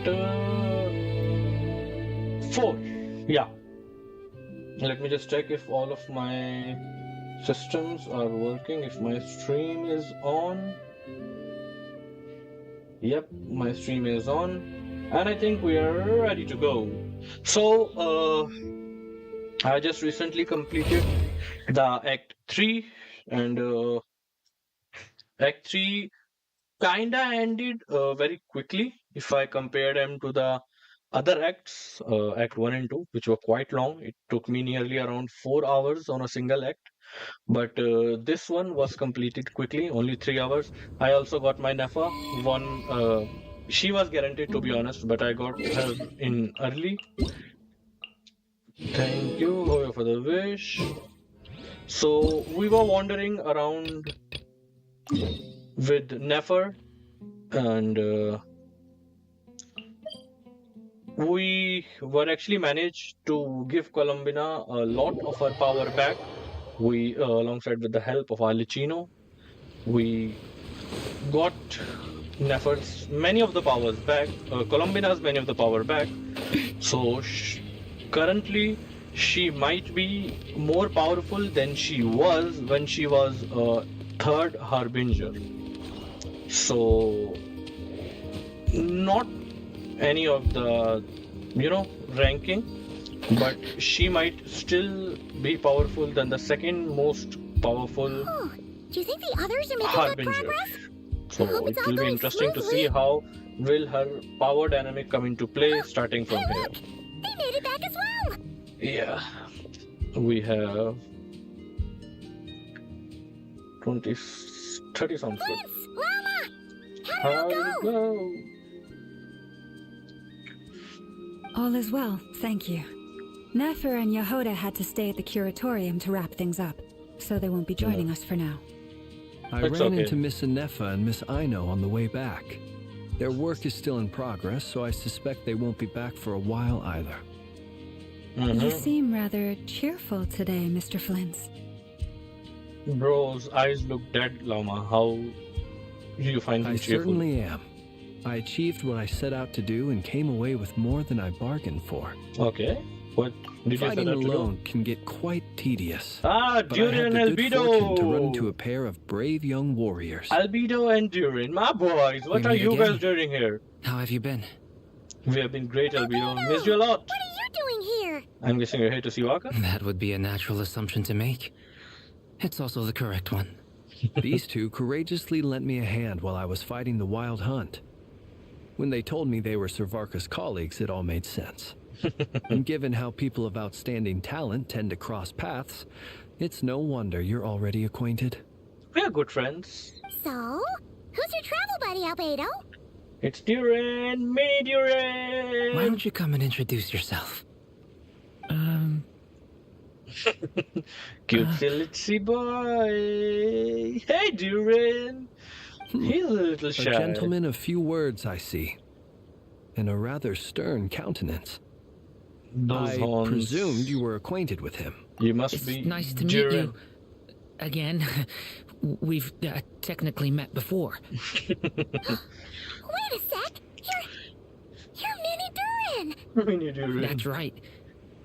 4. Yeah. Let me just check if all of my systems are working, if my stream is on. Yep, my stream is on, and I think we are ready to go. So, I just recently completed the Act 3, and Act 3 kinda ended very quickly if I compare them to the other acts, Act 1 and 2, which were quite long. It took me nearly around 4 hours on a single act. But this one was completed quickly, only 3 hours. I also got my Nefer. She was guaranteed, to be honest, but I got her in early. Thank you Hoyo, for the wish. So we were wandering around with Nefer, and we were actually managed to give Columbina a lot of her power back. We, alongside with the help of Alicino, we got Nefer's many of the powers back, Columbina's many of the power back. So currently, she might be more powerful than she was when she was third Harbinger. So, not any of the, ranking, but she might still be powerful than the second most powerful Do you think the others are making Harbinger. good progress? So it will be interesting to see how will her power dynamic come into play starting from here. They made it back as well! Yeah, we have 30 sounds good. Prince! Llama! How How did did it it go? go? All is well, thank you. Nefer and Yehoda had to stay at the curatorium to wrap things up, so they won't be joining us for now. I It's ran okay. into Miss Nefer and Miss Aino on the way back. Their work is still in progress, so I suspect they won't be back for a while either. You seem rather cheerful today, Mr. Flint's. Bro's eyes look dead, Lama. How do you find him I cheerful? certainly am. I achieved what I set out to do and came away with more than I bargained for. Okay. What did you set Fighting out to do? alone can get quite tedious. Ah, But I had Durin the and good fortune to run Albedo! into a pair of brave young warriors. Albedo and Durin, my boys, what We are meet you again. guys doing here? How have you been? We have been great, Albedo. Albedo! Missed you a lot. What are you doing here? I'm guessing you're here to see Waka? That would be a natural assumption to make. It's also the correct one. These two courageously lent me a hand while I was fighting the wild hunt. When they told me they were Servarka's colleagues, it all made sense. And given how people of outstanding talent tend to cross paths, it's no wonder you're already acquainted. We are good friends. So, who's your travel buddy, Albedo? It's Durin, me Durin! Why don't you come and introduce yourself? Cutesy litzy boy! Hey, Durin! He's a little A shy. gentleman of few words, I see. And a rather stern countenance. Those I horns. presumed you were acquainted with him. You must It's be nice to meet Durin. you. Again, we've technically met before. Wait a sec! You're Mini Durin! Mini Durin. That's right.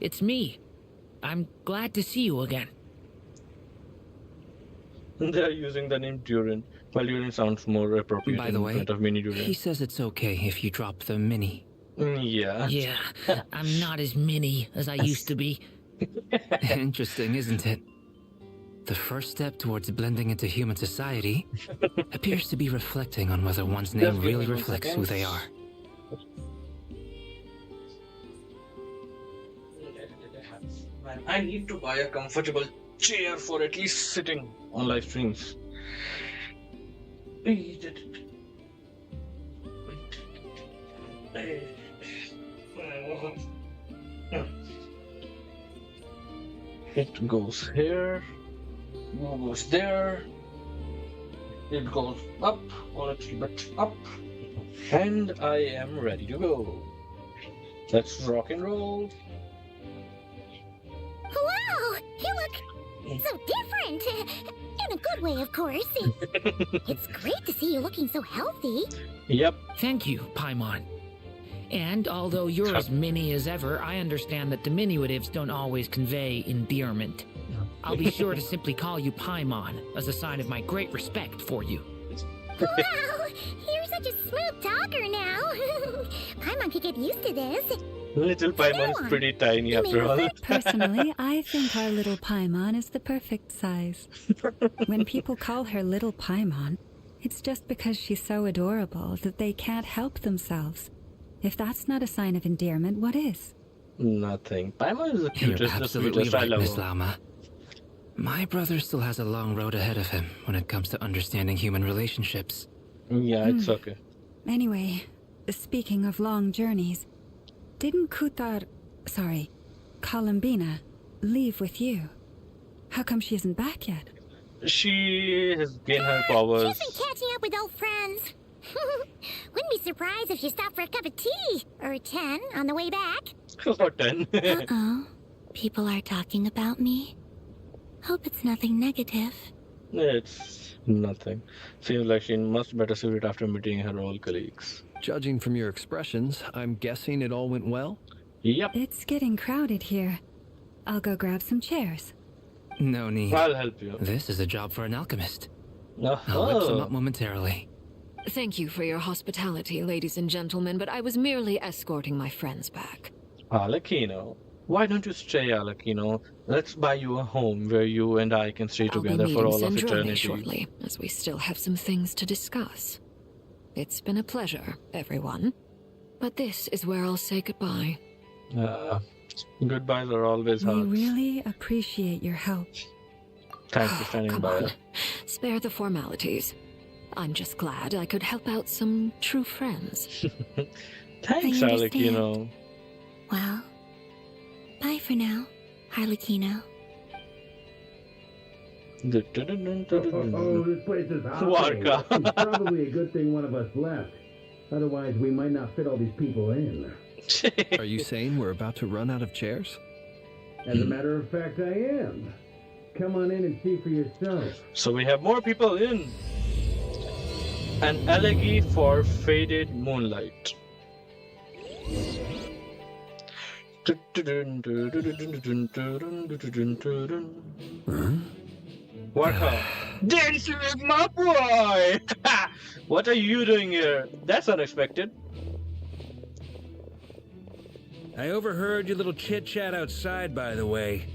It's me. I'm glad to see you again. They're using the name Durin. Well, Durin sounds more appropriate By the in way, front of Mini Durin. he says it's okay if you drop the mini. Yeah. Yeah, I'm not as mini as I used to be. Interesting, isn't it? The first step towards blending into human society appears to be reflecting on whether one's name Just give really me 1 reflects who they are. Man, I need to buy a comfortable chair for at least sitting on live streams. It goes here, it goes there, it goes up, a little bit up, and I am ready to go. Let's rock and roll. Wow! You look so different! In a good way, of course. It's great to see you looking so healthy. Yep. Thank you, Paimon. And although you're as mini as ever, I understand that diminutives don't always convey endearment. I'll be sure to simply call you Paimon, as a sign of my great respect for you. Wow, you're such a smooth talker now. Paimon could get used to this. Little Paimon is pretty tiny after all. Personally, I think our little Paimon is the perfect size. When people call her little Paimon, it's just because she's so adorable that they can't help themselves. If that's not a sign of endearment, what is? Nothing. Paimon is the You're cutest, the absolutely sweetest. I right, love Miss her. Lama. My brother still has a long road ahead of him when it comes to understanding human relationships. Yeah, it's okay. Anyway, speaking of long journeys, didn't Columbina, leave with you? How come she isn't back yet? She has gained her She's powers. been catching up with old friends. Wouldn't be surprised if she stopped for a cup of tea or 10 on the way back. Or 10. Uh-oh. People are talking about me. Hope it's nothing negative. It's nothing. Seems like she must better suited after meeting her old colleagues. Judging from your expressions, I'm guessing it all went well? Yep, It's getting crowded here. I'll go grab some chairs. No need. I'll help you. This is a job for an alchemist. I'll whip them up momentarily. Thank you for your hospitality, ladies and gentlemen, but I was merely escorting my friends back. Alakino. Why don't you stay, Alakino? Let's buy you a home where you and I can stay I'll be together for meeting all of Sandrone eternity. shortly, as we still have some things to discuss. It's been a pleasure, everyone. But this is where I'll say goodbye. Goodbyes are always We hard. really appreciate your help. Thanks for standing Come by on. us. Spare the formalities. I'm just glad I could help out some true friends. Thanks, I Alakino. Well, bye for now, Harlequino. Oh, this place is hot. Warka. It's probably a good thing one of us left. Otherwise, we might not fit all these people in. Are you saying we're about to run out of chairs? As a matter of fact, I am. Come on in and see for yourself. So we have more people in. An elegy for faded moonlight. Warka. Dance with my boy! What are you doing here? That's unexpected. I overheard your little chit-chat outside, by the way.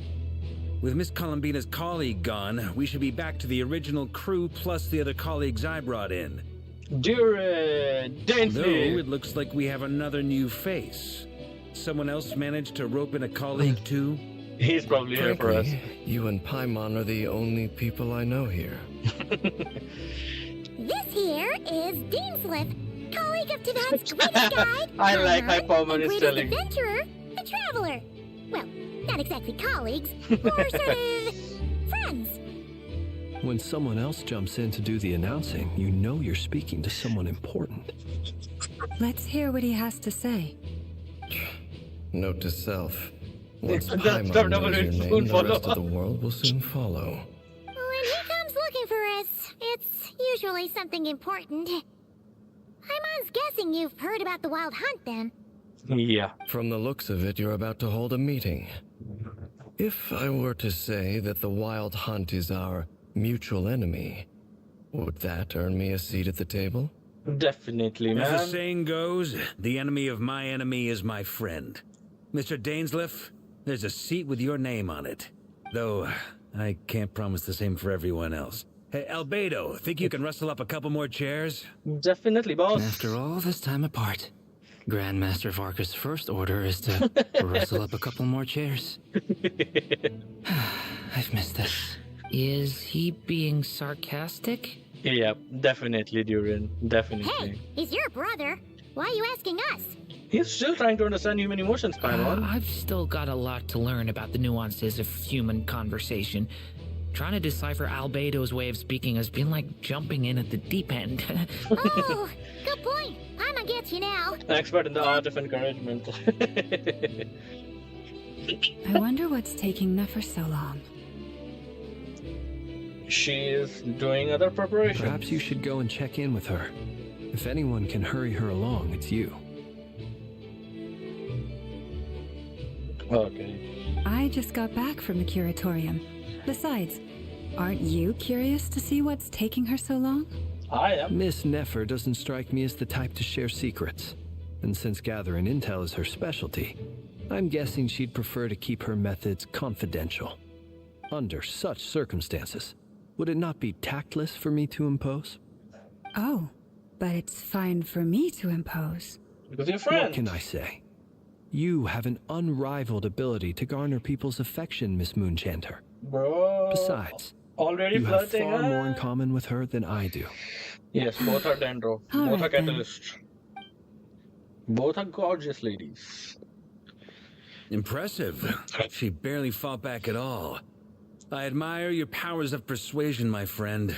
With Miss Columbina's colleague gone, we should be back to the original crew plus the other colleagues I brought in. Dear Dance. Though it looks like we have another new face. Someone else managed to rope in a colleague too? He's probably here for us. Frankly, you and Paimon are the only people I know here. This here is Deanslip, colleague of Tevyat's greatest guide. I like how Paimon, Paimon and is greatest telling. adventurer, the traveler. Well, not exactly colleagues, more sort of friends. When someone else jumps in to do the announcing, you know you're speaking to someone important. Let's hear what he has to say. Note to self. Once That's Paimon not knows what your it's name, soon the follow. rest of the world will soon follow. When he comes looking for us, it's usually something important. Paimon's guessing you've heard about the Wild Hunt, then. Yeah. From the looks of it, you're about to hold a meeting. If I were to say that the Wild Hunt is our mutual enemy, would that earn me a seat at the table? Definitely, As the man. saying goes, the enemy of my enemy is my friend. Mr. Dainsliff, there's a seat with your name on it. Though, I can't promise the same for everyone else. Hey, Albedo, think you can rustle up a couple more chairs? Definitely, boss. After all this time apart, Grandmaster Varka's first order is to rustle up a couple more chairs. I've missed this. Is he being sarcastic? Yeah, definitely, Durin. Definitely. Hey, he's your brother. Why are you asking us? He's still trying to understand human emotions, Paimon. I've still got a lot to learn about the nuances of human conversation. Trying to decipher Albedo's way of speaking has been like jumping in at the deep end. Oh, good point. Paimon gets you now. Expert in the art of encouragement. I wonder what's taking Nefer so long. She is doing other preparations. Perhaps you should go and check in with her. If anyone can hurry her along, it's you. Okay. I just got back from the curatorium. Besides, aren't you curious to see what's taking her so long? I am. Miss Nefer doesn't strike me as the type to share secrets. And since gathering intel is her specialty, I'm guessing she'd prefer to keep her methods confidential. Under such circumstances, would it not be tactless for me to impose? Oh, but it's fine for me to impose. Because you're friends. What can I say? You have an unrivaled ability to garner people's affection, Miss Moonchanter. Bro. Besides, Already you have flirting. far more in common with her than I do. Yes, both are dendro. All Both right, are then. catalyst. Both are gorgeous ladies. Impressive. She barely fought back at all. I admire your powers of persuasion, my friend.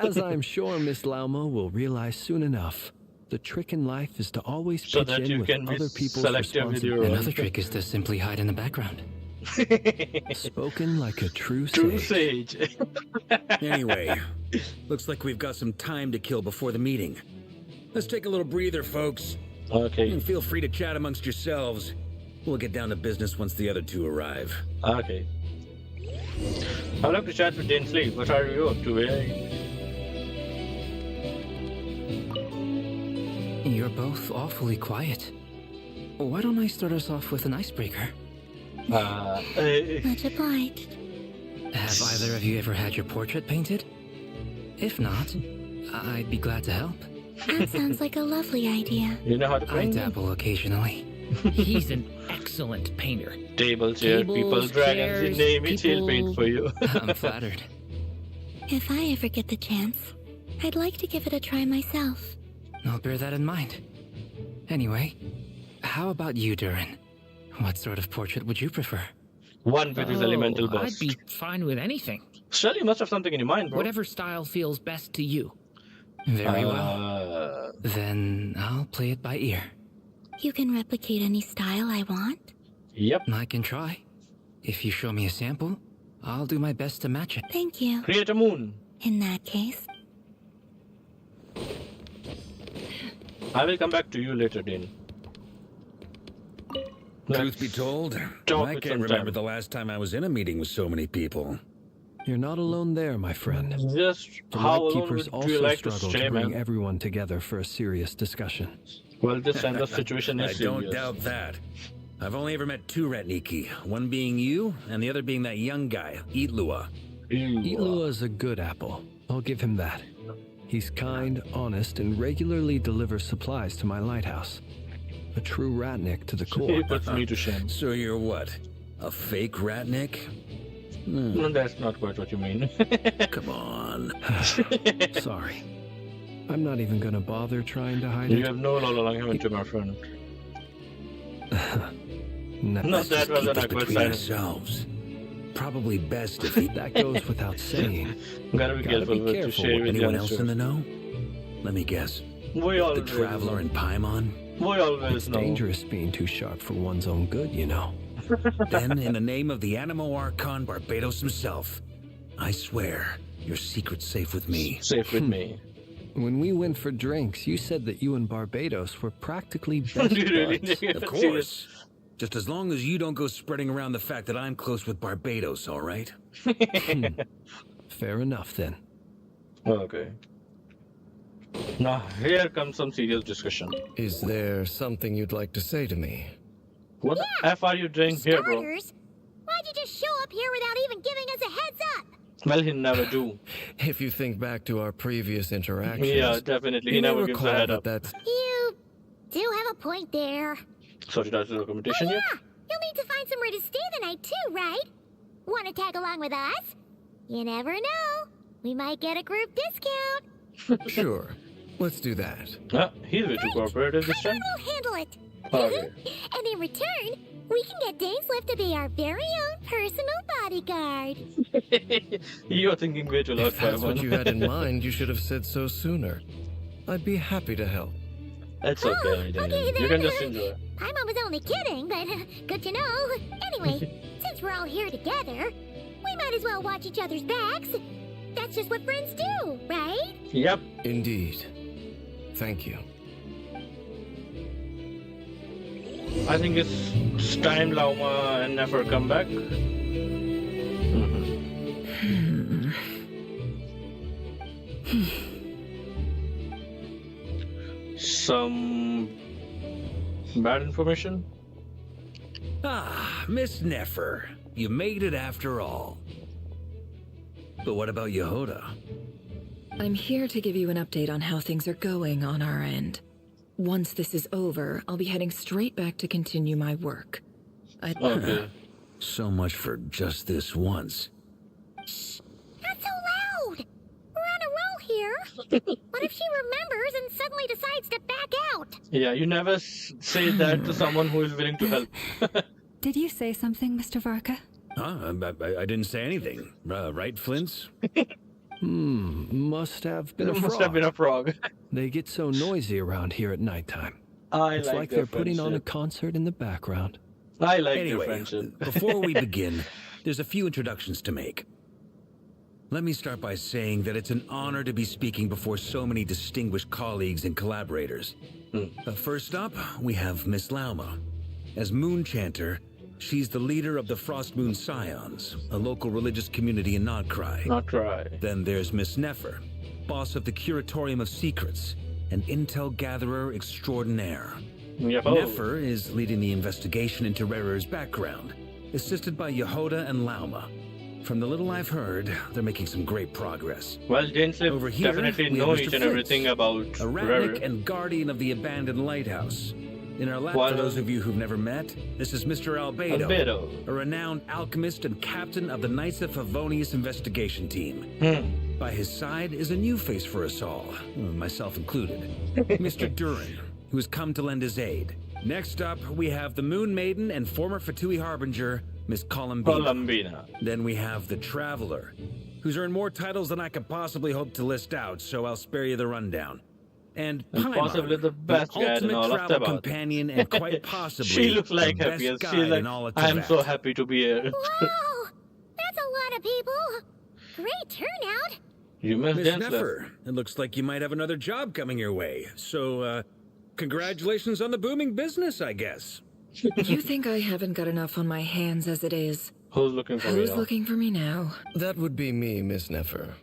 As I'm sure Miss Lauma will realize soon enough, the trick in life is to always So pitch that in you with can be other people's selective with your responsibilities. Another trick is to simply hide in the background. Spoken like a true True sage. sage. Anyway, looks like we've got some time to kill before the meeting. Let's take a little breather, folks. Okay. And feel free to chat amongst yourselves. We'll get down to business once the other two arrive. Okay. I'd like to chat with Dane Sleep. What are you up to, eh? You're both awfully quiet. Why don't I start us off with an icebreaker? Much obliged. Have either of you ever had your portrait painted? If not, I'd be glad to help. That sounds like a lovely idea. You know how to I paint? dabble occasionally. He's an excellent painter. Table, chair, people, Tables, dragons, you chairs, name it, he'll people. paint for you. I'm flattered. If I ever get the chance, I'd like to give it a try myself. I'll bear that in mind. Anyway, how about you, Durin? What sort of portrait would you prefer? One with his elemental I'd burst. be fine with anything. Surely you must have something in your mind, bro. Whatever style feels best to you. Very well. Then I'll play it by ear. You can replicate any style I want. Yep. I can try. If you show me a sample, I'll do my best to match it. Thank you. Create a moon. In that case, I will come back to you later, Dane. Truth be told, talk I with can't some remember time. the last time I was in a meeting with so many people. You're not alone there, my friend. Just The how alone Lightkeepers would you also like to struggle stay, to bring man? everyone together for a serious discussion. Well, this kind of situation I is don't serious. doubt that. I've only ever met two Retniki, one being you, and the other being that young guy, Eatlua. Eatlua is a good apple. I'll give him that. He's kind, honest, and regularly delivers supplies to my lighthouse. A true ratnik to the He core. puts me to shame. So you're what? A fake Ratnik? No, that's not quite what you mean. Come on. Sorry. I'm not even gonna bother trying to hide You it. have no lull along him into my friend. No, No, that was Keep an this awkward between silence. ourselves. Probably best if he... that goes without saying. Gotta be Gotta careful be with to careful share with with Anyone the else in the know? Let me guess. We always The Traveler and Paimon? We always It's know. dangerous being too sharp for one's own good, you know. Then, in the name of the Animo Archon Barbados himself, I swear your secret's safe with me. Safe with me. When we went for drinks, you said that you and Barbados were practically best Do you really buds. think Of I'm course. Just as long as you don't go spreading around the fact that I'm close with Barbados, all right? Fair enough, then. Okay. Now, here comes some serious discussion. Is there something you'd like to say to me? What the F are you doing here, bro? starters, why'd you just show up here without even giving us a heads up? Well, he never do. If you think back to our previous interactions, Yeah, definitely. He you may never gives a recall head that up. that's You do have a point there. So did I do the documentation yet? Yeah, you'll need to find somewhere to stay the night too, right? Want to tag along with us? You never know. We might get a group discount. sure. Let's do that. He's way too cooperative this time. We'll handle it. Okay. And in return, we can get Dainslift to be our very own personal bodyguard. You're thinking way too loud, If that's what Paimon. you had in mind, you should have said so sooner. I'd be happy to help. It's okay, okay Dane. then. You can just enjoy. Paimon was only kidding, but good to know. Anyway, since we're all here together, we might as well watch each other's backs. That's just what friends do, right? Yep. Indeed. Thank you. I think it's time Lauma and Nefer come back. Some bad information? Ah, Miss Nefer. You made it after all. But what about Yehoda? I'm here to give you an update on how things are going on our end. Once this is over, I'll be heading straight back to continue my work. Okay. So much for just this once. Shh! Not so loud! We're on a roll here. What if she remembers and suddenly decides to back out? Yeah, you never say that to someone who is willing to help. Did you say something, Mr. Varka? Huh? I didn't say anything. Right, Flints? Must have been a It frog. must have been a frog. They get so noisy around here at nighttime. It's like their they're putting on a friendship. concert in the background. I like their Anyway, friendship. before we begin, there's a few introductions to make. Let me start by saying that it's an honor to be speaking before so many distinguished colleagues and collaborators. First up, we have Miss Lauma. As Moon Chanter, she's the leader of the Frost Moon Scions, a local religious community in Nodcry. Nodcry. Then there's Miss Nefer, boss of the Curatorium of Secrets, an intel gatherer extraordinaire. Yep. Nefer is leading the investigation into Rerir's background, assisted by Yehoda and Lauma. From the little I've heard, they're making some great progress. Well, Jainslev Over here, definitely we have know Mr. each and Fritz, everything about a Ratnik Rerir. and guardian of the abandoned lighthouse. In our lab, Well, for those of you who've never met, this is Mr. Albedo, Albedo. a renowned alchemist and captain of the Knights of Favonius investigation team. By his side is a new face for us all, myself included, Mr. Durin, who has come to lend his aid. Next up, we have the Moon Maiden and former Fatui Harbinger, Miss Columbina. Then we have the Traveler, who's earned more titles than I could possibly hope to list out, so I'll spare you the rundown. And Paimon, possibly the best guide in ultimate all of travel Tevyat. companion and quite possibly She looks the like best happiest. guide She's like, in all of I'm so Tevyat. happy to be here. Wow! That's a lot of people. Great turnout. You missed Miss Jainslev. Nefer, it looks like you might have another job coming your way. So, congratulations on the booming business, I guess. You think I haven't got enough on my hands as it is? Who's looking for me Who's now? looking for me now? That would be me, Miss Nefer.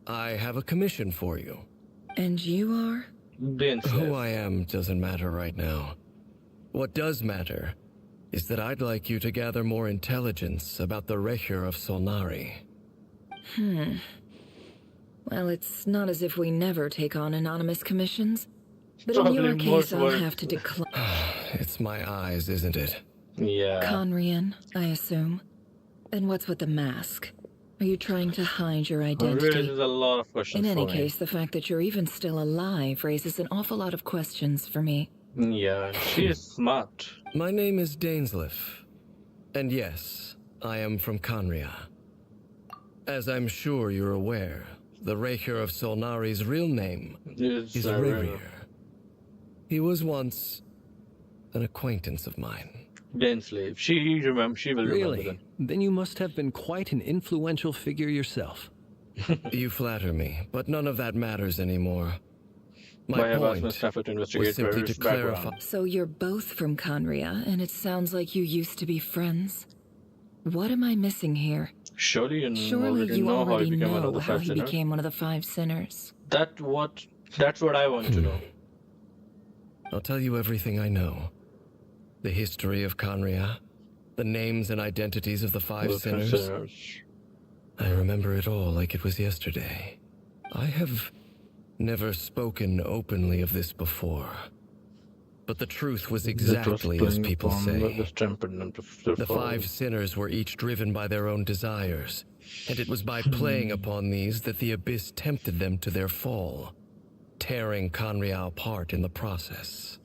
I have a commission for you. And you are? Jainslev. Who I am doesn't matter right now. What does matter is that I'd like you to gather more intelligence about the Rerir of Solnari. Well, it's not as if we never take on anonymous commissions. But Probably in your case, more I'll work. have to decline. It's my eyes, isn't it? Yeah. Conrian, I assume. And what's with the mask? Are you trying to hide your Really, identity? there's a lot of questions In any for me. case, the fact that you're even still alive raises an awful lot of questions for me. Yeah, she is smart. My name is Dainsleif. And yes, I am from Conria. As I'm sure you're aware, the Rerir of Solnari's real name It's is Rerir. He was once an acquaintance of mine. Jainslev. She will remember Really? that. Then you must have been quite an influential figure yourself. You flatter me, but none of that matters anymore. I My have asked point Miss Nefer to was investigate simply Rerir's to clarify. background. So you're both from Conria, and it sounds like you used to be friends. What am I missing here? Surely you Surely already you know how he already became one of know the how five he sinners. became one of the 5 sinners. That's what I want to know. I'll tell you everything I know. The history of Conria, the names and identities of the 5 The five sinners. I remember it all like it was yesterday. I have never spoken openly of this before. But the truth was exactly as people say. The 5 sinners were each driven by their own desires, and it was by playing upon these that the Abyss tempted them to their fall, tearing Conria apart in the process.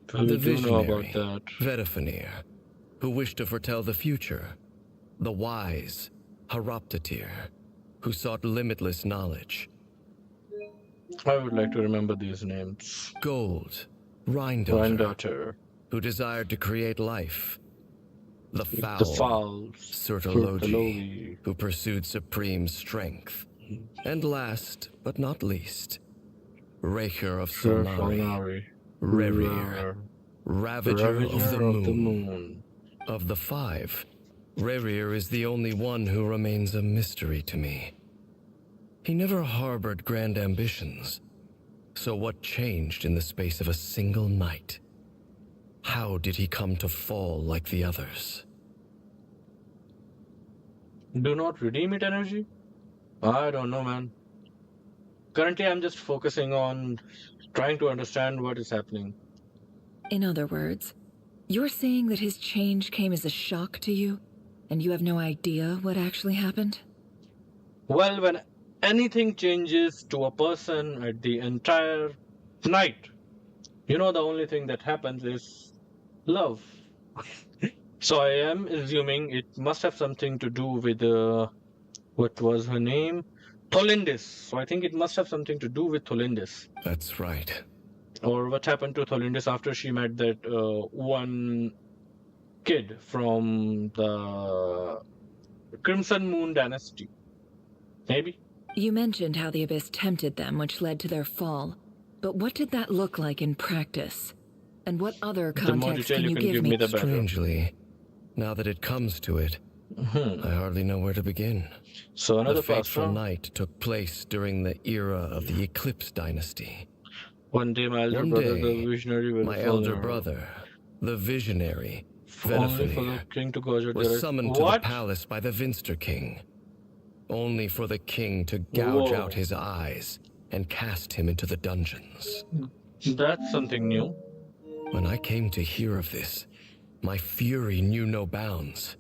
The visionary, Vedafenir, who wished to foretell the future. The wise, Haroptatir, who sought limitless knowledge. I would like to remember these names. Gold, Rhindaughter, Granddaughter. who desired to create life. The foul, The foul. Surtologi, who pursued supreme strength. And last, but not least, Rerir of Solnari, Rerir, Ravager of the Ravager Moon. Of the 5, Rerir is the only one who remains a mystery to me. He never harbored grand ambitions. So what changed in the space of a single night? How did he come to fall like the others? Do not redeem it energy? I don't know, man. Currently, I'm just focusing on trying to understand what is happening. In other words, you're saying that his change came as a shock to you, and you have no idea what actually happened? Well, when anything changes to a person at the entire night, the only thing that happens is love. So I am assuming it must have something to do with what was her name? Tholindis. So I think it must have something to do with Tholindis. That's right. Or what happened to Tholindis after she met that one kid from the Crimson Moon dynasty. Maybe? You mentioned how the Abyss tempted them, which led to their fall. But what did that look like in practice? And what other context can you give me? The better. Strangely, now that it comes to it, I hardly know where to begin. So another the fateful pastor. night took place during the era of the Eclipse dynasty. One day my elder One brother, day, the visionary, will my fall elder in her. brother, the visionary, Only for the Vedafenir, king to gouge out was their eyes. summoned to the What? palace by the Vinster King, only for the king to gouge Whoa. out his eyes and cast him into the dungeons. That's something new. When I came to hear of this, my fury knew no bounds.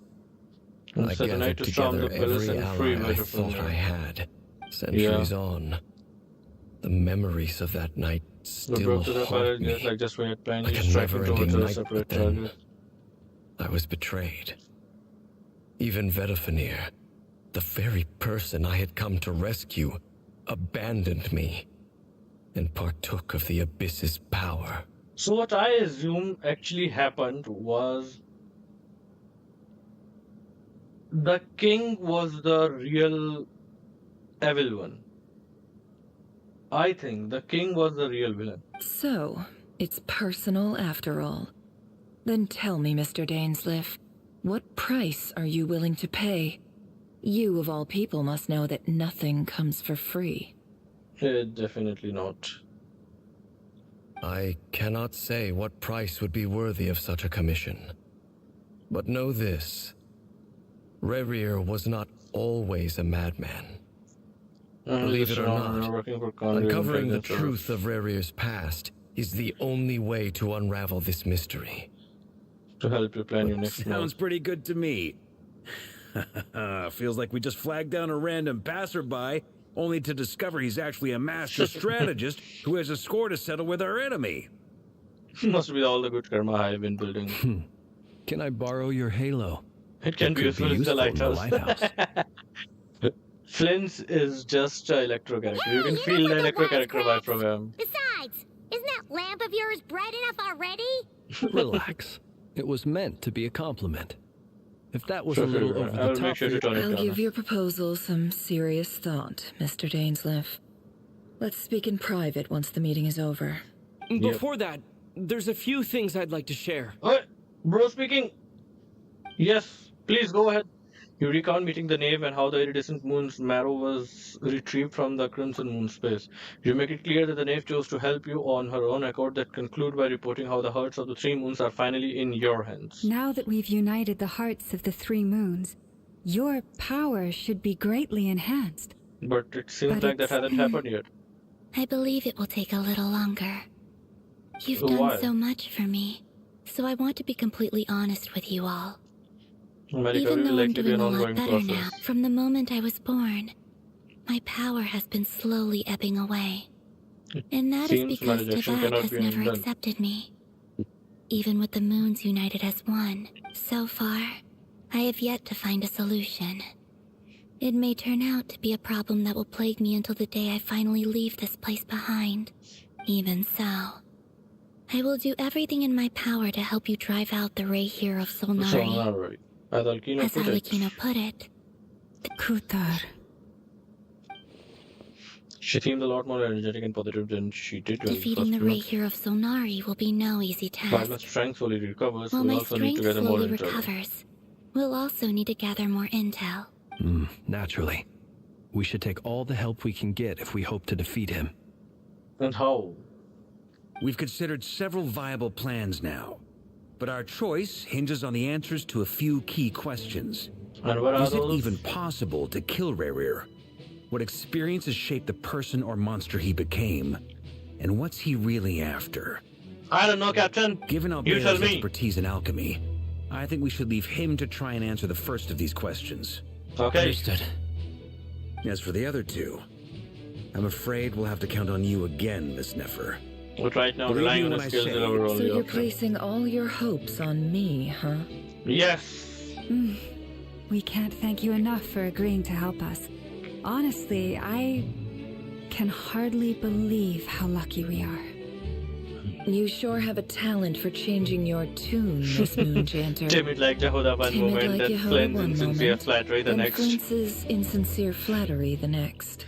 And I set a night gathered to storm together the palace every and free ally I Measure thought from I there. had. Centuries on, the memories of that night The still broke to the haunt palace me. just like just when it planned. Like He's a striking never-ending towards us night, separate but then targets. I was betrayed. Even Vedafenir, the very person I had come to rescue, abandoned me and partook of the Abyss's power. So what I assume actually happened was the king was the real evil one. I think the king was the real villain. So, it's personal after all. Then tell me, Mr. Dainsleif, what price are you willing to pay? You, of all people, must know that nothing comes for free. Definitely not. I cannot say what price would be worthy of such a commission. But know this. Rerir was not always a madman. Believe it or not, uncovering the truth of Rerir's past is the only way to unravel this mystery. To help you plan your next Sounds move. pretty good to me. Feels like we just flagged down a random passerby, only to discover he's actually a master strategist who has a score to settle with our enemy. Must be all the good karma I have been building. Can I borrow your halo? It can be could be useful in the useful in the lighthouse. Flint's is just an electro character. You can feel the electro character vibe from him. Besides, isn't that lamp of yours bright enough already? Relax. It was meant to be a compliment. If that was a Sure, little sure, over I'll the make top sure to for turn it I'll down. give your proposal some serious thought, Mr. Dainsleif. Let's speak in private once the meeting is over. Before that, there's a few things I'd like to share. Alright, bro speaking. Yes, please go ahead. You recount meeting the knave and how the iridescent moon's marrow was retrieved from the crimson moon space. You make it clear that the knave chose to help you on her own accord, that conclude by reporting how the hearts of the three moons are finally in your hands. Now that we've united the hearts of the 3 moons, your power should be greatly enhanced. But it seems But like that it's- hasn't happened yet. I believe it will take a little longer. You've So done why? so much for me, so I want to be completely honest with you all. America Even will though I'm likely be doing an a lot ongoing better process. now, from the moment I was born, my power has been slowly ebbing away. And that is Seems because malediction Tevyat cannot has be never undone. accepted me. Even with the moons united as one, so far, I have yet to find a solution. It may turn out to be a problem that will plague me until the day I finally leave this place behind. Even so, I will do everything in my power to help you drive out the Rerir of Solnari. Solnari. As Alkino As put it. Alekino put it, Kutar. She seemed a lot more energetic and positive than she did when we Defeating first the met. Rerir of Sonari will be no easy While my task. strength slowly recovers, While we'll my also need to strength gather more slowly intel. recovers, we'll also need to gather more intel. Naturally. We should take all the help we can get if we hope to defeat him. And how? We've considered several viable plans now, but our choice hinges on the answers to a few key questions. And what are Is it those? even possible to kill Rerir? What experiences shaped the person or monster he became? And what's he really after? I don't know, Captain. Given You tell Albedo's me. expertise in alchemy, I think we should leave him to try and answer the first of these questions. Okay. Understood. As for the other two, I'm afraid we'll have to count on you again, Miss Nefer. But right now, Believe relying me on when the I skills say- is our So only you're option. placing all your hopes on me, huh? Yes. We can't thank you enough for agreeing to help us. Honestly, I can hardly believe how lucky we are. You sure have a talent for changing your tune, Miss Moonjanter. Timid like Jehoda one Timid moment, like then Jehoda Flint's one insincere moment, flattery the then next. Flintz's insincere flattery the next.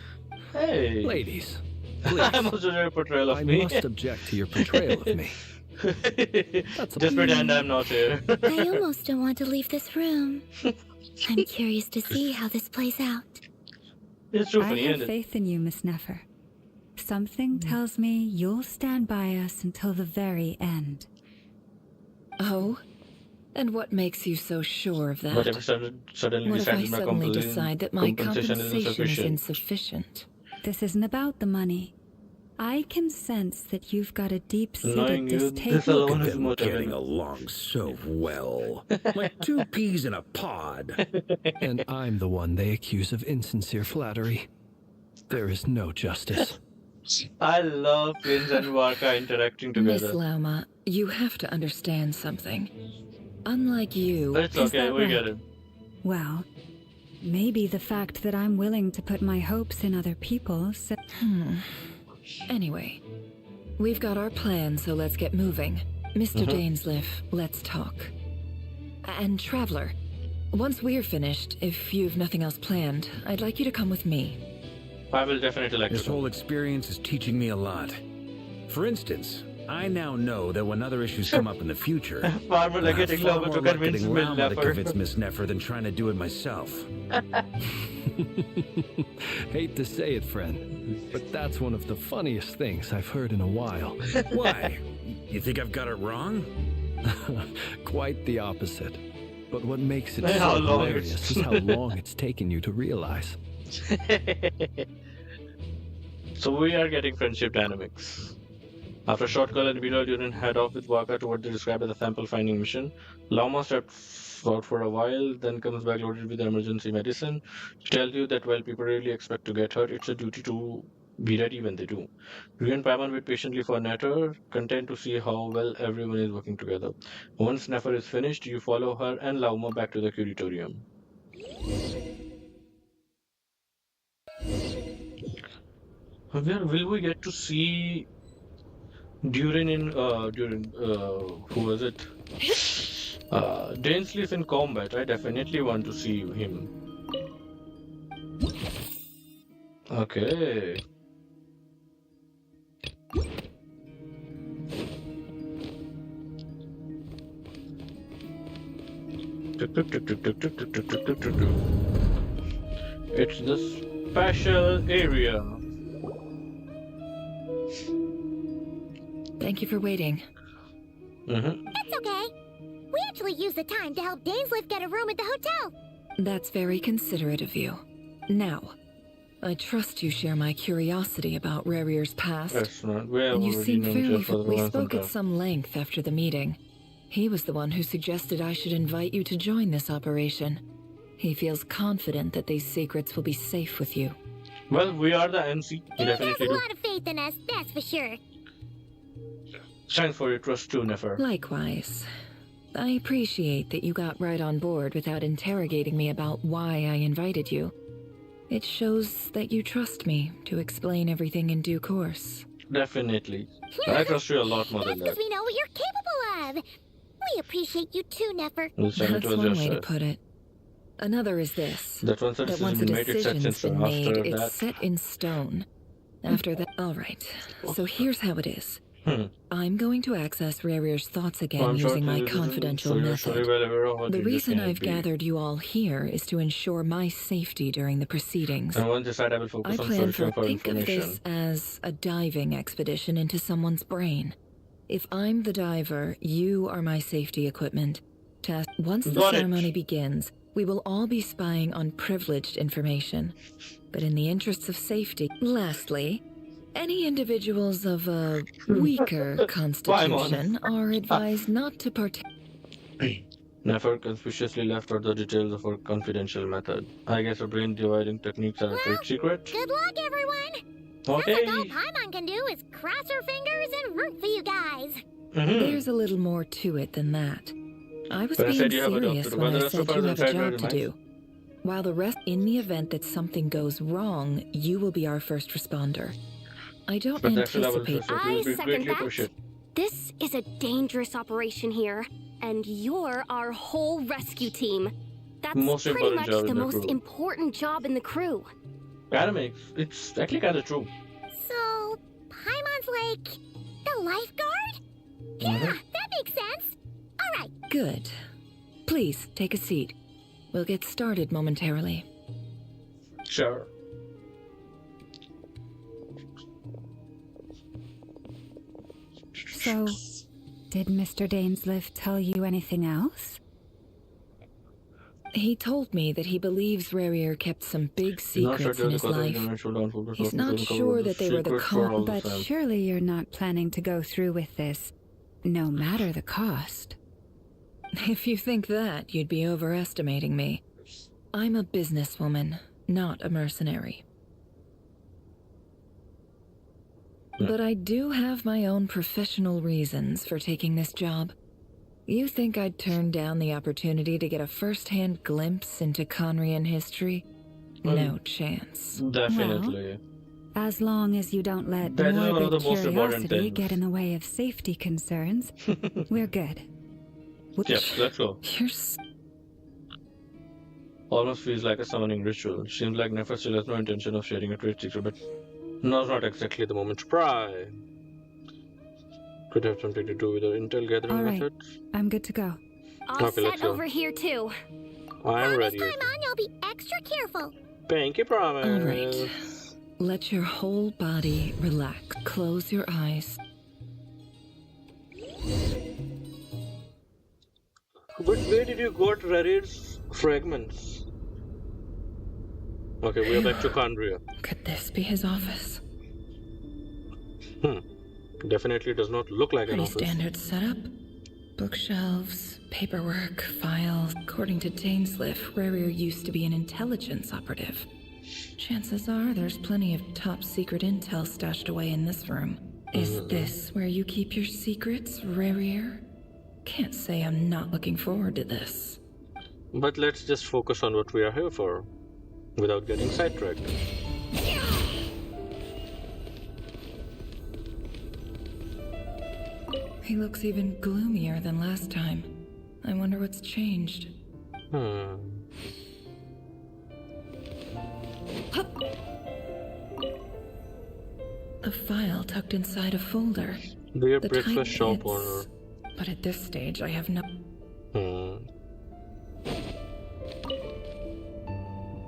Hey. Ladies, I'm also doing a portrayal of I me. must object to your portrayal of me. That's a Just pretend I'm not here. I almost don't want to leave this room. I'm curious to see how this plays out. It's too I funny, have isn't it? faith in you, Miss Nefer. Something tells me you'll stand by us until the very end. Oh? And what makes you so sure of that? But if I suddenly What if I decided my suddenly decide that my compensation is compensation is insufficient? insufficient? This isn't about the money. I can sense that you've got a deep-seated Knowing you, this distaste. alone Look is at them getting motivating. along so well. Like two peas in a pod. And I'm the one they accuse of insincere flattery. There is no justice. I love Prince and Warka interacting Miss together. Lauma, you have to understand something. Unlike you, It's Is okay, that we right? get it. Well, maybe the fact that I'm willing to put my hopes in other people Anyway, we've got our plan, so let's get moving. Mr. Dainsliff, let's talk. And Traveler, once we're finished, if you've nothing else planned, I'd like you to come with me. I will definitely like This to. whole experience is teaching me a lot. For instance, I now know that when other issues come up in the future, Farmers are I'll have getting far Lama more to luck convince getting Miss Lama to Nefer. convince Miss Nefer than trying to do it myself. Hate to say it, friend, but that's one of the funniest things I've heard in a while. Why? You think I've got it wrong? Quite the opposite. But what makes it Hey, how so long hilarious it's- is how long it's taken you to realize. So we are getting friendship dynamics. After a short call and Vito Duran head off with Waka to what they describe as a sample finding mission. Lama steps out for a while, then comes back loaded with emergency medicine to tell you that while people really expect to get hurt, it's a duty to be ready when they do. You and Paimon wait patiently for Nefer, content to see how well everyone is working together. Once Nefer is finished, you follow her and Lauma back to the curatorium. Where will we get to see Durin in who was it? Dainsleif in combat. I definitely want to see him. Okay. It's the special area. Thank you for waiting. It's okay. We actually used the time to help Dainsliff get a room at the hotel. That's very considerate of you. Now, I trust you share my curiosity about Rerir's past. That's not. We have And you already seem known fairly... Jeff for the We last spoke at time. some length after the meeting. He was the one who suggested I should invite you to join this operation. He feels confident that these secrets will be safe with you. Well, we are the MC. We He has definitely a do. lot of faith in us, that's for sure. Thanks for your trust too, Nefer. Likewise. I appreciate that you got right on board without interrogating me about why I invited you. It shows that you trust me to explain everything in due course. Definitely. I trust you a lot more That's than because that. we know what you're capable of. We appreciate you too, Nefer. We'll send it That's to one us way to yourself. put it. Another is this. That once a That once a decision made, it's set in decision's stone. been made, After it's that, set in stone. After that, alright. So here's how it is. I'm going to access Rerir's thoughts again using my confidential method. The reason I've gathered you all here is to ensure my safety during the proceedings. I plan for think of this as a diving expedition into someone's brain. If I'm the diver, you are my safety equipment. Once the ceremony begins, we will all be spying on privileged information. But in the interests of safety, lastly, any individuals of a weaker constitution are advised not to partake. Nefer conspicuously left out the details of her confidential method. I guess her brain dividing techniques are a trade secret. Good luck, everyone! Okay. Sounds like all Paimon can do is cross her fingers and root for you guys. There's a little more to it than that. I was being serious when I said you have a job to do. While the rest, in the event that something goes wrong, you will be our first responder. I don't anticipate. I second that. This is a dangerous operation here, and you're our whole rescue team. That's pretty much the most important job in the crew. It's actually kind of true. So, Paimon's like the lifeguard? Yeah, that makes sense. All right. Good. Please take a seat. We'll get started momentarily. Sure. So, did Mr. Dainsliff tell you anything else? He told me that he believes Rerir kept some big secrets in his life. He's not sure that they were the cause. But surely you're not planning to go through with this, no matter the cost. If you think that, you'd be overestimating me. I'm a businesswoman, not a mercenary. But I do have my own professional reasons for taking this job. You think I'd turn down the opportunity to get a first-hand glimpse into Conrian history? No chance. Definitely. Well, as long as you don't let morbid curiosity get in the way of safety concerns, we're good. Yes, let's go. You're Almost feels like a summoning ritual. Seems like Nefer still has no intention of sharing a trade secret, but now's not exactly the moment to pry. Could have something to do with the intel gathering methods. I'm good to go. All set over here too. I'm ready. This time on, you'll be extra careful. Pinky promise. all right. Let your whole body relax. Close your eyes. But where did you got Rerir's fragments? Okay, we are back to Kandria. Could this be his office? Definitely does not look like an office. Pretty standard setup. Bookshelves, paperwork, files. According to Dainsliff, Rerir used to be an intelligence operative. Chances are there's plenty of top secret intel stashed away in this room. Is this where you keep your secrets, Rerir? Can't say I'm not looking forward to this. But let's just focus on what we are here for, without getting sidetracked. He looks even gloomier than last time. I wonder what's changed. A file tucked inside a folder. Dear breakfast shop owner. But at this stage, I have no...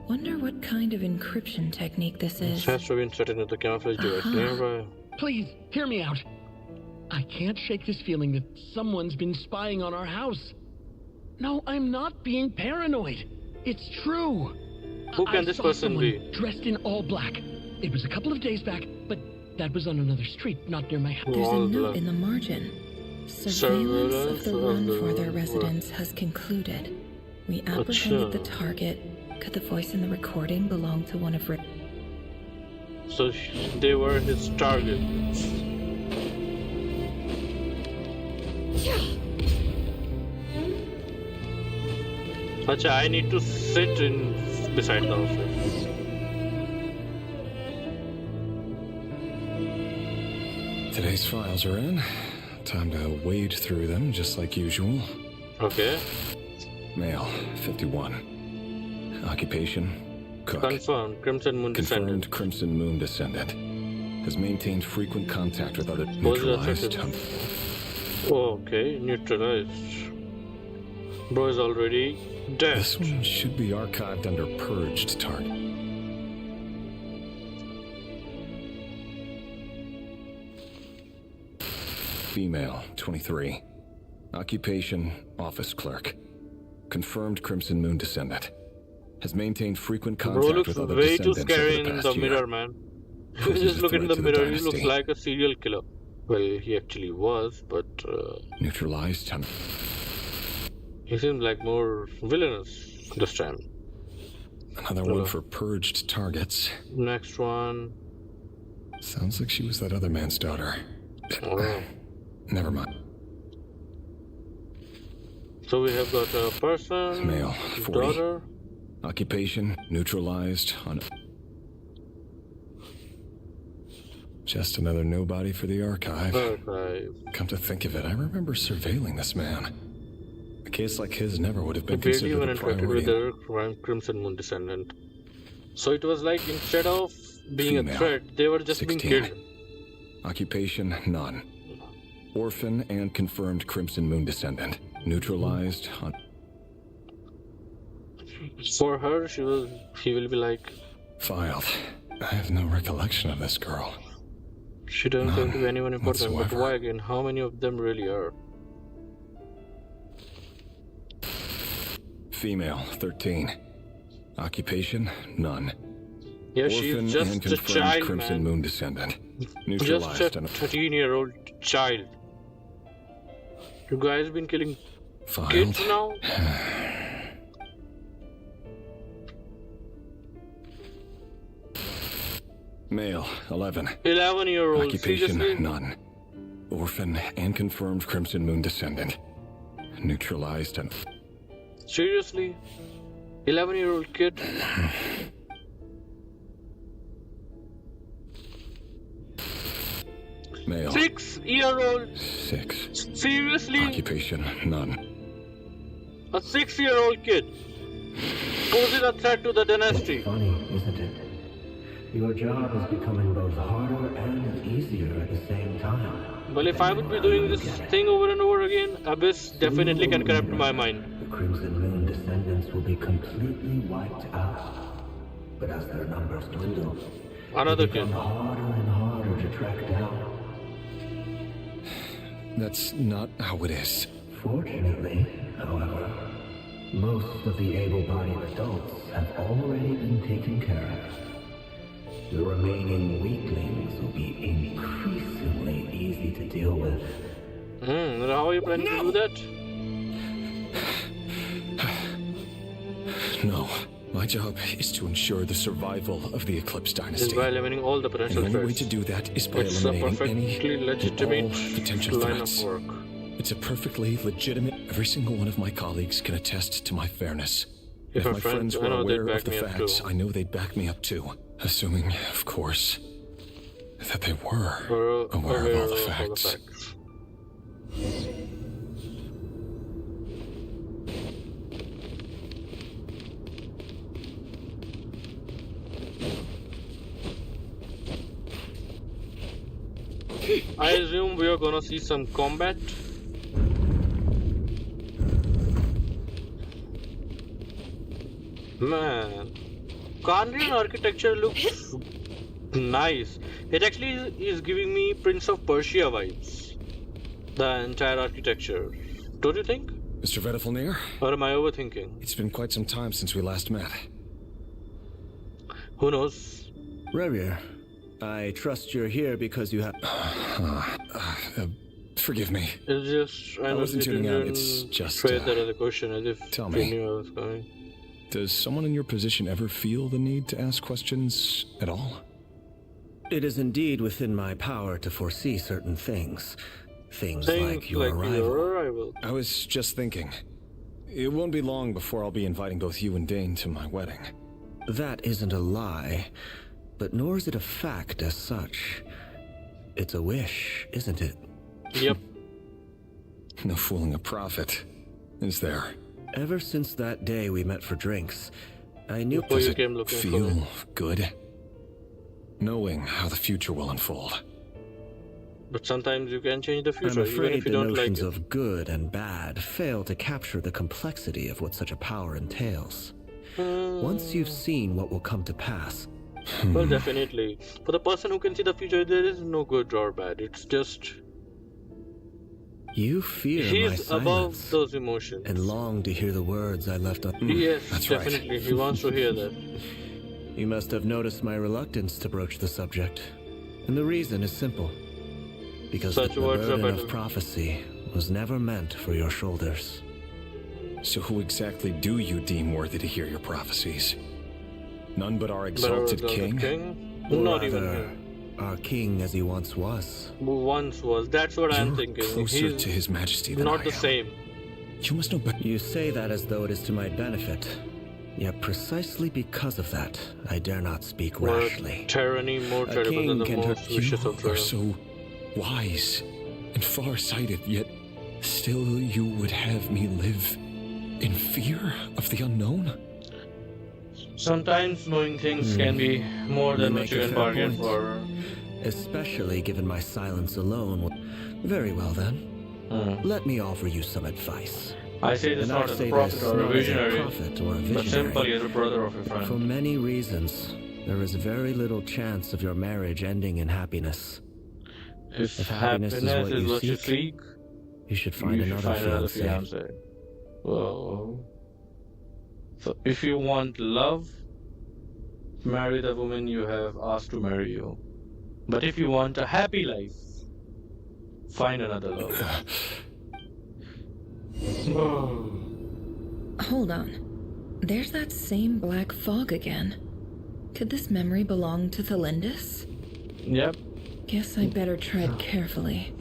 Wonder what kind of encryption technique this is. It has to be inserted into the camouflage device nearby. Please, hear me out. I can't shake this feeling that someone's been spying on our house. No, I'm not being paranoid. It's true. Who can this person be? Dressed in all black. It was a couple of days back, but that was on another street, not near my house. There's a note in the margin. Surveillance of the run for their residence has concluded. We apprehended the target. Could the voice in the recording belong to one of So they were his target. Acha, I need to sit in beside the office. Today's files are in. Time to wade through them, just like usual. Okay. Male, 51. Occupation, cook. Confirmed, Crimson Moon Descendant. Confirmed Crimson Moon Descendant. has maintained frequent contact with other neutralized. Okay, neutralized. Bro is already dead. This one should be archived under purged target. Female, 23. Occupation, office clerk. Confirmed Crimson Moon descendant. Has maintained frequent contact with other descendants. Bro looks way too scary over the in past the year. mirror, man. Just look into the mirror, he looks like a serial killer. Well, he actually was, but... Neutralized. He seems like more villainous this time. Another one for purged targets. Next one. Sounds like she was that other man's daughter. Oh. Never mind. So we have got a person, male, 40. daughter. Occupation, neutralized. Just another nobody for the archive. Come to think of it, I remember surveilling this man. A case like his never would have been considered a priority. With their Crimson Moon descendant. So it was like instead of being Female, a threat, they were just 16. being killed. Occupation, none. Orphan and confirmed Crimson Moon descendant. Neutralized. For her, she will be like... Filed. I have no recollection of this girl. She doesn't seem to be anyone important, whatsoever. but why again? How many of them really are? Female, 13. Occupation, none. Yeah, Orphan she's just and a confirmed child, Crimson man. Moon descendant. Neutralized. Just a 13-year-old child. You guys been killing kids now? Male, 11. 11-year-old. Occupation, Seriously? none. Orphan and confirmed Crimson Moon descendant. Neutralized and... Seriously? 11-year-old kid? Male. 6-year-old? 6. Seriously? Occupation, none. A 6-year-old kid? Poses a threat to the dynasty. Funny, isn't it? Your job is becoming both harder and easier at the same time. Well, if I would be doing this thing over and over again, Abyss definitely can corrupt my mind. The Crimson Moon descendants will be completely wiped out. But as their numbers dwindle, Another they become kid. harder and harder to track down. That's not how it is. Fortunately, however, most of the able-bodied adults have already been taken care of. The remaining weaklings will be increasingly easy to deal with. And how are you planning to do that? No. My job is to ensure the survival of the Eclipse Is Dynasty. by eliminating all the And potential the only way threats. to do that is by It's a eliminating any perfectly and legitimate all potential line threats. of work. It's a perfectly legitimate. Every single one of my colleagues can attest to my fairness. If If our my friends- friends I were know they'd aware back of the me up facts, too. I know they'd back me up too. Assuming, of course, that they were aware of all the facts. I assume we are gonna see some combat. Man, Kandrian architecture looks nice. It actually is giving me Prince of Persia vibes. The entire architecture. Don't you think? Mr. Vedafilnir? Or am I overthinking? It's been quite some time since we last met. Who knows? Rerir, I trust you're here because you have... Forgive me. It's just... I wasn't tuning out, didn't it's just, phrase that as a question as if tell they me. knew I was coming. Does someone in your position ever feel the need to ask questions at all? It is indeed within my power to foresee certain things. Things like your arrival. I was just thinking. It won't be long before I'll be inviting both you and DAIN to my wedding. That isn't a lie, but nor is it a fact as such. It's a wish, isn't it? Yep. No fooling a prophet, is there? Ever since that day we met for drinks, I knew... Before you came looking for me. Feel good? knowing how the future will unfold. But sometimes you can change the future, I'm even afraid if you the don't like notions it. of good and bad fail to capture the complexity of what such a power entails. Once you've seen what will come to pass... Well, definitely. For the person who can see the future, there is no good or bad. It's just... You fear my He's silence above those emotions. and long to hear the words I left on... Yes, That's definitely. right. He wants to hear that. You must have noticed my reluctance to broach the subject. And the reason is simple. Because Such the words are burden better. of prophecy was never meant for your shoulders. So who exactly do you deem worthy to hear your prophecies? None but our But exalted our king? Or Not even rather, him. our king as he once was. Who once was. That's what I'm You're thinking. closer He's to his majesty than not I the am. same. You must know better. You say that as though it is to my benefit. Yet precisely because of that, I dare not speak What rashly. tyranny more A terrible than king the can most vicious You of are them. so wise and far-sighted, yet still you would have me live in fear of the unknown? Sometimes knowing things can be more than what make you a can fair bargain point. for. Especially given my silence alone. Very well then. Let me offer you some advice. I say this And not I as say a prophet this or a not as a visionary, prophet or a but visionary. simply as a brother of a For friend. many reasons, there is very little chance of your marriage ending in happiness. If happiness is what you you seek, seek, You should find you should another find another fiancé. fiancé. Whoa. So if you want love, marry the woman you have asked to marry you. But if you want a happy life, find another love. Hold on. There's that same black fog again. Could this memory belong to Thelindis? Yep. Guess I better tread carefully.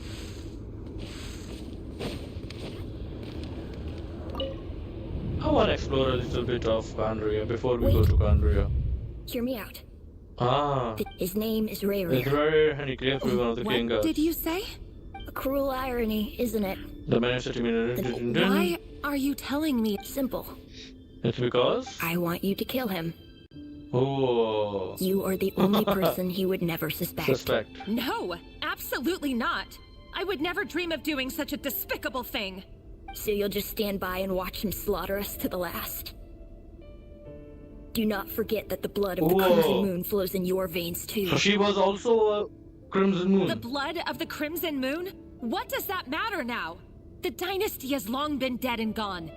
I want to explore a little bit of Kandria before we go to Kandria. Hear me out. Ah. His name is Rerir. It's Rerir, and he claims to be one of the What king gods. did you say? A cruel irony, isn't it? The man is sitting in Why are you telling me? Simple. It's because? I want you to kill him. Oh. You are the only person he would never suspect. No, absolutely not. I would never dream of doing such a despicable thing. So you'll just stand by and watch him slaughter us to the last. Do not forget that the blood of the Crimson Moon flows in your veins too. She was also a Crimson Moon. The blood of the Crimson Moon? What does that matter now? The dynasty has long been dead and gone.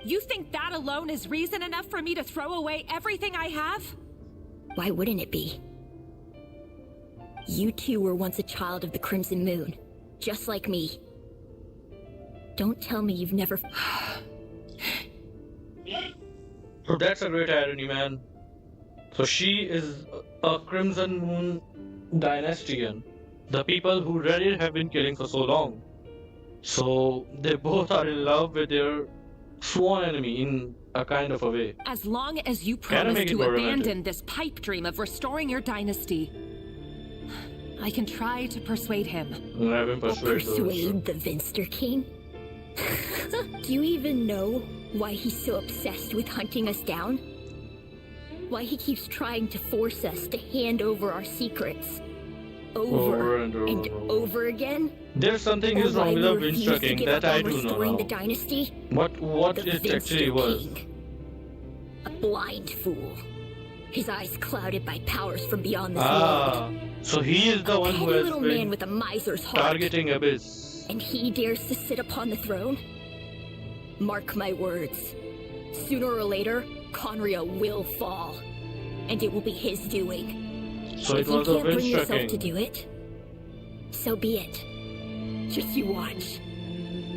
You think that alone is reason enough for me to throw away everything I have? Why wouldn't it be? You two were once a child of the Crimson Moon, just like me. Don't tell me you've never... So that's a great irony, man. So she is a Crimson Moon dynastian. The people who Rerir have been killing for so long. So they both are in love with their sworn enemy in a kind of a way. As long as you Gotta promise make it to more abandon romantic. this pipe dream of restoring your dynasty, I can try to persuade him. I've been persuaded. Persuade the Vinster King? Do you even know why he's so obsessed with hunting us down? Why he keeps trying to force us to hand over our secrets? Over and over again? There's something Or is wrong why with we the refuse Vinster to King give that up I on do know restoring the now. dynasty? What The it Vinster actually was. King. A blind fool. His eyes clouded by powers from beyond this Ah, world. so he is the one who Petty has little man been with a miser's heart. targeting Abyss. And he dares to sit upon the throne? Mark my words. Sooner or later, Conria will fall. And it will be his doing. So if it you was a can't bring Vinster yourself King. to do it, so be it. Just you watch.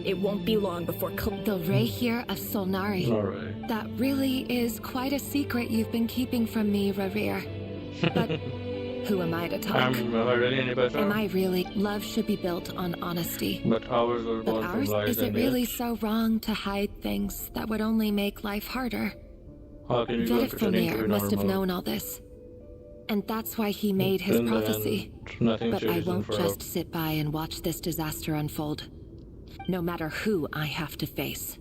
It won't be long before The Rerir of Solnari. Alright. That really is quite a secret you've been keeping from me, Rerir. But who am I to talk? Am I really any better? Am I really? Love should be built on honesty. But ours were But born from ours? lies Is it and really hate. so wrong to hide things that would only make life harder? How can we go pretending to Vedifomir be must have normal? known all this. And that's why he made his In the end, prophecy. nothing But I changes in won't forever. just sit by and watch this disaster unfold. No matter who I have to face.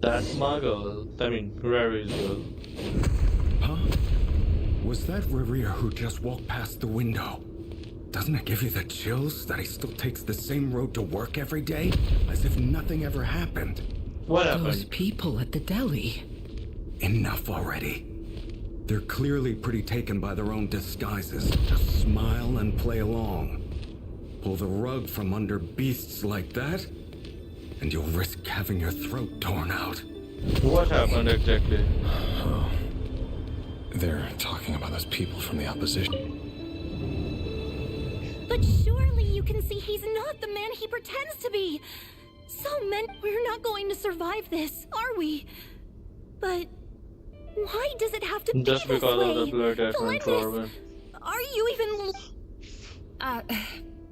That That's my girl. I mean, Rerir's girl. Huh? Was that Rerir who just walked past the window? Doesn't it give you the chills that he still takes the same road to work every day? As if nothing ever happened. What happened? Those people at the deli. Enough already. They're clearly pretty taken by their own disguises. Just smile and play along. Pull the rug from under beasts like that, and you'll risk having your throat torn out. What happened exactly? Oh. They're talking about those people from the opposition. But surely you can see he's not the man he pretends to be. So we're not going to survive this, are we? But why does it have to be this way? Just because of the blood attachment, Corbin. Are you even...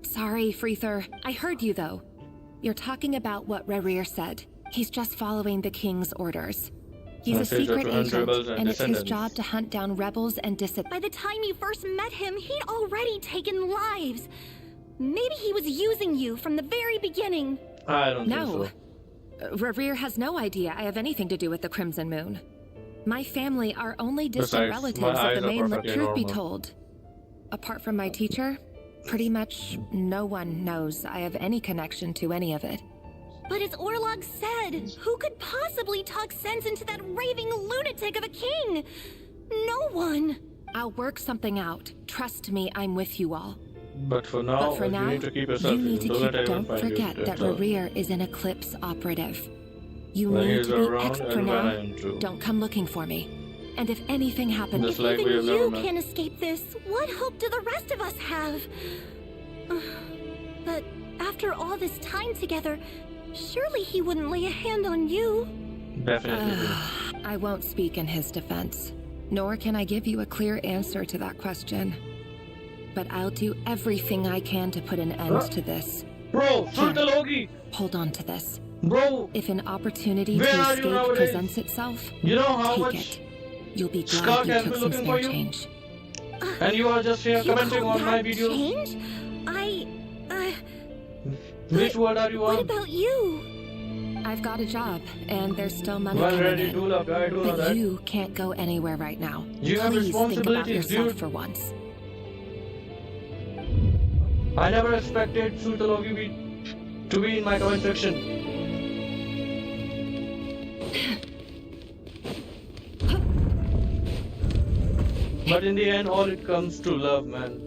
Sorry, Freether. I heard you, though. You're talking about what Rerir said. He's just following the king's orders. He's a secret agent, and it's his job to hunt down rebels and dissidents. By the time you first met him, he'd already taken lives. Maybe he was using you from the very beginning. I don't think so. Rerir has no idea I have anything to do with the Crimson Moon. My family are only distant relatives of the mainland, truth be told. Apart from my teacher, pretty much no one knows I have any connection to any of it. But as Orlog said, who could possibly talk sense into that raving lunatic of a king? No one. I'll work something out. Trust me, I'm with you all. But for now, you need to keep yourself you need to don't forget that Rerir is an Eclipse operative. You need to be extra for now. Don't come looking for me. And if anything happens, if even you can't escape this, what hope do the rest of us have? But after all this time together, surely he wouldn't lay a hand on you. Definitely. I won't speak in his defense, nor can I give you a clear answer to that question. But I'll do everything I can to put an end to this. Bro, shoot the Logi! Hold on to this. Bro! If an opportunity to escape presents itself, you know how take much it. You'll be glad you took some spare change. And you are just here commenting on my videos? Change? Which word are you on? What about you? I've got a job, and there's still money well, coming ready in. to love, I do know but that. you can't go anywhere right now. You have Please think about responsibilities, yourself dude. for once. I never expected Sultalogi to be in my comment section. But in the end, all it comes to love, man.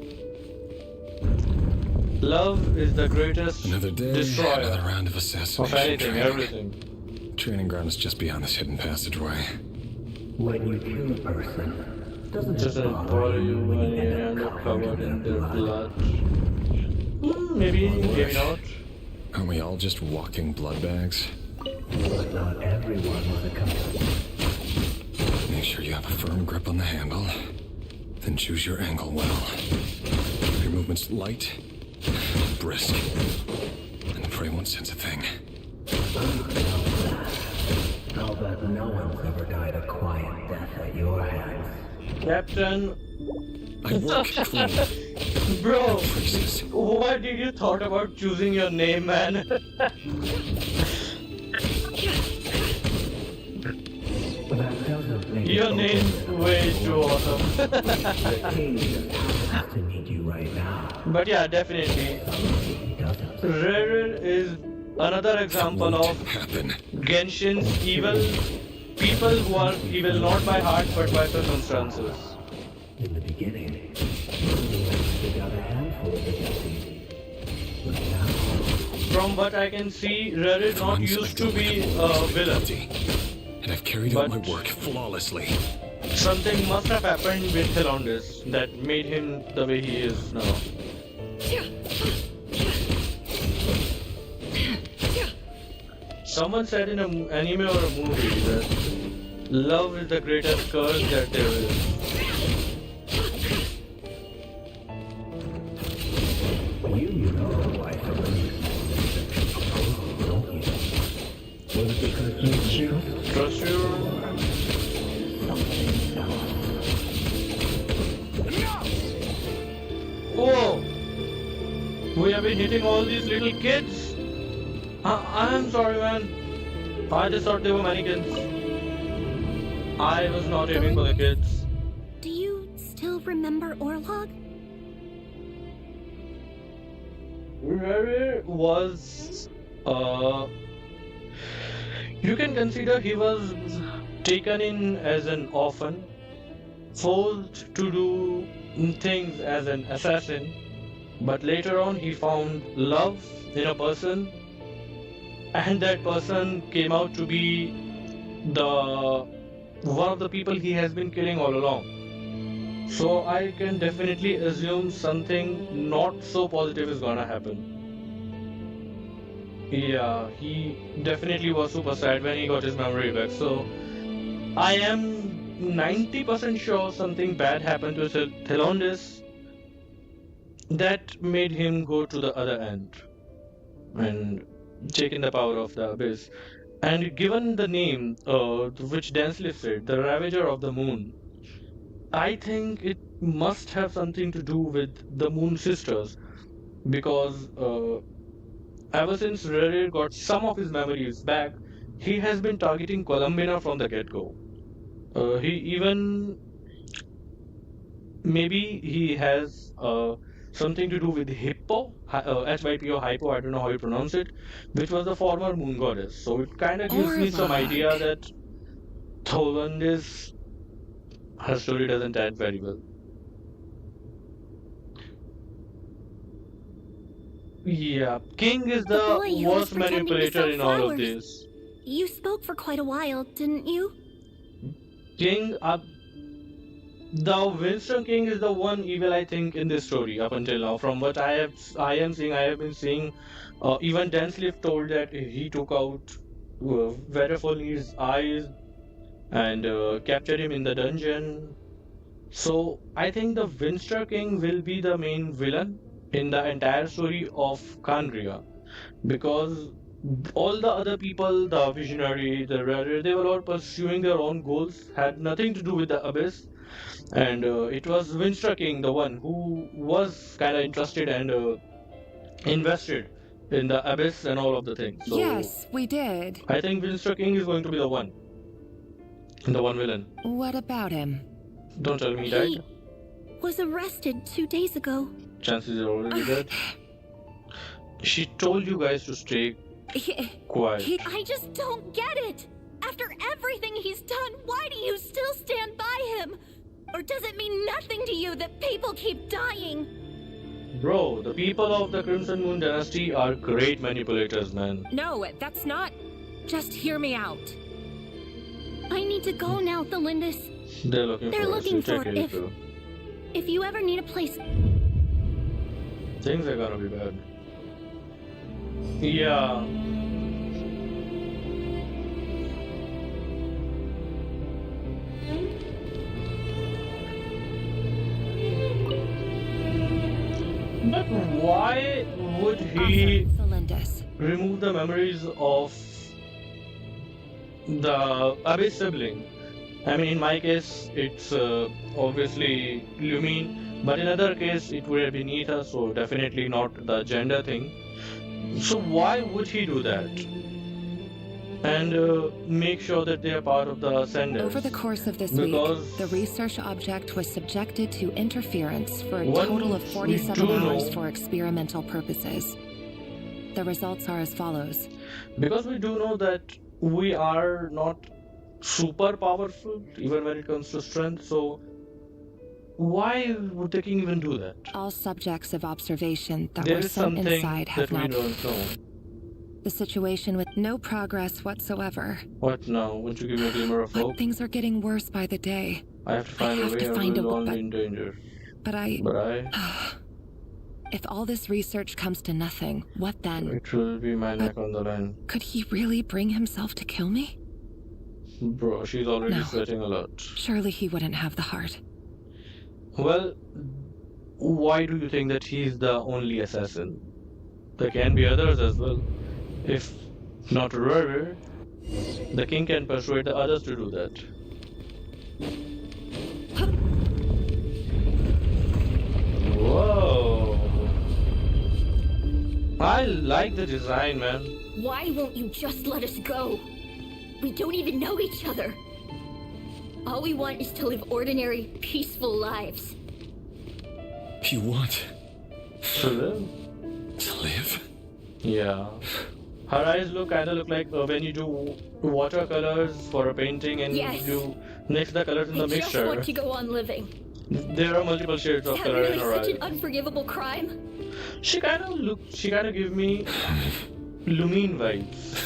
Love is the greatest destroyer another round of assassination of anything, training. everything. Training ground is just beyond this hidden passageway. When you kill a person, doesn't bother you when you end up covered in their blood. Maybe, maybe not. Aren't we all just walking blood bags? But not everyone was a companion. Make sure you have a firm grip on the handle. Then choose your angle well. Keep your movements light, brisk, and the prey won't sense a thing. I'll bet no one's ever died a quiet death at your hands. Captain. I work clean. Bro, what did you thought about choosing your name, man? Your name's way too awesome. To meet you right now. But yeah, definitely. Rerir is another example of Genshin's evil. People who are evil not by heart but by circumstances. In the beginning, they got a handful of the guilty. But now... From what I can see, Rerir not used to be a villain. And I've carried out my work flawlessly. Something must have happened with Helondis that made him the way he is now. Someone said in an anime or a movie that love is the greatest curse that there is. You know why the don't you? Was it because you trust you? Whoa! We have been hitting all these little kids? I'm sorry, man. I just thought they were mannequins. I was not aiming for the kids. Do you still remember Orlog? Rerir was, you can consider he was taken in as an orphan, forced to do things as an assassin, but later on he found love in a person, and that person came out to be one of the people he has been killing all along. So I can definitely assume something not so positive is gonna happen. Yeah, he definitely was super sad when he got his memory back. So I am 90% sure something bad happened to Thelondis that made him go to the other end and take in the power of the abyss. And given the name which Densleif said, the Ravager of the Moon, I think it must have something to do with the Moon Sisters, because ever since Rerir got some of his memories back, he has been targeting Columbina from the get-go. He even... maybe he has something to do with Hippo, HYPO, Hypo, I don't know how you pronounce it, which was the former moon goddess. So it kind of gives me some idea that Thelondis, her story doesn't end very well. Yeah, King is the worst manipulator in all of this. You spoke for quite a while, didn't you? King, the Winston King is the one evil I think in this story up until now. From what I have been seeing, even Densleif told that he took out Verifoli's eyes and captured him in the dungeon. So I think the Winston King will be the main villain in the entire story of Khaenri'ah, because all the other people, the Visionary, the Rerir, they were all pursuing their own goals, had nothing to do with the Abyss. And it was Winston King, the one who was kind of interested and invested in the Abyss and all of the things. So yes, we did. I think Winston King is going to be the one villain. What about him? Don't tell me he died. He was arrested 2 days ago. Chances are already dead. She told you guys to stay quiet. I just don't get it. After everything he's done, why do you still stand by him? Or does it mean nothing to you that people keep dying? Bro, the people of the Crimson Moon Dynasty are great manipulators, man. No, that's not... Just hear me out. I need to go now, Thelondis. They're looking for if you ever need a place... Things are gonna be bad. Yeah. But why would he remove the memories of the Abyss sibling? I mean, in my case, it's obviously Lumine, but in other case, it would have been Ether, so definitely not the gender thing. So why would he do that? And make sure that they are part of the Ascenders? Over the course of this week, the research object was subjected to interference for a total of 47 hours for experimental purposes. The results are as follows. Because we do know that we are not super powerful, even when it comes to strength, so why would the king even do that? All subjects of observation that were sent inside have not... The situation with no progress whatsoever. What now? Won't you give me a glimmer of hope? But things are getting worse by the day. I have to find a way. I will be in danger. But if all this research comes to nothing, what then? It will be my neck on the line. Could he really bring himself to kill me? Bro, she's already sweating a lot. Surely he wouldn't have the heart. Well, why do you think that he's the only assassin? There can be others as well. If not Rerir, the king can persuade the others to do that. Whoa! I like the design, man. Why won't you just let us go? We don't even know each other. All we want is to live ordinary, peaceful lives. You want to live? To live? Yeah. Her eyes kinda look like when you do watercolors for a painting and you mix the colors in the mixture. I just want to go on living. There are multiple shades of color in her eyes. Is that really such an unforgivable crime? She kinda give me Lumine vibes.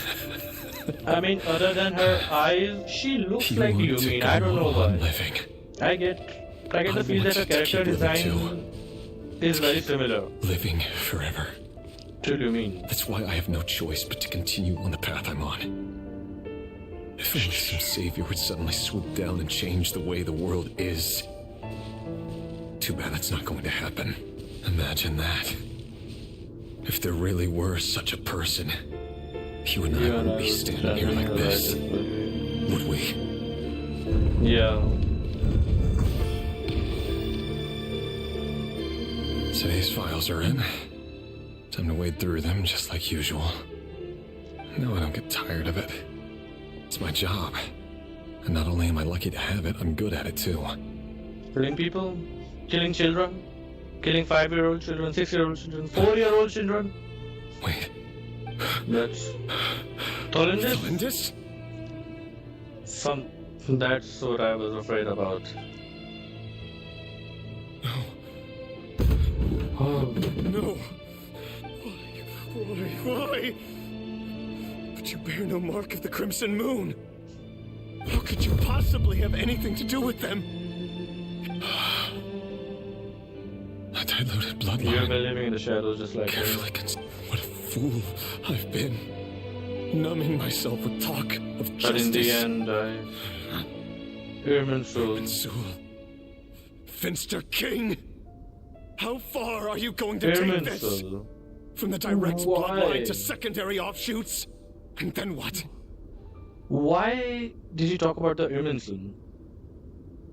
I mean, other than her eyes, she looks like Lumine. I don't know why. I get the feel that her character design is very similar. Living forever. To Lumine. That's why I have no choice but to continue on the path I'm on. If only some savior would suddenly swoop down and change the way the world is. Too bad that's not going to happen. Imagine that. If there really were such a person, you and I wouldn't be standing here like this, would we? Yeah. Today's files are in. Time to wade through them just like usual. No, I don't get tired of it. It's my job. And not only am I lucky to have it, I'm good at it too. Killing people, killing children, killing 5-year-old children, 6-year-old children, 4-year-old children. Wait. That's Tolindis? Tolindis? That's what I was afraid about. No. Oh. No. Why? But you bear no mark of the Crimson Moon. How could you possibly have anything to do with them? A diluted bloodline. You've been living in the shadows just like me. What a fool I've been. Numbing myself with talk of justice. But in the end, Irminsul. Finster King! How far are you going to take this? From the direct bloodline to secondary offshoots? And then what? Why did you talk about the Irminsul?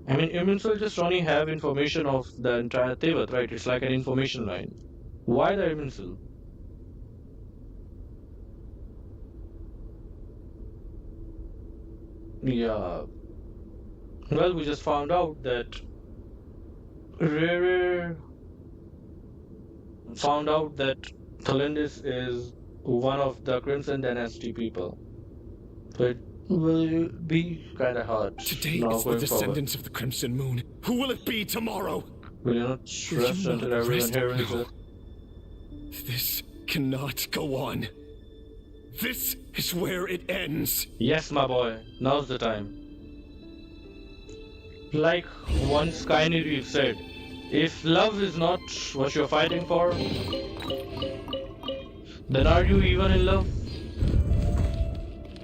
I mean, Irminsul just only have information of the entire Tevyat, right? It's like an information line. Why the Irminsul? Yeah. Well, we just found out that Rerir found out that Tolindis is one of the Crimson Dynasty people. So it will be kind of hard. Today is the descendants of the Crimson Moon. Who will it be tomorrow? Will you not trust until everyone hears it? This cannot go on. This is where it ends. Yes, my boy. Now's the time. Like once Kainiri said, if love is not what you're fighting for, then are you even in love?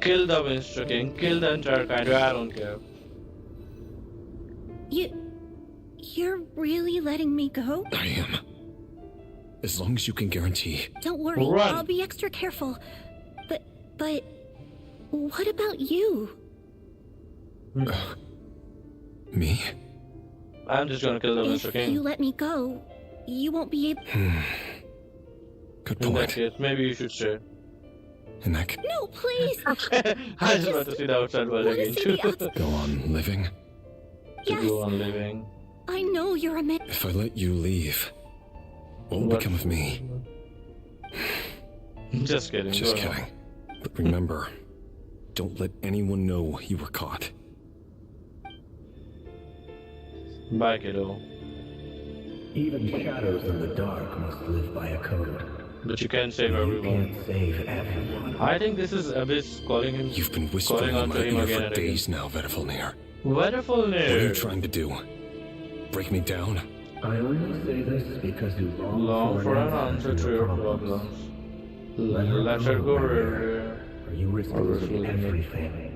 Kill the Minster King, kill the entire kind, I don't care. You're really letting me go? I am. As long as you can guarantee. Don't worry, Run. I'll be extra careful. But what about you? Me? I'm just gonna kill the Minster King. If you let me go, you won't be able... Good point. In that case, maybe you should stay. In that case... No, please! I just want to see the outside world again too. Go on living? Yes. Go on living. I know you're a man. If I let you leave, what will become of me? Just kidding. Just kidding. But remember, don't let anyone know you were caught. Bye, kiddo. Even shadows in the dark must live by a code. But you can't save everyone. Can't save everyone. I think this is Abyss calling him. You've been whispering in my ear for days now, Vedifalnir. Vedifalnir. What are you trying to do? Break me down? I only say this because you long for an answer to your problems. Let her go, Rerir. Or you risk losing everything.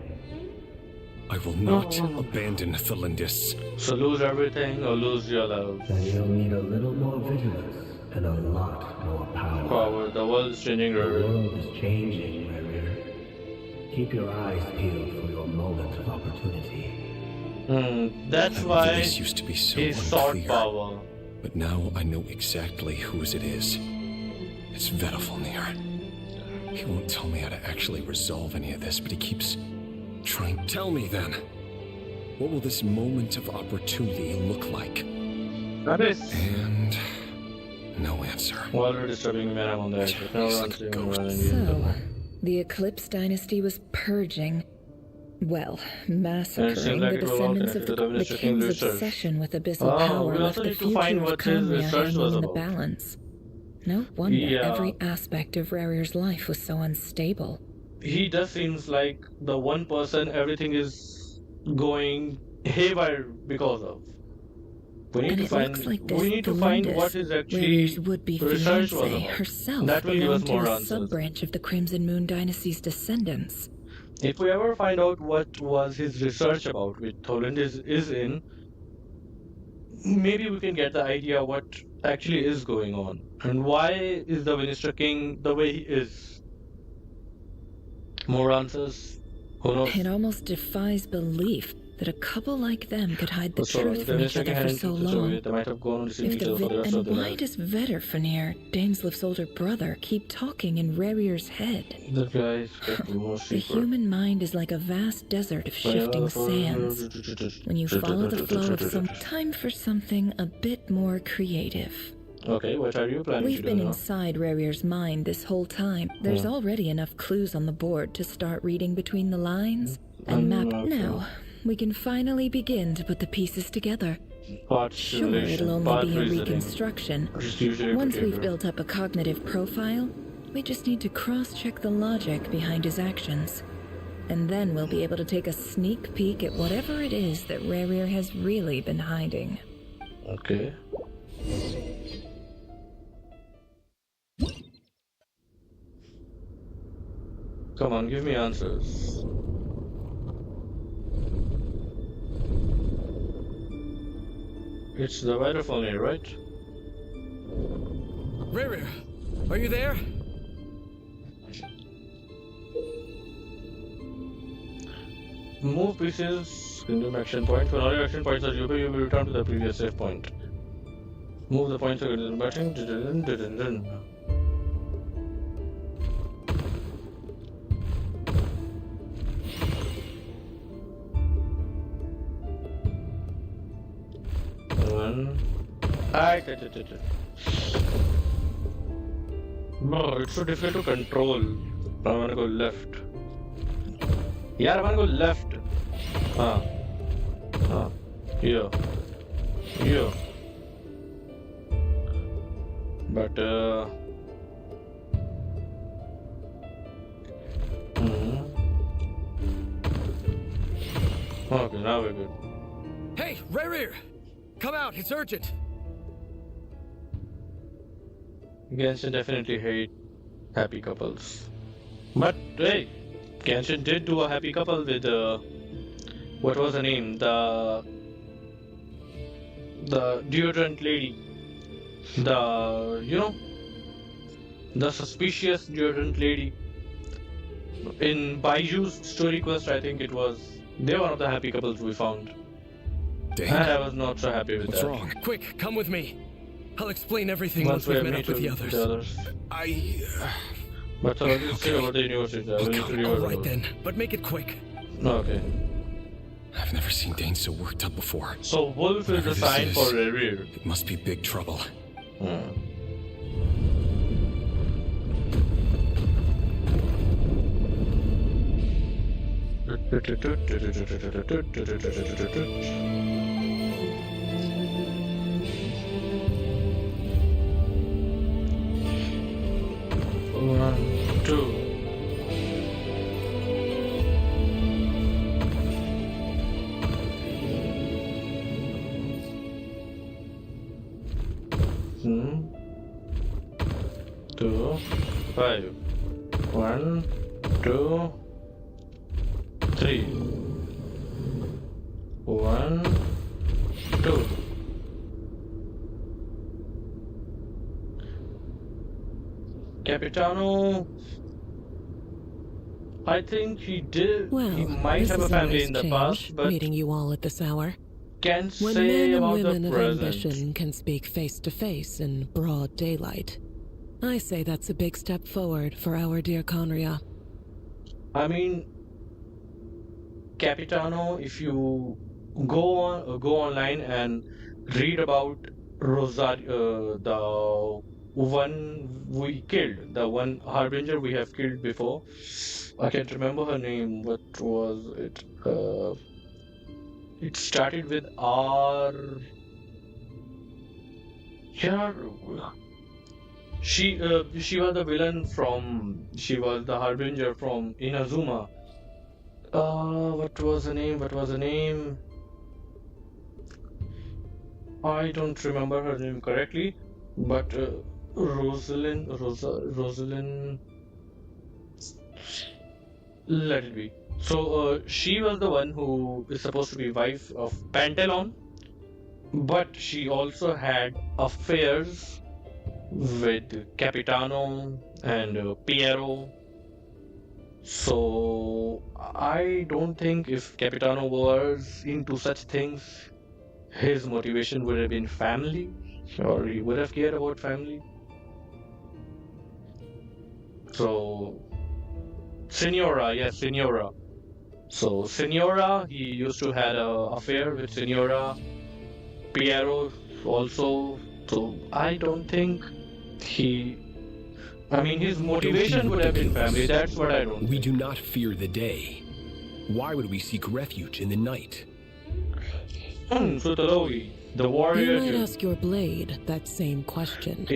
I will not abandon Tholindis. So lose everything or lose your love. Then you'll need a little more vigilance and a lot more power. The world is changing, Rerir. The world is changing, Rerir. Keep your eyes peeled for your moment of opportunity. That's why this used to be so he sought unclear. power. But now I know exactly whose it is. It's Vedifalnir. He won't tell me how to actually resolve any of this, but he keeps Tell me then. What will this moment of opportunity look like? And no answer. So, the Eclipse Dynasty was purging, well, massacring the descendants of the king's obsession with abyssal power left the future of Khaenri'ah hanging in the balance. No wonder every aspect of Rerir's life was so unstable. He just seems like the one person everything is going haywire because of. We need to find what is actually Rerir's would-be fiancée herself that will give us more to a answers. sub-branch of the Crimson Moon Dynasty's descendants. If we ever find out what was his research about, which Toland is in, maybe we can get the idea what actually is going on and why is the Minister King the way he is. More answers. Who knows? It almost defies belief that a couple like them could hide the truth from each other for so long. And why does Vetter Fanir, Dainslif's older brother, keep talking in Rerir's head? The human mind is like a vast desert of shifting sands. When you follow the flow of some time for something a bit more creative. Okay, what are you planning We've to been do now? inside Rerir's mind this whole time. There's already enough clues on the board to start reading between the lines and map. Now, we can finally begin to put the pieces together. Sure, it'll only be a reconstruction. Once we've built up a cognitive profile, we just need to cross-check the logic behind his actions. And then we'll be able to take a sneak peek at whatever it is that Rerir has really been hiding. Okay. Come on, give me answers. It's the Vitaphone, right? Rerir, are you there? Move pieces, consume action points. When all your action points are used, you will return to the previous save point. Move the points to the button. Bro, it's so difficult to control. I'm gonna go left. Yeah, I'm gonna go left. Here. But okay, now we're good. Hey, Rerir! Come out, it's urgent! Genshin definitely hate happy couples. But hey, Genshin did do a happy couple with what was her name? The deodorant lady. The suspicious deodorant lady. In Baiju's story quest, I think it was. They're one of the happy couples we found. Dang. And I was not so happy with What's that. wrong? Quick, come with me. I'll explain everything once we've met up with the others. But so let's stay over the university. Alright then, but make it quick. Okay. I've never seen Dain so worked up before. So Wolf is a sign for Rerir. It must be big trouble. One, two. Two, 5. 1, 2, 3. 1, 2. Capitano. I think he did. Well, he might have a family in the past, but meeting you all at this hour. Can't When say men and about women the of present. ambition can speak face to face in broad daylight, I say that's a big step forward for our dear Khaenri'ah. I mean, Capitano, if you go online and read about Rosario, the one we killed, the one harbinger we have killed before. I can't remember her name. What was it? It started with R. Yeah, she was the villain from. She was the harbinger from Inazuma. What was the name? What was the name? I don't remember her name correctly, but Rosalind. Let it be. So she was the one who is supposed to be wife of Pantalon, but she also had affairs with Capitano and Piero. So I don't think if Capitano was into such things, his motivation would have been family, or he would have cared about family. So Senora, yes, Senora. So Senora, he used to had an affair with Senora. Piero also. So I don't think his motivation would have been family. That's what I don't. We do not fear the day. Why would we seek refuge in the night? Sutalogi, the warrior. You might ask your blade that same question.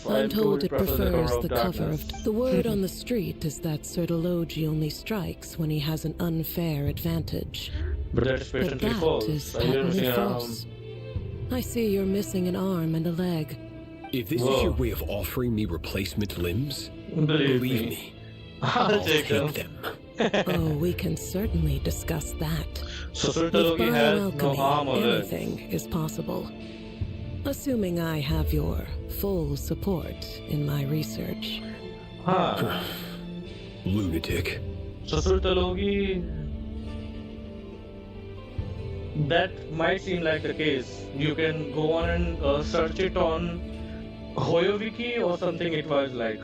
I'm told it prefers the cover of. The word on the street is that Sutalogi only strikes when he has an unfair advantage. But that is patently false. Is patently false. I see you're missing an arm and a leg. If this is your way of offering me replacement limbs, believe me, I'll take them. Oh, we can certainly discuss that. So Sutalogi has no arm or leg. Anything is possible. Assuming I have your full support in my research. Lunatic. So Sutalogi, that might seem like the case. You can go on and search it on Hoyoviki or something. It was like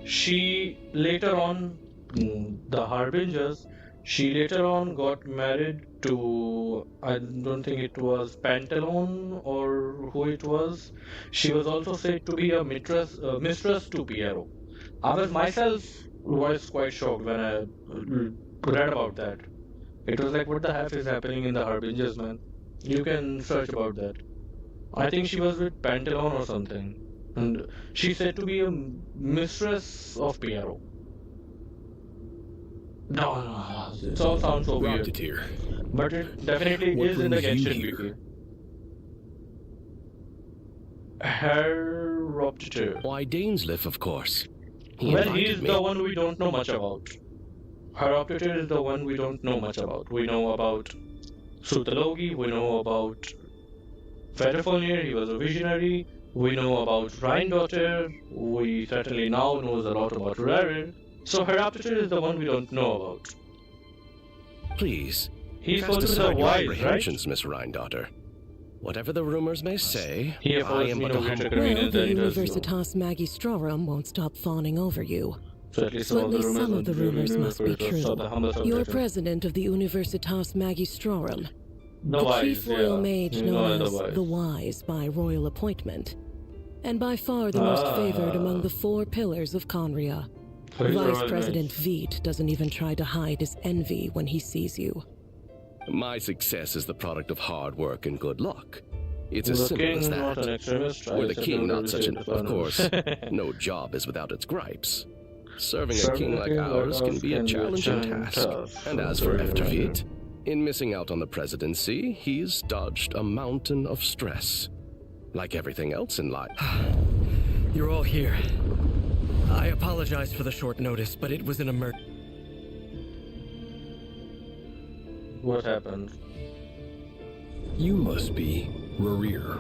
she later on, the harbingers, she later on got married to, I don't think it was Pantalon or who it was. She was also said to be a mistress to Piero. I was quite shocked when I read about that. It was like, what the heck is happening in the harbingers, man? You can search about that. I think she was with Pantalon or something. And she said to be a mistress of Piero. No, it all sounds so weird. But it definitely is in the Genshin Wiki. Heroptiter. Why, Dainsliff, of course. Well, he is the one we don't know much about. Heroptiter is the one we don't know much about. We know about Sutalogi, we know about Federfolnir, he was a visionary. We know about Rhindaughter, we certainly now knows a lot about Rerir. So Heroptiter is the one we don't know about. Please, he's cast supposed to be aside the your wise, apprehensions, Miss Rhindaughter. Whatever the rumors may say, I am but a humble... Well, the Universitas Magistrorum won't stop fawning over you. So at least some of the rumors must be true. You're president of the Universitas Magistrorum. The chief royal mage known as the Wise by royal appointment, and by far the most favored among the 4 pillars of Conria. Vice President Veit doesn't even try to hide his envy when he sees you. My success is the product of hard work and good luck. It's as simple as that. Were the king not such an... Of course, no job is without its gripes. Serving a king like ours can be a challenging task. And as for Veit, in missing out on the presidency, he's dodged a mountain of stress. Like everything else in life. You're all here. I apologize for the short notice, but it was an emergency. What happened? You must be Rerir.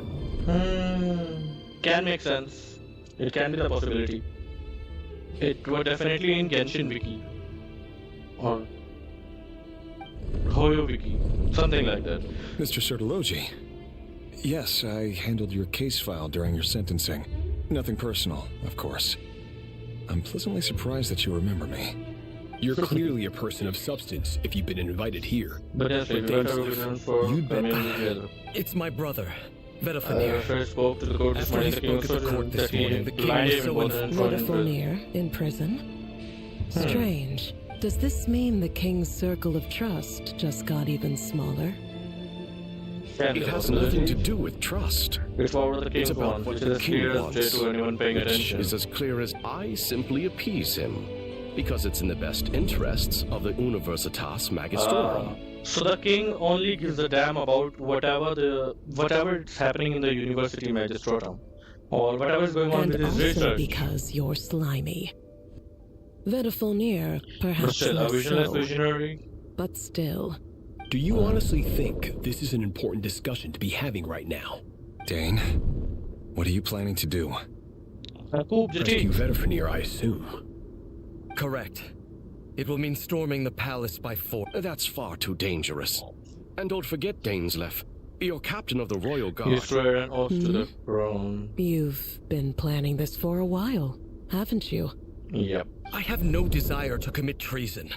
Can make sense. It can be the possibility. It was definitely in Genshin Wiki. Or Hoyo Wiki. Something like that. Mr. Sutalogi. Yes, I handled your case file during your sentencing. Nothing personal, of course. I'm pleasantly surprised that you remember me. You're clearly a person of substance if you've been invited here. But you'd bet. It's my brother, Vedafanir. After he spoke at the court this morning, the king was so Vedafanir in prison? Strange. Does this mean the king's circle of trust just got even smaller? It has nothing to do with trust. It's about what the king wants, to anyone paying attention. Which is as clear as I simply appease him, because it's in the best interests of the Universitas Magistrorum. So the king only gives a damn about whatever is happening in the University Magistrorum, or whatever is going on with his research. And also because you're slimy. Vedafanir, perhaps still, less so, visionary. But still. Do you honestly think this is an important discussion to be having right now? DAIN, what are you planning to do? Rescue Vedafanir, I assume. Correct. It will mean storming the palace by force. That's far too dangerous. And don't forget, Dainsleff, you're captain of the Royal Guard. You swear an oath to the throne. You've been planning this for a while, haven't you? Yep. I have no desire to commit treason.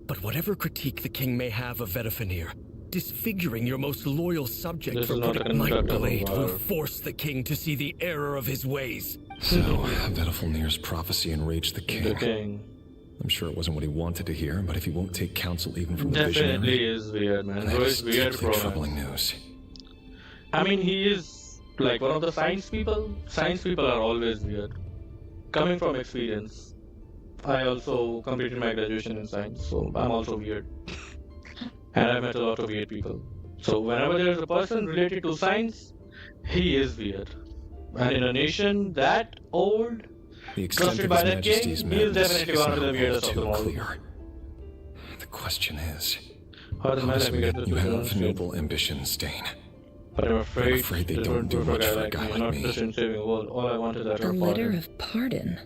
But whatever critique the king may have of Vedafanir, disfiguring your most loyal subject for my blade will force the king to see the error of his ways. So, Vedafanir's prophecy enraged the king. I'm sure it wasn't what he wanted to hear, but if he won't take counsel even from the visionary... Definitely is weird, man. It's weird, troubling news. I mean, he is like one of the science people. Science people are always weird. Coming from experience. I also completed my graduation in science, so I'm also weird. And I've met a lot of weird people. So whenever there's a person related to science, he is weird. And in a nation that old, trusted by the king, he is definitely one of the weirdest of them all. The question is, you have noble ambitions, DAIN. But I'm afraid they don't do much for a guy like me. All I wanted is a letter of pardon.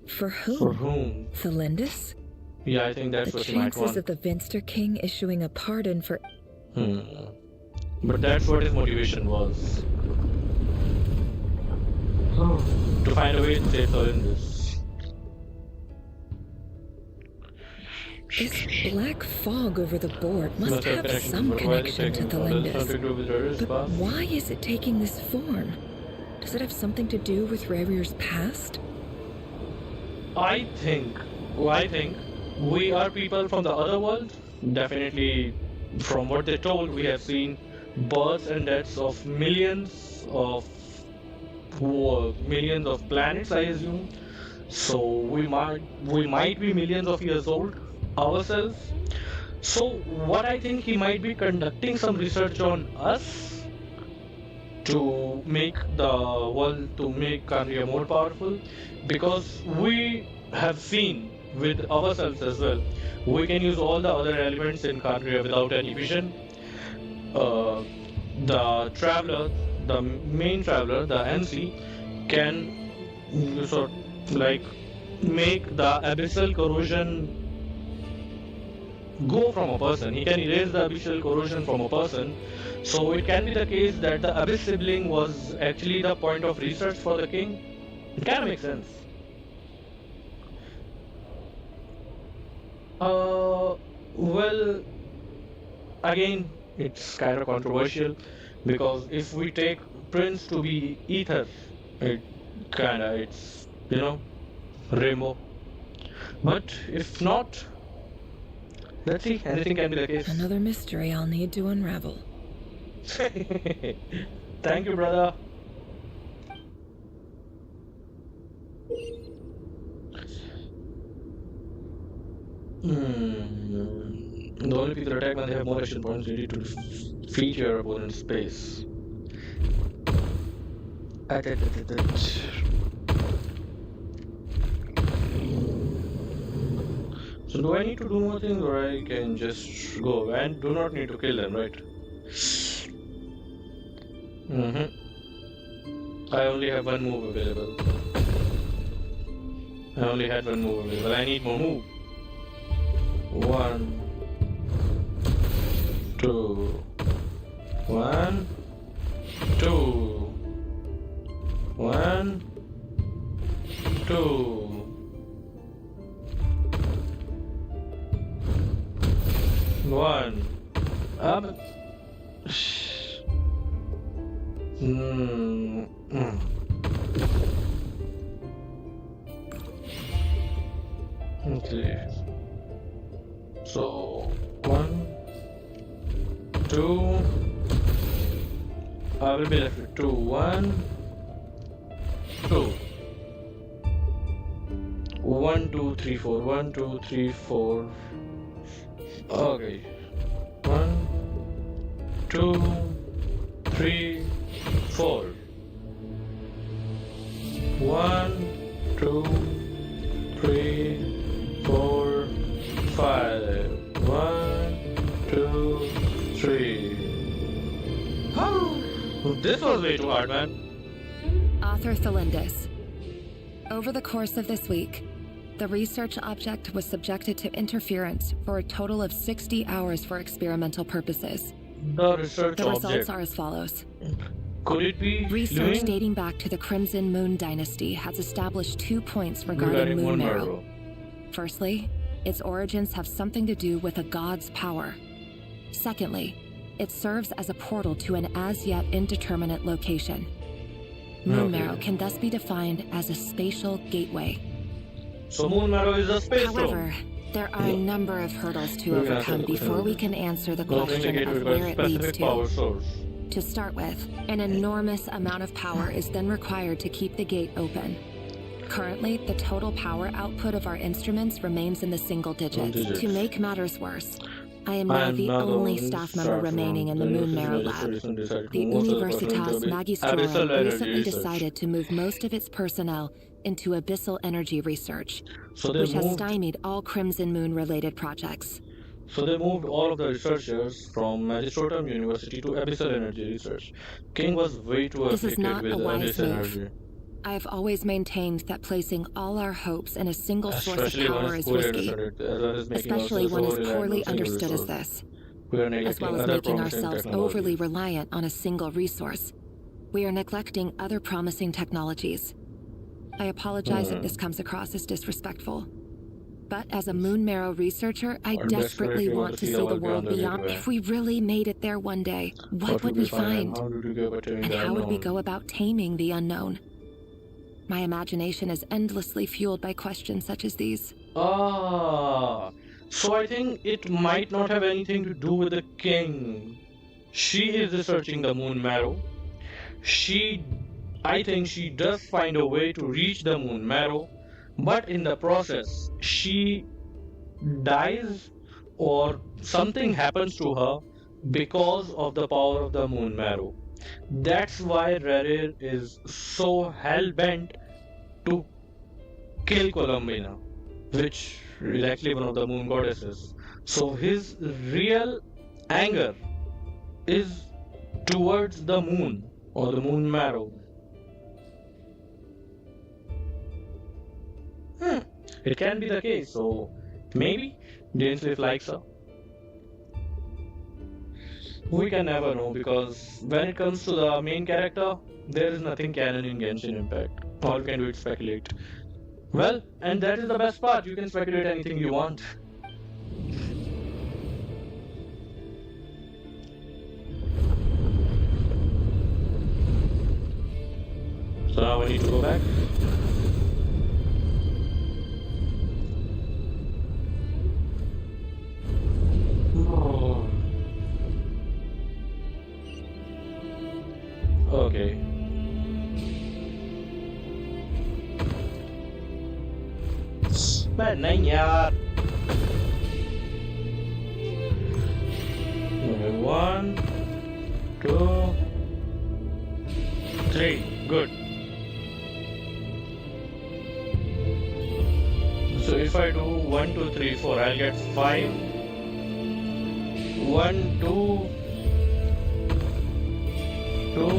For whom? For whom? Thelindis? Yeah, I think that's what he might want. The chances of the Vinster King issuing a pardon for... But that's what his motivation was. To find a way to save Thelindis. This black fog over the board must have some connection to Thelindis. But why is it taking this form? Does it have something to do with Rerir's past? I think we are people from the other world. Definitely, from what they told, we have seen births and deaths of millions of planets, I assume. So we might be millions of years old ourselves. So what I think, he might be conducting some research on us to make the world, to make Kandria more powerful, because we have seen with ourselves as well, we can use all the other elements in Kandria without any vision. The traveler, the main traveler, the NC, can sort of like make the abyssal corrosion go from a person. He can erase the abyssal corrosion from a person. So it can be the case that the Abyss sibling was actually the point of research for the king. It kind of makes sense. Well, again, it's kind of controversial, because if we take Prince to be Ether, it's, Rainbow. But if not, let's see, anything can be the case. Another mystery I'll need to unravel. Thank you, brother. The only people attack when they have more action points, you need to defeat your opponent's space. So do I need to do more things, or I can just go and do not need to kill them, right? I only have one move available. I only had one move available. I need more move. 1, 2, 1, 2, 1, 2. 1. Okay. So 1, 2. I will be left with 2. 1, 2. 1, 2, 3, 4. 1, 2, 3, 4. Okay. 1, 2, 3, 4. 1, 2, 3, 4, 5. 1, 2, 3. This was way too hard, man. Author Thelindis. Over the course of this week, the research object was subjected to interference for a total of 60 hours for experimental purposes. The results are as follows. Could it be research dating back to the Crimson Moon Dynasty has established 2 points regarding Moon Marrow. Firstly, its origins have something to do with a god's power. Secondly, it serves as a portal to an as-yet indeterminate location. Moon Marrow can thus be defined as a spatial gateway. So Moon Marrow is a space However, there are a number of hurdles to overcome before we can answer the question of where it leads to. To start with, an enormous amount of power is then required to keep the gate open. Currently, the total power output of our instruments remains in the single digits. To make matters worse, I am now the only staff member remaining in the Moon Marrow lab. The Universitas Magistrorum recently decided to move most of its personnel into abyssal energy research, which has stymied all Crimson Moon-related projects. So they moved all of the researchers from Magistrorum University to abyssal energy research. King was way too afflicted with abyssal energy. I have always maintained that placing all our hopes in a single source of power is risky, especially when as poorly understood as this. As well as making ourselves overly reliant on a single resource, we are neglecting other promising technologies. I apologize if this comes across as disrespectful. But as a Moon Marrow researcher, I desperately want to see the world beyond. If we really made it there one day, what would we find? And how would we go about taming the unknown? My imagination is endlessly fueled by questions such as these. So I think it might not have anything to do with the king. She is researching the Moon Marrow. I think she does find a way to reach the Moon Marrow, but in the process, she dies or something happens to her because of the power of the Moon Marrow. That's why Rerir is so hell-bent to kill Columbina, which is actually one of the moon goddesses. So his real anger is towards the moon or the Moon Marrow. It can be the case, so maybe Dainsleif likes her. We can never know, because when it comes to the main character, there is nothing canon in Genshin Impact. All we can do is speculate. Well, and that is the best part, you can speculate anything you want. So now I need to go back. Okay. Man, नहीं यार. Okay, 1, 2, 3. Good. So if I do 1, 2, 3, 4, I'll get 5. 1, 2, 2,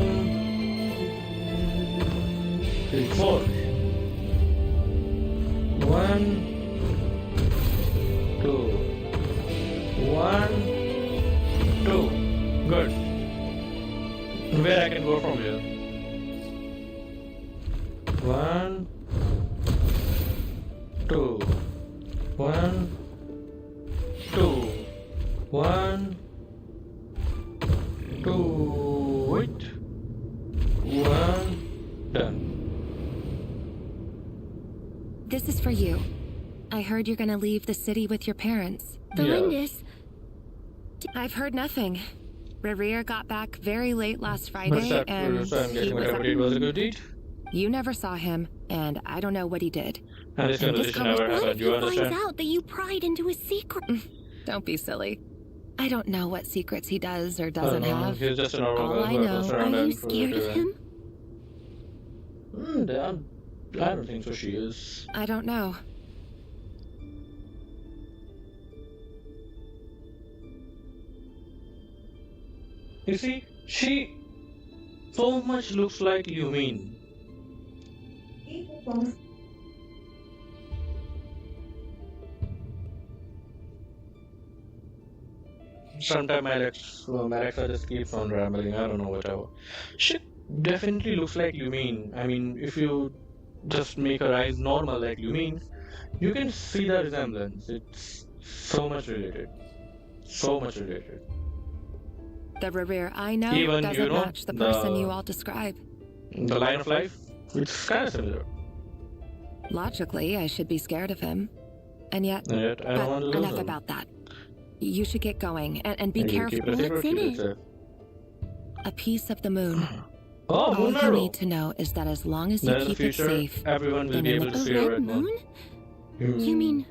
3, 4. 1, 2, 1, 2. Good. Where I can go from here? 1, 2, 1, 2. 1, 2, wait. 1, done. This is for you. I heard you're gonna leave the city with your parents. Valindis. I've heard nothing. Rerir got back very late last Friday, and he was a good deed. You never saw him, and I don't know what he did. And this conversation never happened. You Finds understand? out that you pried into his secret. Don't be silly. I don't know what secrets he does or doesn't have. He's just an normal All I know. Are you scared of him? I don't think so. She is. I don't know. You see, she so much looks like Yumin. Sometimes Alexa just keeps on rambling. I don't know, whatever. She definitely looks like Yumin. I mean, if you just make her eyes normal like Yumin, you can see the resemblance. It's so much related. So much related. The Rerir I know Even, doesn't match the person you all describe. The line of life, it's kind of similar. Logically, I should be scared of him. And yet, I don't want to lose enough him. about that. You should get going, and be And you careful. keep it What's in secret, it? A piece of the moon. Oh, All moon you arrow. need to know is that as long as you Then in the keep it future, safe, everyone will then be it able will- to see A a red moon? You mean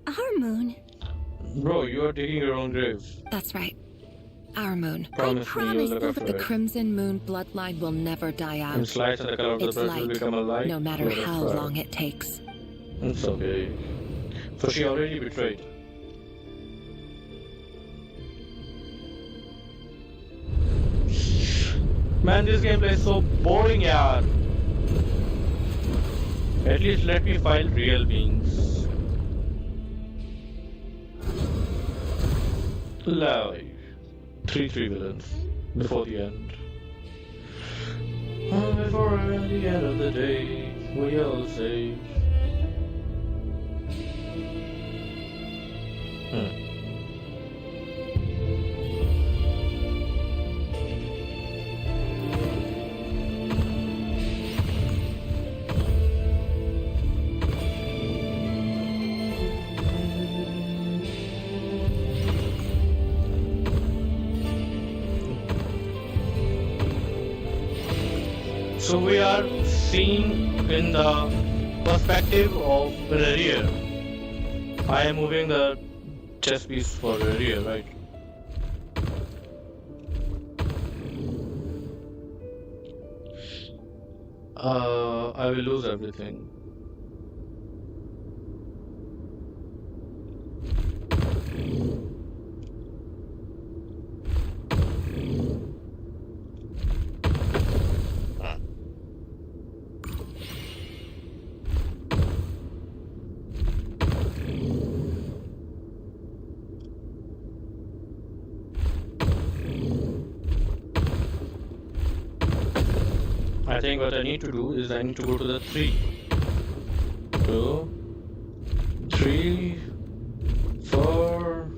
our moon? Bro, you are digging your own grave. That's right. Our moon. Promise me you'll look after The it. Crimson Moon bloodline will never die out. Its lights and the color of the Its blood will light, become a light. no matter Let it how fire. long it takes. It's okay. So she already betrayed. Man, this gameplay is so boring, yaar. At least let me fight real beings. Live. 3 villains before the end. Before the end of the day, we all say. So we are seeing in the perspective of Rerir. I am moving the chess piece for Rerir, right? I will lose everything. I think what I need to do is I need to go to the 3. 2, 3, 4.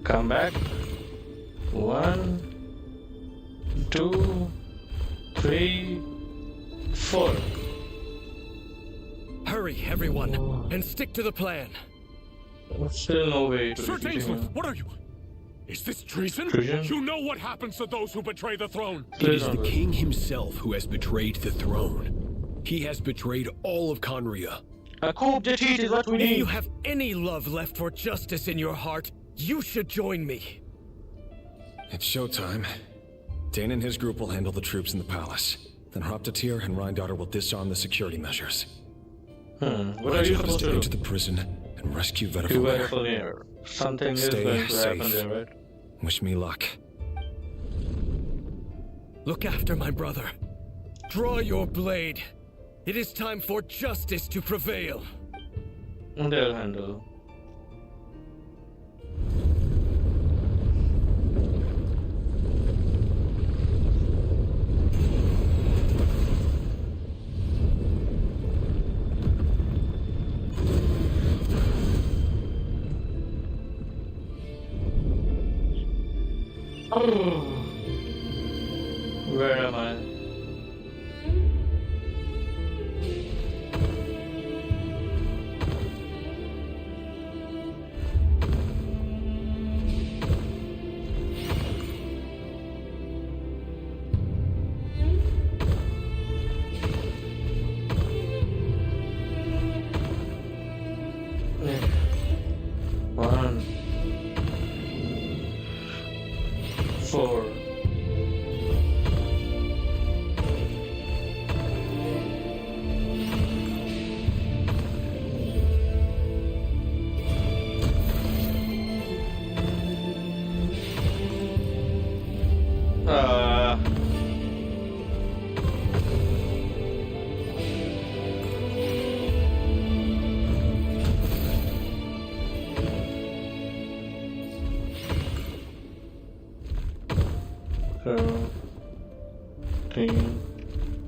Come back. 1, 2, 3, 4. Hurry, everyone, and stick to the plan. Still no way to Sir defeat him. Dainsleif, what are you? Is this treason? Treason? You know what happens to those who betray the throne. It is the king himself who has betrayed the throne. He has betrayed all of Conria. A coup d'etat is what we If need. you have any love left for justice in your heart, you should join me. It's showtime. DAIN and his group will handle the troops in the palace. Then Hraptatir and Rheindotter will disarm the security measures. What My are you job is supposed to to enter do? the prison and rescue You Vedafalir. were Something is Stay going to safe. happen there, right? Wish me luck. Look after my brother. Draw your blade. It is time for justice to prevail. They'll handle. Where am I? One, 4.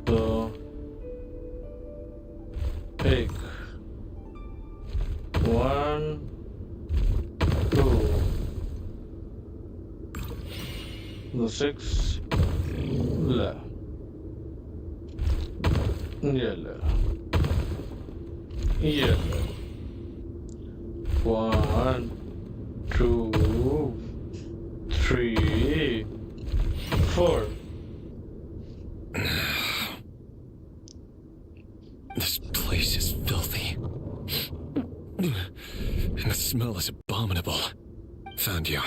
The pick 1, 2, the 6 left, yellow, 1, 2, 3, 4. This place is filthy. And the smell is abominable. Found you.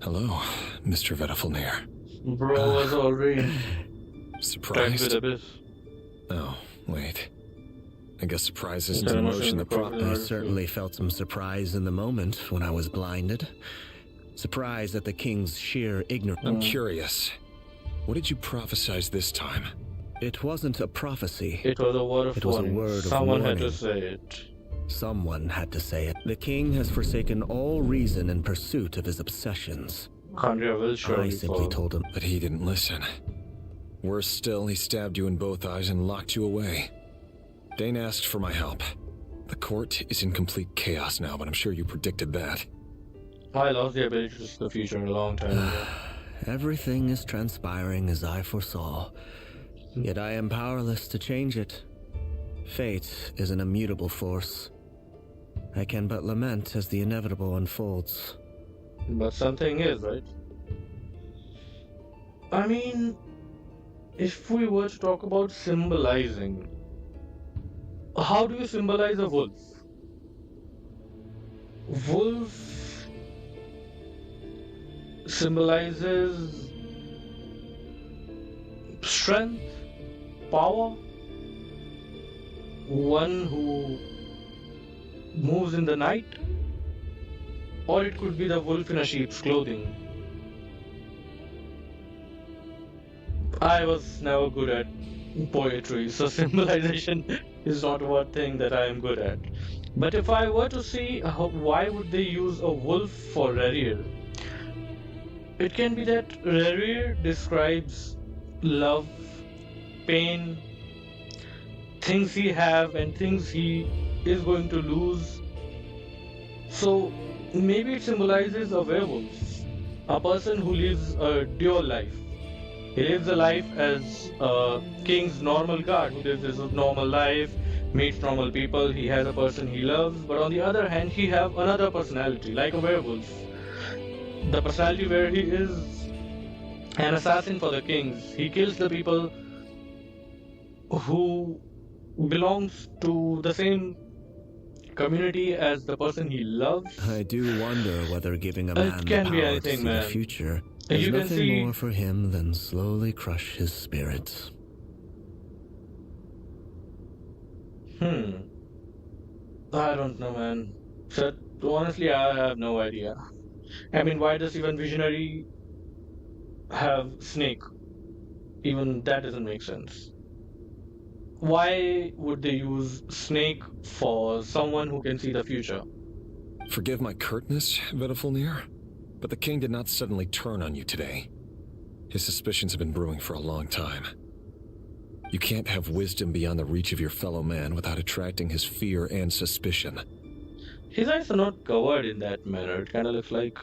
Hello, Mr. Vedafilnir. Bro was already surprised. Oh, wait. I guess surprise isn't an emotion that I certainly felt some surprise in the moment when I was blinded. Surprise at the king's sheer ignorance. I'm curious. What did you prophesize this time? It wasn't a prophecy. It was a word of warning. A word Someone of warning. had to say it. Someone had to say it. The king has forsaken all reason in pursuit of his obsessions. I simply told him. But he didn't listen. Worse still, he stabbed you in both eyes and locked you away. DAIN asked for my help. The court is in complete chaos now, but I'm sure you predicted that. I lost the ability to see the future a long time ago. Everything is transpiring as I foresaw. Yet I am powerless to change it. Fate is an immutable force. I can but lament as the inevitable unfolds. But something is, right? I mean, if we were to talk about symbolizing, how do you symbolize a wolf? Wolf symbolizes strength, power, one who moves in the night, or it could be the wolf in a sheep's clothing. I was never good at poetry, so symbolization is not one thing that I am good at. But if I were to see why would they use a wolf for Rerir, it can be that Rerir describes love, pain, things he have and things he is going to lose. So maybe it symbolizes a werewolf, a person who lives a dual life. He lives a life as a king's normal guard who lives his normal life, meets normal people, he has a person he loves, but on the other hand he have another personality, like a werewolf. The personality where he is an assassin for the kings. He kills the people who belongs to the same community as the person he loves. I do wonder whether giving a man can the be power anything, to see man. the future is You can nothing see- more for him than slowly crush his spirit. I don't know, man. So, honestly, I have no idea. I mean, why does even Visionary have Snake? Even that doesn't make sense. Why would they use Snake for someone who can see the future? Forgive my curtness, Vedafilnir, but the king did not suddenly turn on you today. His suspicions have been brewing for a long time. You can't have wisdom beyond the reach of your fellow man without attracting his fear and suspicion. His eyes are not covered in that manner. It kind of looks like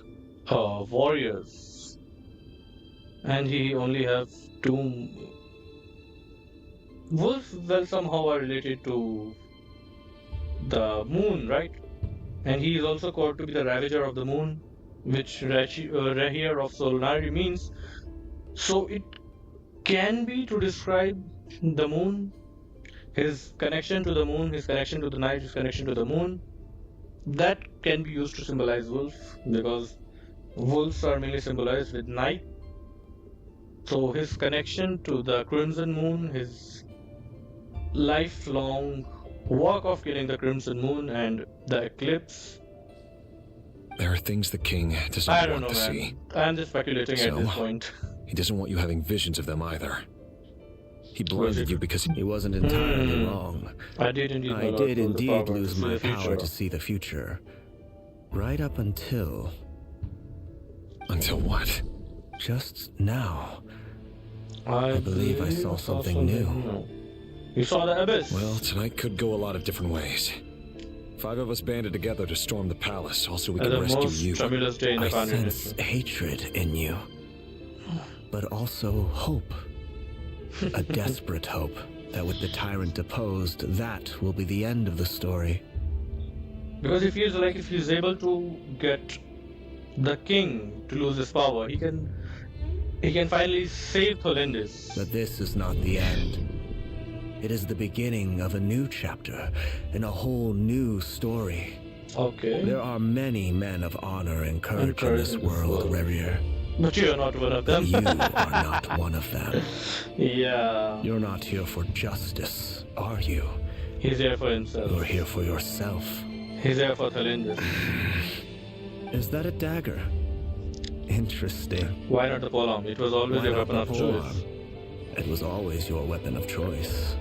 warriors. and he only have 2. Wolves, well, somehow are related to the moon, right? And he is also called to be the Ravager of the Moon, which Rerir of Solari means. So it can be to describe the moon, his connection to the moon, his connection to the night, his connection to the moon. That can be used to symbolize wolf, because wolves are mainly symbolized with night. So his connection to the crimson moon, his lifelong walk of killing the crimson moon and the eclipse. There are things the king does not want to see. I'm just speculating at this point. He doesn't want you having visions of them either. He blinded you because he wasn't entirely wrong. I did indeed lose my power to see the future. Right up until... Until what? Just now. I believe I saw something new. You saw the abyss? Well, tonight could go a lot of different ways. 5 of us banded together to storm the palace, also we could rescue you. I sense hatred in you. But also hope. A desperate hope that with the tyrant deposed, that will be the end of the story. Because he feels like if he's able to get the king to lose his power, he can finally save Tholendis. But this is not the end. It is the beginning of a new chapter in a whole new story. Okay. There are many men of honor and courage in this world, Rerir. But you're not one of them. You are not one of them. Yeah. You're not here for justice, are you? He's here for himself. You're here for yourself. He's here for Tholendis. Is that a dagger? Interesting. Why not the polearm? It was always your weapon of choice. It was always your weapon of choice.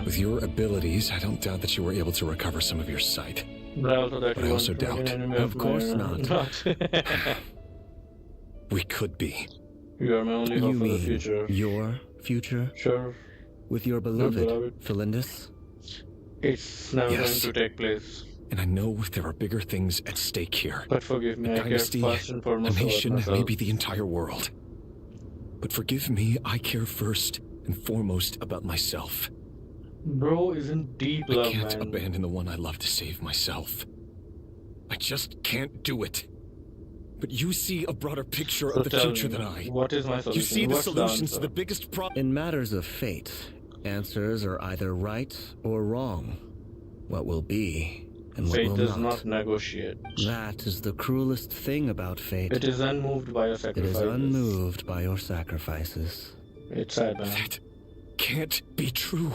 With your abilities, I don't doubt that you were able to recover some of your sight. But I also doubt. Of course not. We could be. You are my only hope for the future. Your future? Sure. With your beloved, Tholendis? It's never going to take place. And I know there are bigger things at stake here. But forgive me, a dynasty, I care first and foremost a nation, about maybe the entire world. But forgive me, I care first and foremost about myself. Bro is in deep love, I can't abandon the one I love to save myself. I just can't do it. But you see a broader picture of the future than I. What is my solution? You see the solutions to the biggest problem. In matters of fate, answers are either right or wrong. What will be and what will not. Fate does not negotiate. That is the cruelest thing about fate. It is unmoved by your sacrifices. It is unmoved by your sacrifices. It's sad, man. That can't be true.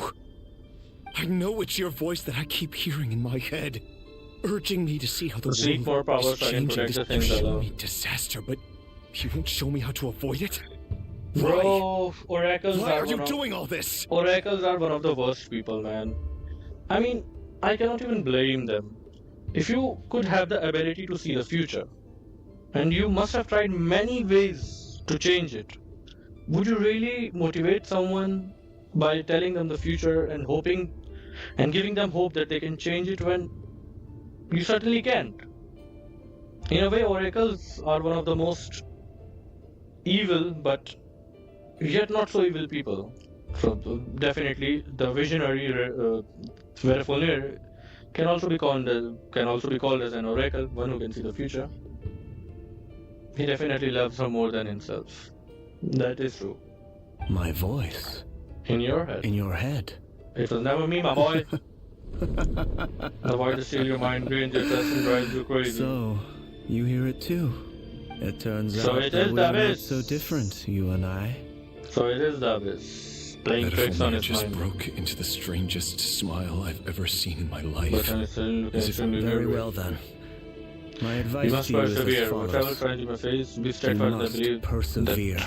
I know it's your voice that I keep hearing in my head, urging me to see how the world is changing. You show me disaster, but you won't show me how to avoid it? Bro, oracles Why are you doing all this? Oracles are one of the worst people, man. I mean, I cannot even blame them. If you could have the ability to see the future, and you must have tried many ways to change it, would you really motivate someone by telling them the future and hoping and giving them hope that they can change it when you certainly can't? In a way, oracles are one of the most evil but yet not so evil people. So definitely the visionary Verfolnir can also be called as an oracle, one who can see the future. He definitely loves her more than himself. That is true. My voice. In your head. In your head. It was never me, my boy. The voice to steal your mind, drains your trust, and drives you crazy. So, you hear it too. It turns out that we're not so different, you and I. So it is the abyss, playing tricks on his just mind. Broke into the strangest smile I've ever seen in my life. Very well then. My advice to you is as follows. You must persevere.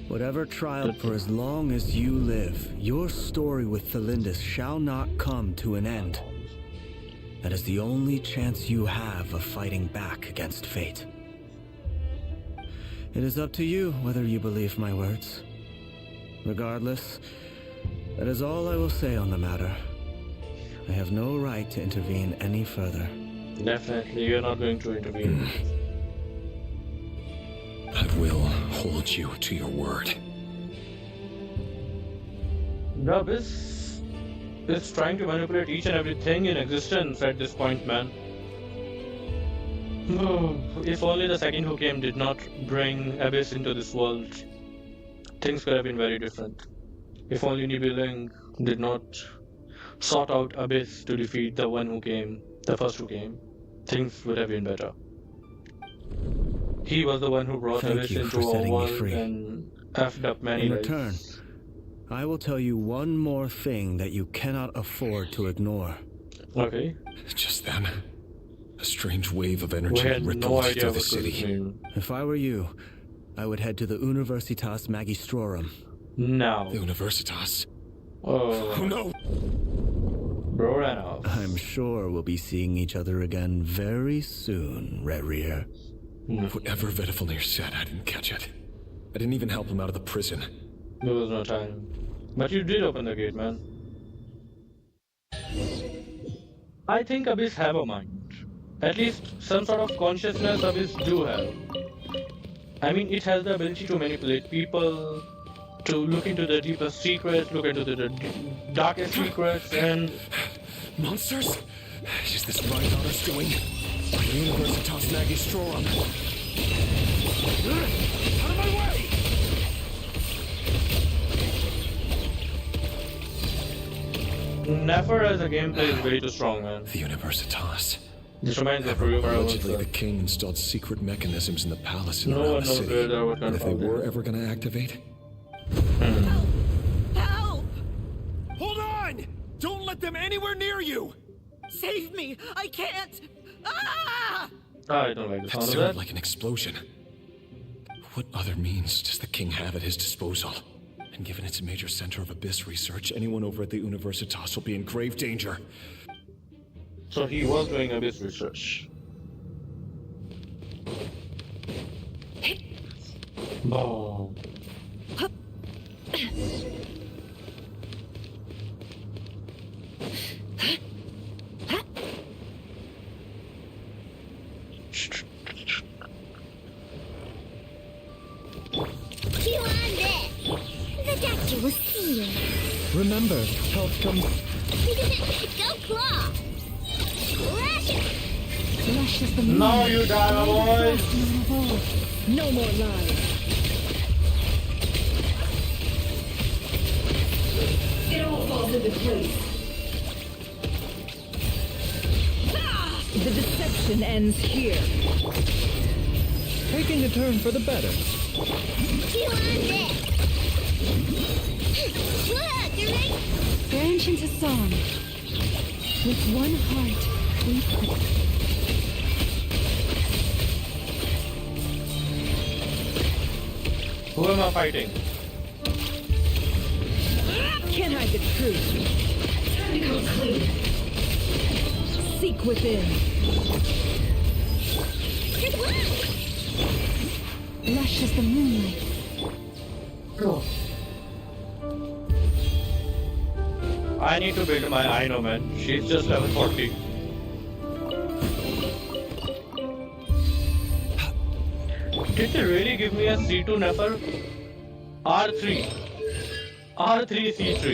Whatever trial for as long as you live, your story with Tholendis shall not come to an end. That is the only chance you have of fighting back against fate. It is up to you whether you believe my words. Regardless, that is all I will say on the matter. I have no right to intervene any further. Definitely, you're not going to intervene. I will hold hold you to your word. The Abyss is trying to manipulate each and everything in existence at this point, man. If only the second who came did not bring Abyss into this world, things could have been very different. If only Nibiling did not sort out Abyss to defeat the one who came, the first who came, things would have been better. He was the one who brought Abyss into our world and effed up many lives. In return, I will tell you one more thing that you cannot afford to ignore. Okay. Just then, a strange wave of energy rippled through the city. If I were you, I would head to the Universitas Magistrorum. Now. The Universitas? Oh no! Bro ran off. I'm sure we'll be seeing each other again very soon, Rerir. Whatever Vedifalnir said, I didn't catch it. I didn't even help him out of the prison. There was no time. But you did open the gate, man. I think Abyss have a mind. At least some sort of consciousness Abyss do have. I mean, it has the ability to manipulate people, to look into the deepest secrets, look into the darkest secrets, and... Monsters? Is this right Daughter's doing? Universitas Magistrorum. Out of my way! Nefer as a gameplay is way too strong, man. The Universitas. This reminds me of Rerir. Allegedly, the king installed secret mechanisms in the palace and No around one the knows city. where they were And if they were ever going to activate... Help! Hold on! Don't let them anywhere near you! Save me! I can't! Ah! I don't like the sound That of sounded that. like an explosion. What other means does the king have at his disposal? And given it's a major center of Abyss research, anyone over at the Universitas will be in grave danger. So he was doing Abyss research. Boom. You on there? The doctor will see you. Remember, health comes... Go claw! Flesh is the Now you die, boy! No more lies. It all falls into place. The deception ends here. Taking a turn for the better. You on there? Look, you're right. Branch into song. With one heart, we pray. Who am I fighting? Can't hide the truth. Time to come clean. Seek within. Good luck! Lush as the moonlight. Go. I need to build my I know, man. She's just level 40. Did they really give me a C2 Nefer? R3. R3 C3.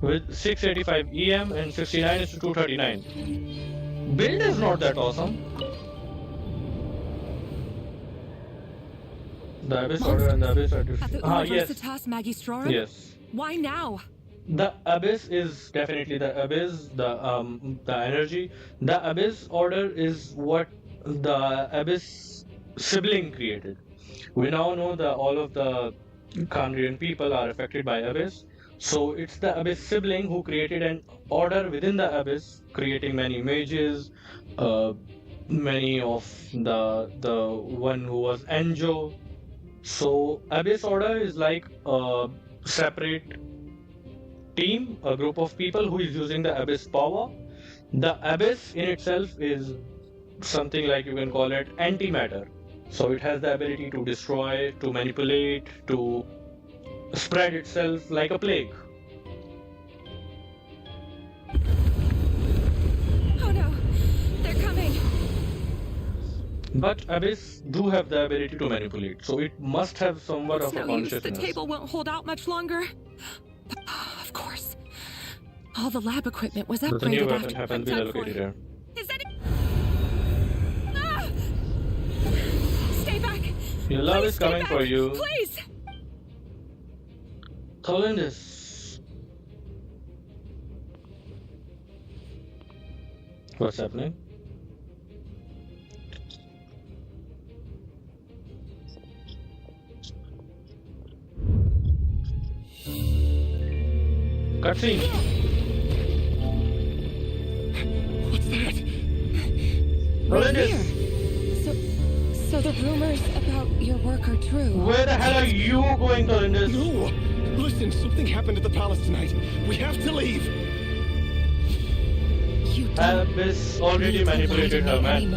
With 685 EM and 69 is to 239. Build is not that awesome. The Abyss Order and the Abyss are different. Yes. Magistrorum? Yes. Why now? The Abyss is definitely the Abyss, the energy. The Abyss Order is what the Abyss sibling created. We now know that all of the Kandrian people are affected by Abyss. So it's the Abyss sibling who created an order within the Abyss, creating many mages, many of the one who was Anjo. So Abyss Order is like a separate team, a group of people who is using the Abyss power. The Abyss in itself is something like you can call it antimatter. So it has the ability to destroy, to manipulate, to spread itself like a plague. Oh no, they're coming. But Abyss do have the ability to manipulate, so it must have somewhat of a consciousness. The table won't hold out much longer. Of course. All the lab equipment was upgraded. The new weapon happens to be located here. Is that it? Stay back! Your love is coming back. for you. Please! Colindus. What's happening? Cutscene. What's that? Colindus. So the rumors about your work are true. Where the hell are you going, Colindus? No! Listen, something happened at the palace tonight. We have to leave. Abyss already manipulated her, man.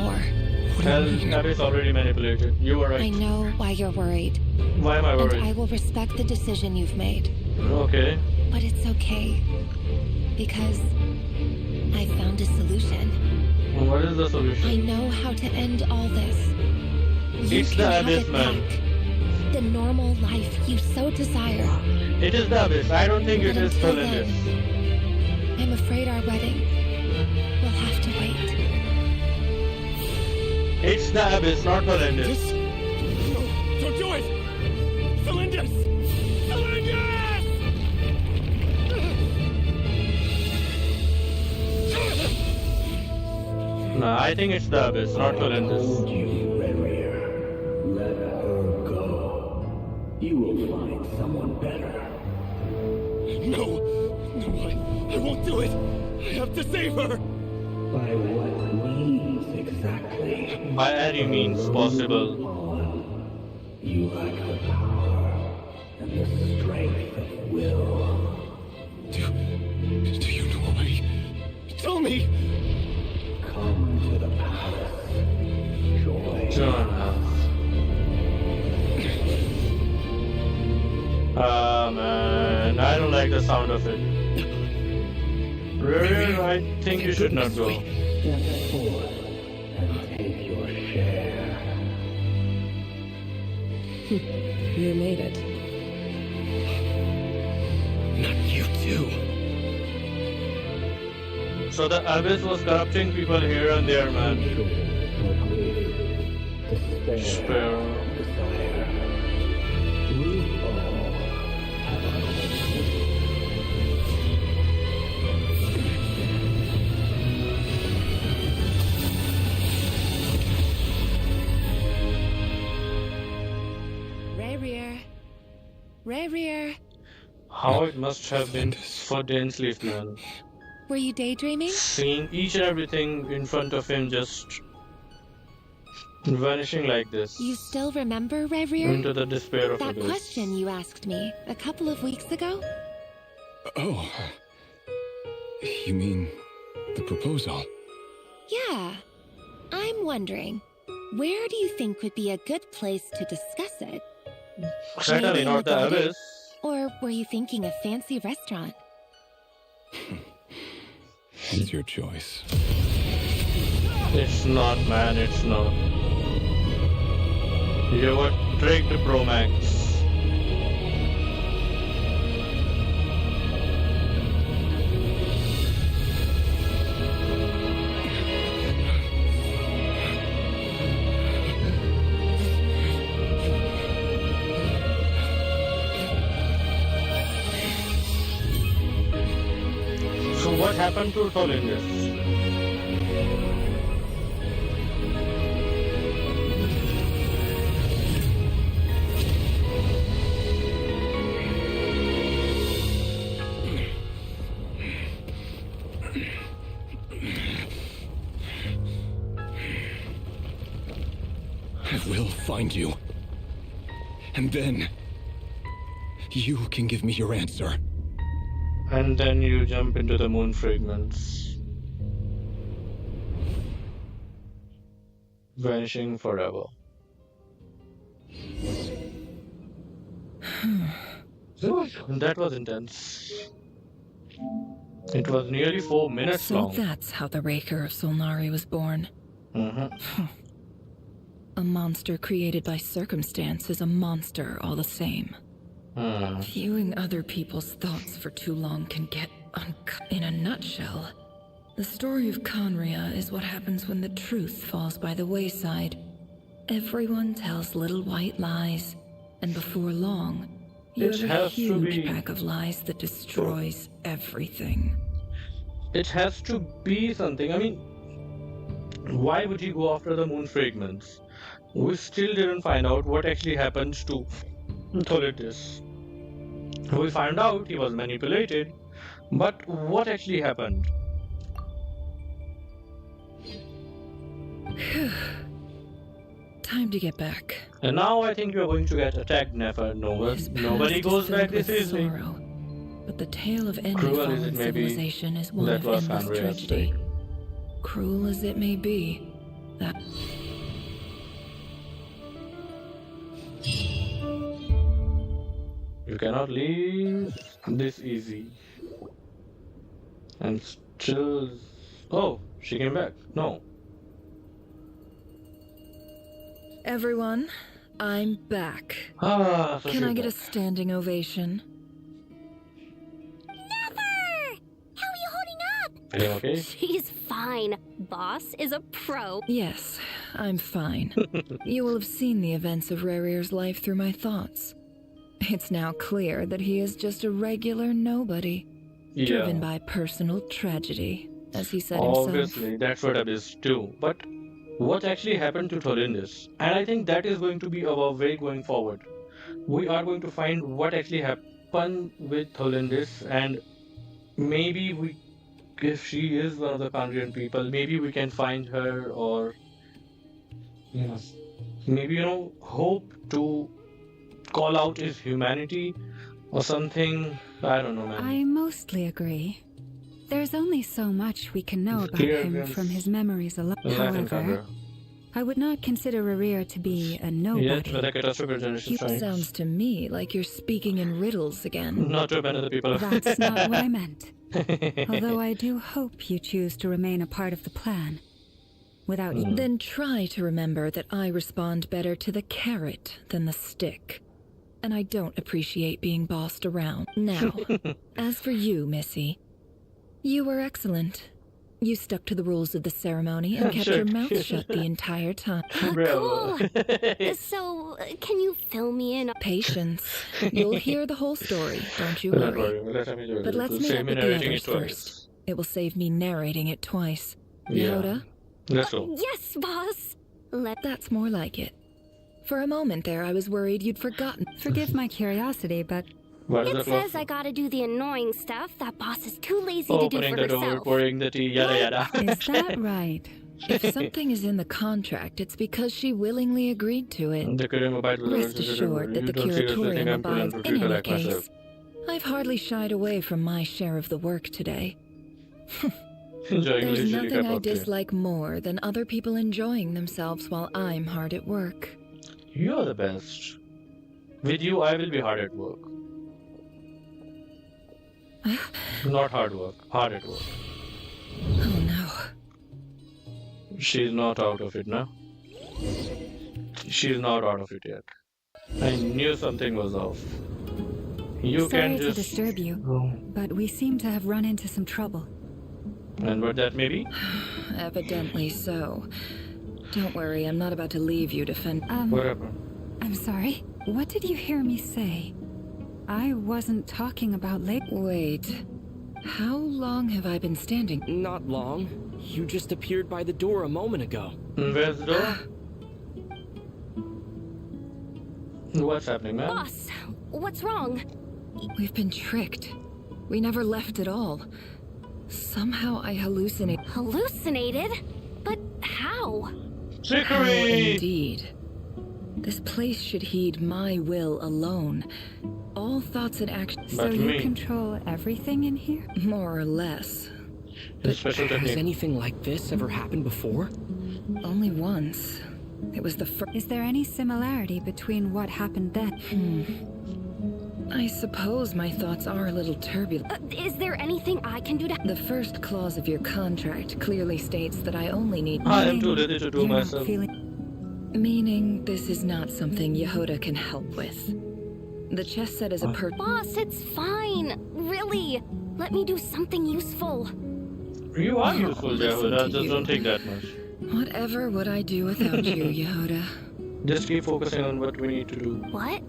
Abyss already manipulated. You were right. I know why you're worried. Why am I worried? And I will respect the decision you've made. Okay. But it's okay. Because I found a solution. What is the solution? I know how to end all this. It's the Abyss, man. The normal life you so desire. It is the Abyss. I don't think it is Colindus. I'm afraid our wedding will have to wait. It's the Abyss, not Colindus. No, don't do it! Colindus! Colindus! No, I think it's the Abyss, not Colindus. Rerir, let her go. You will find someone better. No, I won't do it. I have to save her. By what means exactly? By any means possible. You lack the power and the strength of will. Do you know a way? Tell me. Come to the palace. Join us. Man, I don't like the sound of it. Rerir, I think you should not go. Step forth and take your share. You made it. Not you too. So the Abyss was corrupting people here and there, man. Despair. Desire. We all have our own. Rerir. How it must have been for Dainsleif, man. Were you daydreaming? Seeing each and everything in front of him just vanishing like this. You still remember, Rerir? Into the despair of that Abyss. question you asked me a couple of weeks ago? Oh. You mean the proposal? Yeah. I'm wondering, where do you think would be a good place to discuss it? Certainly not the Abyss. Or were you thinking a fancy restaurant? It's your choice. It's not, man, it's not. You were tricked, Pro Max. So what happened to Colindus? I will find you. And then you can give me your answer. And then you jump into the moon fragments. Vanishing forever. That was intense. It was nearly 4 minutes so long. That's how the Raker of Solnari was born. A monster created by circumstance is a monster all the same. Viewing other people's thoughts for too long can get in a nutshell. The story of Conria is what happens when the truth falls by the wayside. Everyone tells little white lies, and before long, you have a huge pack of lies that destroys everything. It has to be something. I mean, why would he go after the moon fragments? We still didn't find out what actually happened to Tholitis. We found out he was manipulated, but what actually happened? Time to get back. And now I think we are going to get attacked, Nefer. Nobody goes back this easily. But the tale of any fallen civilization is one of endless tragedy. Cruel as it may be, that... You cannot leave this easy. And still... Oh, she came back. No. Everyone, I'm back. So can I get a standing ovation? Nefer! How are you holding up? Are you okay? She's fine. Boss is a pro. Yes, I'm fine. You will have seen the events of Rerir's life through my thoughts. It's now clear that he is just a regular nobody, driven by personal tragedy, as he said himself. Obviously, that's what it is too. But what actually happened to Tholindis? And I think that is going to be our way going forward. We are going to find what actually happened with Tholindis, and maybe if she is one of the Kandrian people, maybe we can find her, or maybe hope to call out his humanity or something. I don't know, man. I mostly agree. There's only so much we can know about him from his memories alone. However, I would not consider Rerir to be a nobody. He sounds to me like you're speaking in riddles again. Not to offend other people. That's not what I meant. Although I do hope you choose to remain a part of the plan. Without you. Then try to remember that I respond better to the carrot than the stick. And I don't appreciate being bossed around. Now, as for you, Missy, you were excellent. You stuck to the rules of the ceremony and kept your mouth shut the entire time. Cool! So, can you fill me in? Patience. You'll hear the whole story, don't you worry. But let's meet up with the others first. It will save me narrating it twice. Yoda? Yes, boss! That's more like it. For a moment there, I was worried you'd forgotten. Forgive my curiosity, but... It says I gotta do the annoying stuff that boss is too lazy to do for herself. Pouring the tea, yada yada. Is that right? If something is in the contract, it's because she willingly agreed to it. Rest assured that the curatorium abides in any case. I've hardly shied away from my share of the work today. There's nothing I dislike more than other people enjoying themselves while I'm hard at work. You're the best. With you, I will be hard at work. Not hard work, hard at work. Oh no. She's not out of it now. She's not out of it yet. I knew something was off. You Sorry to disturb you, but we seem to have run into some trouble. And what that may be? Evidently so. Don't worry, I'm not about to leave you to fend. Whatever. I'm sorry. What did you hear me say? I wasn't talking about Wait. How long have I been standing? Not long. You just appeared by the door a moment ago. Where's the door? What's happening, man? Boss, what's wrong? We've been tricked. We never left at all. Somehow I hallucinated. Hallucinated? But how? Trickery! Indeed. This place should heed my will alone. All thoughts and actions. So you control everything in here? More or less. Has anything like this ever happened before? Only once. It was the first. Is there any similarity between what happened then? I suppose my thoughts are a little turbulent. Is there anything I can do to... The first clause of your contract clearly states that I only need... I am too ready to do myself. Meaning this is not something Yehoda can help with. The chess set is a Boss, it's fine. Really. Let me do something useful. You are useful, Yehoda. Just don't take that much. Whatever would I do without you, Yehoda? Just keep focusing on what we need to do. What?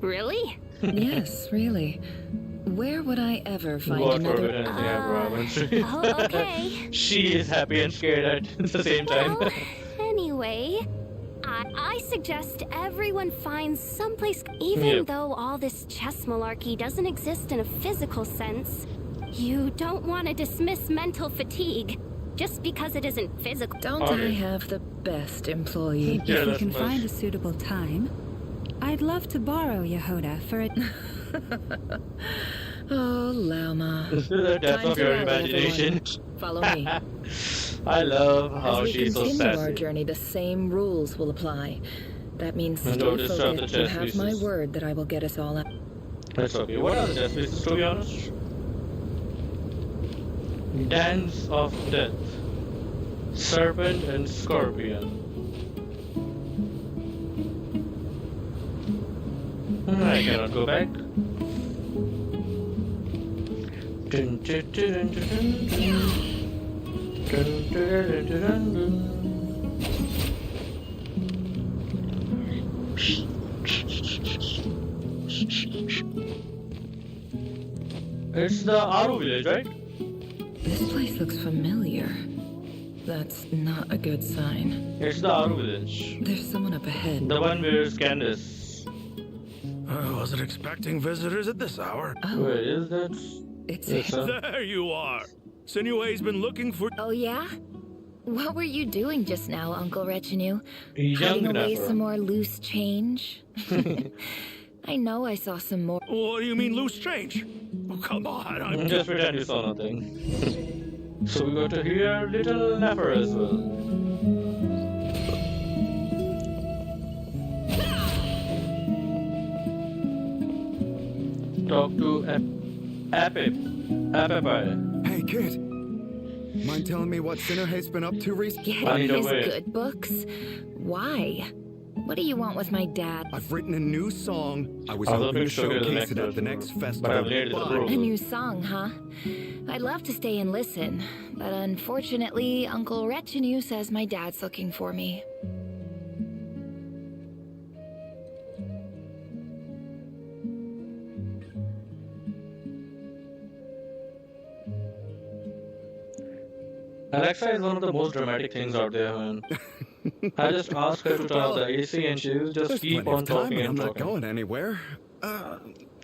Really? Yes, really. Where would I ever find another... Okay. She is happy and scared at the same time. Well, anyway, I suggest everyone finds someplace... Even though all this chess malarkey doesn't exist in a physical sense, you don't want to dismiss mental fatigue just because it isn't physical. Don't I have the best employee? If you can find a suitable time, I'd love to borrow Yehoda for it. Oh, Lama. The death of your imagination. Follow me. I love how she's so sassy. As we continue our journey, the same rules will apply. That means stay focused. You have my word that I will get us all out. That's okay. What are the chess pieces, to be honest? Dance of Death. Serpent and Scorpion. I cannot go back. It's the Aru village, right? This place looks familiar. That's not a good sign. It's the Aru village. There's someone up ahead. The one where Candace. I wasn't expecting visitors at this hour. Oh. Where is that? It's there you are. Sinue's been looking for... Oh, yeah? What were you doing just now, Uncle Retinue? Young Hiding away Nefer. some more loose change? I know I saw some more. What do you mean loose change? Oh, come on, I'm Just pretend you saw nothing. So we got to hear Little Nefer as well. Talk to Apepai. Hey, kid. Mind telling me what Sinue's been up to recently? Getting his good books? Why? What do you want with my dad? I've written a new song. I was hoping to showcase it at the next festival. A new song, huh? I'd love to stay and listen, but unfortunately, Uncle Retinue says my dad's looking for me. Alexa is one of the most dramatic things out there, man. I just asked her to turn off the AC and she'll just keep on talking and I'm not talking. going anywhere.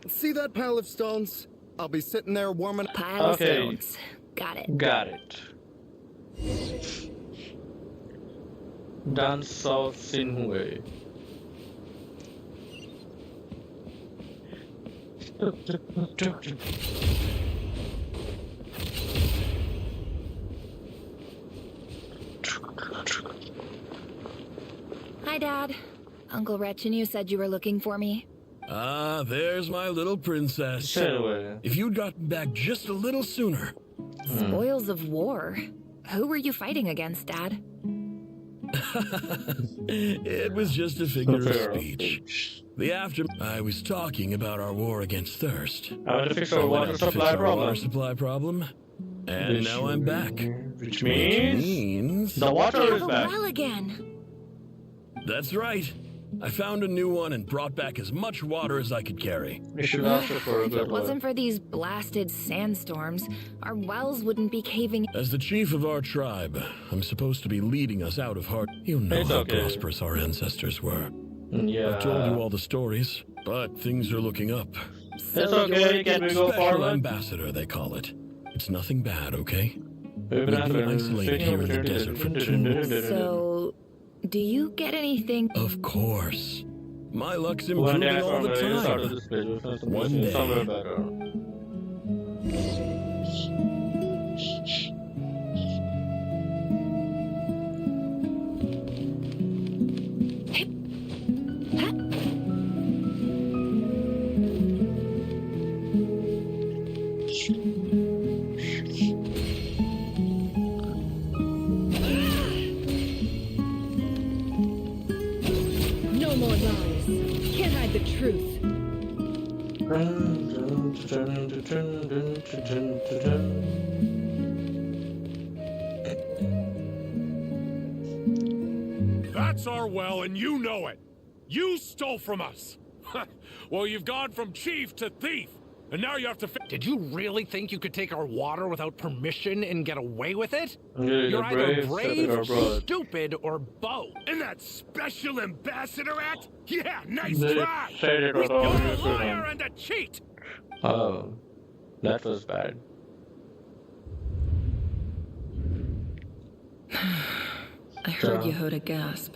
See that pile of stones? I'll be sitting there warming... Pile of stones. Got it. Got it. Dance of Sinhue. Hi, Dad. Uncle Retinue said you were looking for me. Ah, there's my little princess. Sinhue. If you'd gotten back just a little sooner. Spoils of war. Who were you fighting against, Dad? It was just a figure of speech. I was talking about our war against thirst. I want to fix our water supply problem. And now I'm back. Which means the water is back. Well again. That's right. I found a new one and brought back as much water as I could carry. We should ask her for a If good it wasn't for these blasted sandstorms, our wells wouldn't be caving. As the chief of our tribe, I'm supposed to be leading us out of hard. You know It's how okay. prosperous our ancestors were. Yeah. I've told you all the stories, but things are looking up. It's okay, can we go Special forward? ambassador, they call it. It's nothing bad, okay? We've We've been isolated here in the desert for 2 months. So, do you get anything? Of course. My luck's One day improving I all found the a start of time. this page. One day. Somewhere better. That's our well, and you know it. You stole from us. Well, you've gone from chief to thief, and now you have to. Did you really think you could take our water without permission and get away with it? Yeah, You're either brave, brave, stupid, or both. And that special ambassador act? Yeah, nice They try. said it was You're all a good for liar them. and a cheat. Oh, that was bad. I heard Yehuda gasp,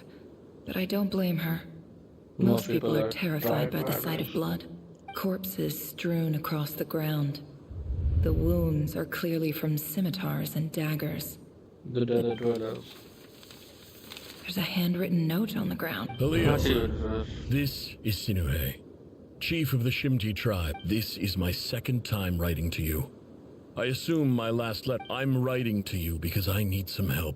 but I don't blame her. Most people are terrified by the sight of blood. Corpses strewn across the ground. The wounds are clearly from scimitars and daggers. The dead dwellers. There's a handwritten note on the ground. Halil, this is Sinuhe, chief of the Shimti tribe. This is my second time writing to you. I assume my last letter. I'm writing to you because I need some help.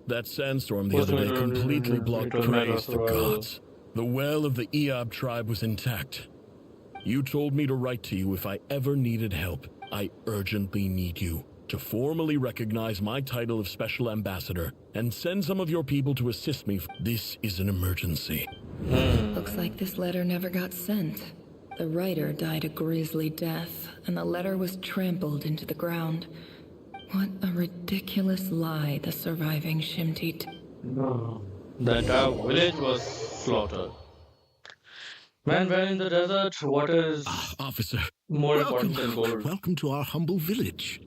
That sandstorm the other day completely blocked praise the gods. The well of the Eob tribe was intact. You told me to write to you if I ever needed help. I urgently need you to formally recognize my title of Special Ambassador and send some of your people to assist me. This is an emergency. Looks like this letter never got sent. The writer died a grisly death, and the letter was trampled into the ground. What a ridiculous lie the surviving Shimti. The entire village was slaughtered. Man, when in the desert, what is officer more important than gold? Welcome to our humble village.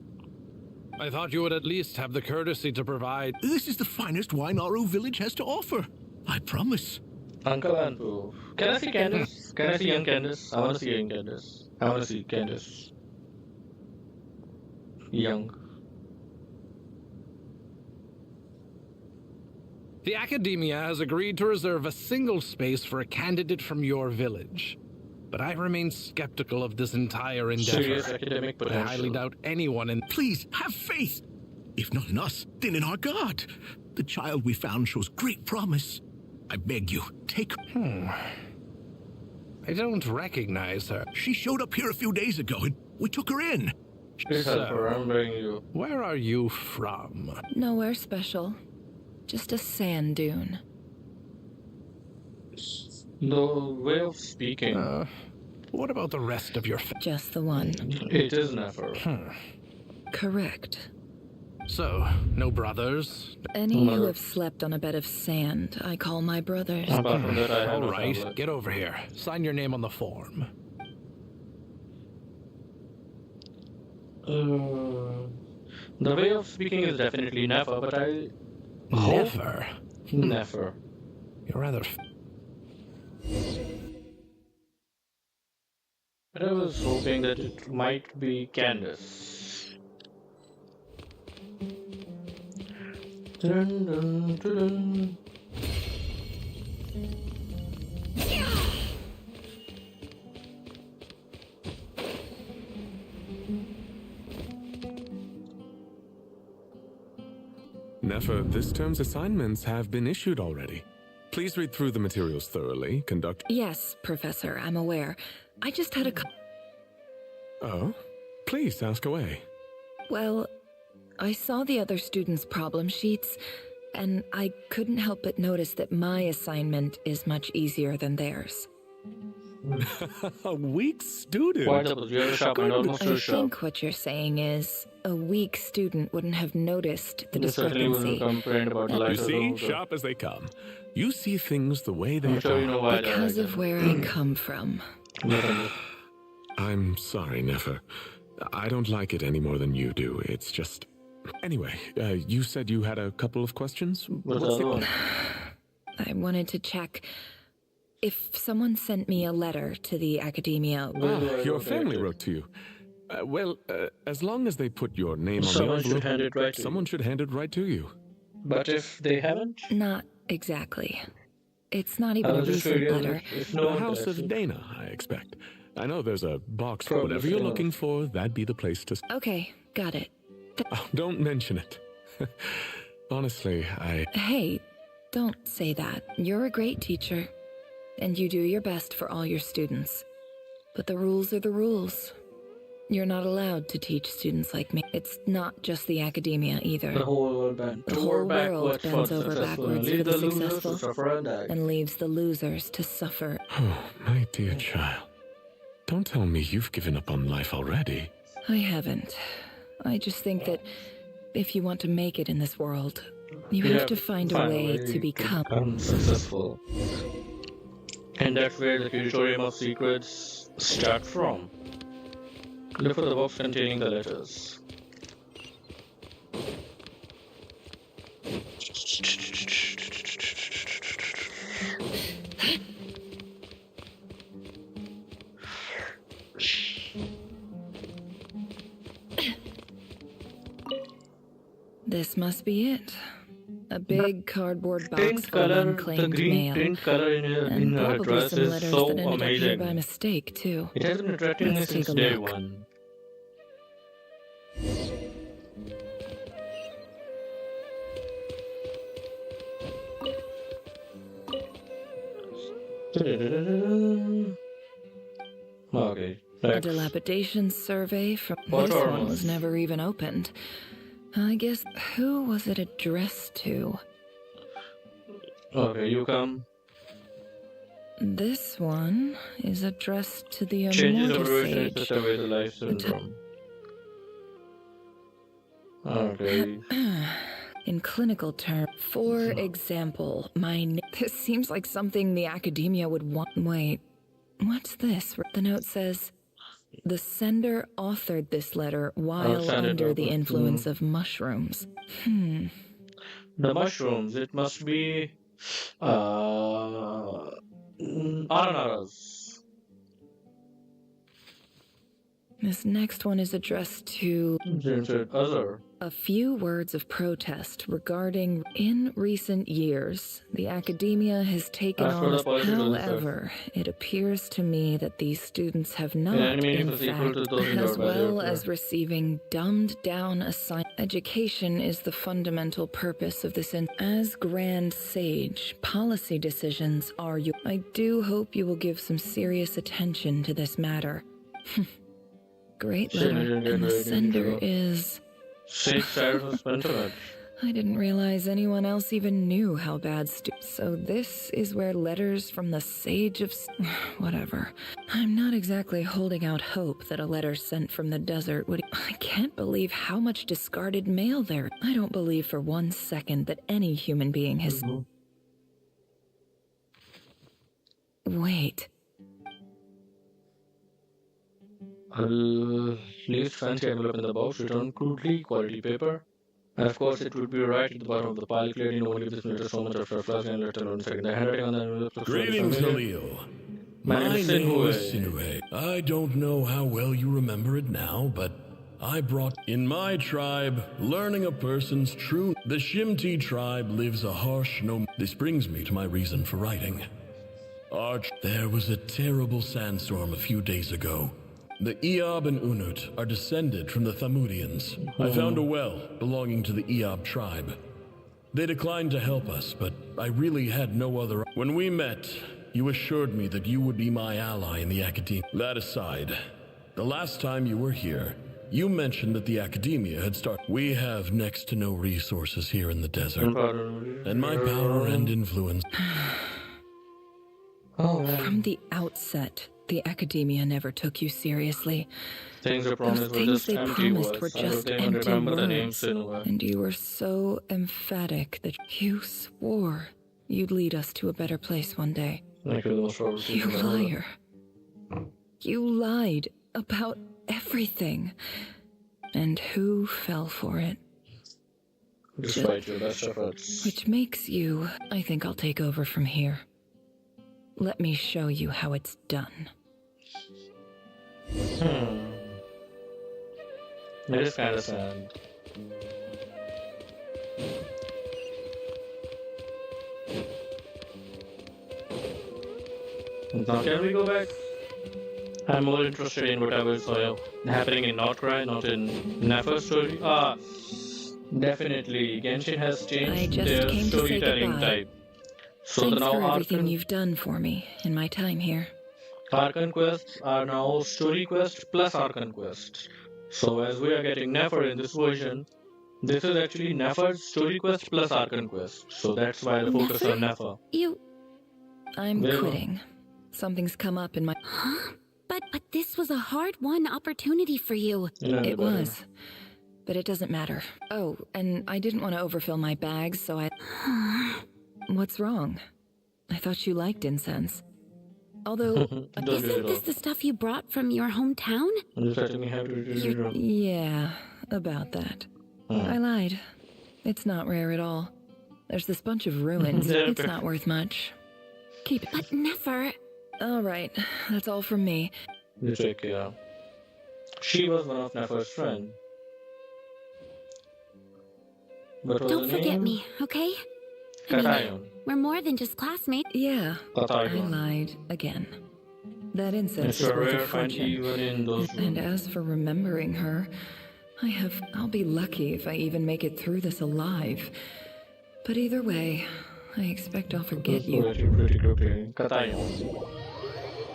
I thought you would at least have the courtesy to provide. This is the finest wine our village has to offer. I promise. Uncle and Pooh. Can I see Candace? Can I see young Candace? I want to see young Candace. I want to see Candace. Young. The Academia has agreed to reserve a single space for a candidate from your village. But I remain skeptical of this entire endeavor. Serious academic I highly potential. doubt anyone in... Please, have faith. If not in us, then in our God. The child we found shows great promise. I beg you, take her. I don't recognize her. She showed up here a few days ago and we took her in. Please help her, I'm begging you. Where are you from? Nowhere special. Just a sand dune. The way of speaking. What about the rest of your... Just the one. It is Nefer. Correct. So, no brothers? Any who have slept on a bed of sand, I call my brothers. Apart from that, I have All no right, tablet. get over here. Sign your name on the form. The way of speaking is definitely Nefer, but I... Never. Nefer. You're rather... But I was hoping that it might be Candace. Dun, dun, dun, dun. Nefer, this term's assignments have been issued already. Please read through the materials thoroughly, conduct... Yes, Professor, I'm aware. I just had a... Oh? Please, ask away. Well, I saw the other students' problem sheets, and I couldn't help but notice that my assignment is much easier than theirs. A weak student. Quite opposite. You have a sharp mind, almost I too sharp. think what you're saying is a weak student wouldn't have noticed the They certainly wouldn't discrepancy. complain about the You light of the see, room. sharp as they come. You see things the way they I'm sure you know why they're Because like of where I come from. that. I'm sorry, Nefer. I don't like it any more than you do. It's just... Anyway, you said you had a couple of questions? What's the other one? I wanted to check if someone sent me a letter to the Academia. Your family wrote to you. Well, as long as they put your name on Someone the should envelope, hand it right to you. someone should hand it right to you. But if they haven't? Not exactly. It's not I even a was just recent curious letter. if no the House of Dana, I expect. I know there's a box for Probably whatever you're so. looking for. That'd be the place to... Okay, got it. Oh, don't mention it. Honestly, Hey, don't say that. You're a great teacher, and you do your best for all your students. But the rules are the rules. You're not allowed to teach students like me. It's not just the academia either. The whole world bends. The whole world bends over backwards for the successful and leaves the losers to suffer. Oh, my dear child. Don't tell me you've given up on life already. I haven't. I just think that if you want to make it in this world, you have to find a way to become successful. And that's where the curatorium of secrets starts from. Look for the box containing the letters. This must be it. A big cardboard box full of unclaimed mail. And probably some letters that ended up here by mistake, too. It has been attracting me since day one. Okay. A dilapidation survey from this one was never even opened. I guess, who was it addressed to? Okay, you come. This one is addressed to the Changes immortal sage. sage. Away the life syndrome. Okay. In clinical terms, for example, this seems like something the academia would want. Wait, what's this? The note says, the sender authored this letter while under the influence of mushrooms. The mushrooms, it must be Aranaras. This next one is addressed to a few words of protest regarding in recent years, the academia has taken on. However, it appears to me that these students have not, in fact, as well as receiving dumbed down assignments. Education is the fundamental purpose of this. As Grand Sage, policy decisions are you. I do hope you will give some serious attention to this matter. Great letter, and the sender is... I didn't realize anyone else even knew how bad so this is where letters from the Sage of... Whatever. I'm not exactly holding out hope that a letter sent from the desert would... I can't believe how much discarded mail there... I don't believe for 1 second that any human being has... Wait... Least fancy envelope in the box, return crudely, quality paper. And of course, it would be right at the bottom of the pile. Clearly, no one gives this meter so much after a flash and let alone second. The handwriting on the envelope. Greetings, Halil. My name is Sinuhe. I don't know how well you remember it now, but I brought in my tribe, learning a person's true. The Shimti tribe lives a harsh no. This brings me to my reason for writing. There was a terrible sandstorm a few days ago. The Eob and Unut are descended from the Thamudians. I found a well belonging to the Eob tribe. They declined to help us, but I really had no other. When we met, you assured me that you would be my ally in the academia. That aside, the last time you were here, you mentioned that the academia had started. We have next to no resources here in the desert, and my power and influence. From the outset, the academia never took you seriously. Things they promised were just empty words. And you were so emphatic that you swore you'd lead us to a better place one day. You liar. You lied about everything. And who fell for it? Despite your best efforts. Which makes you... I think I'll take over from here. Let me show you how it's done. It is kind of sad. Now can we go back? I'm more interested in whatever is happening in Northcry, not in Nefer's story. Definitely. Genshin has changed their storytelling type. So Thanks now for everything you've done for me in my time here. Archon quests are now story quest plus Archon quests. So as we are getting Nefer in this version, this is actually Nefer's story quest plus Archon quest. So that's why the focus on Nefer. I'm quitting. Something's come up in my... Huh? But this was a hard-won opportunity for you. It was. But it doesn't matter. Oh, and I didn't want to overfill my bags, so I... What's wrong? I thought you liked incense. Although... Isn't this the stuff you brought from your hometown? Yeah, about that. I lied. It's not rare at all. There's this bunch of ruins. It's not worth much. Keep it. But Nefer... All right, that's all from me. You take care. She was one of Nefer's friends. Don't forget me, okay? We're more than just classmates. Yeah, I lied again. That incense is worth a fortune. And as for remembering her, I'll be lucky if I even make it through this alive. But either way, I expect I'll forget you.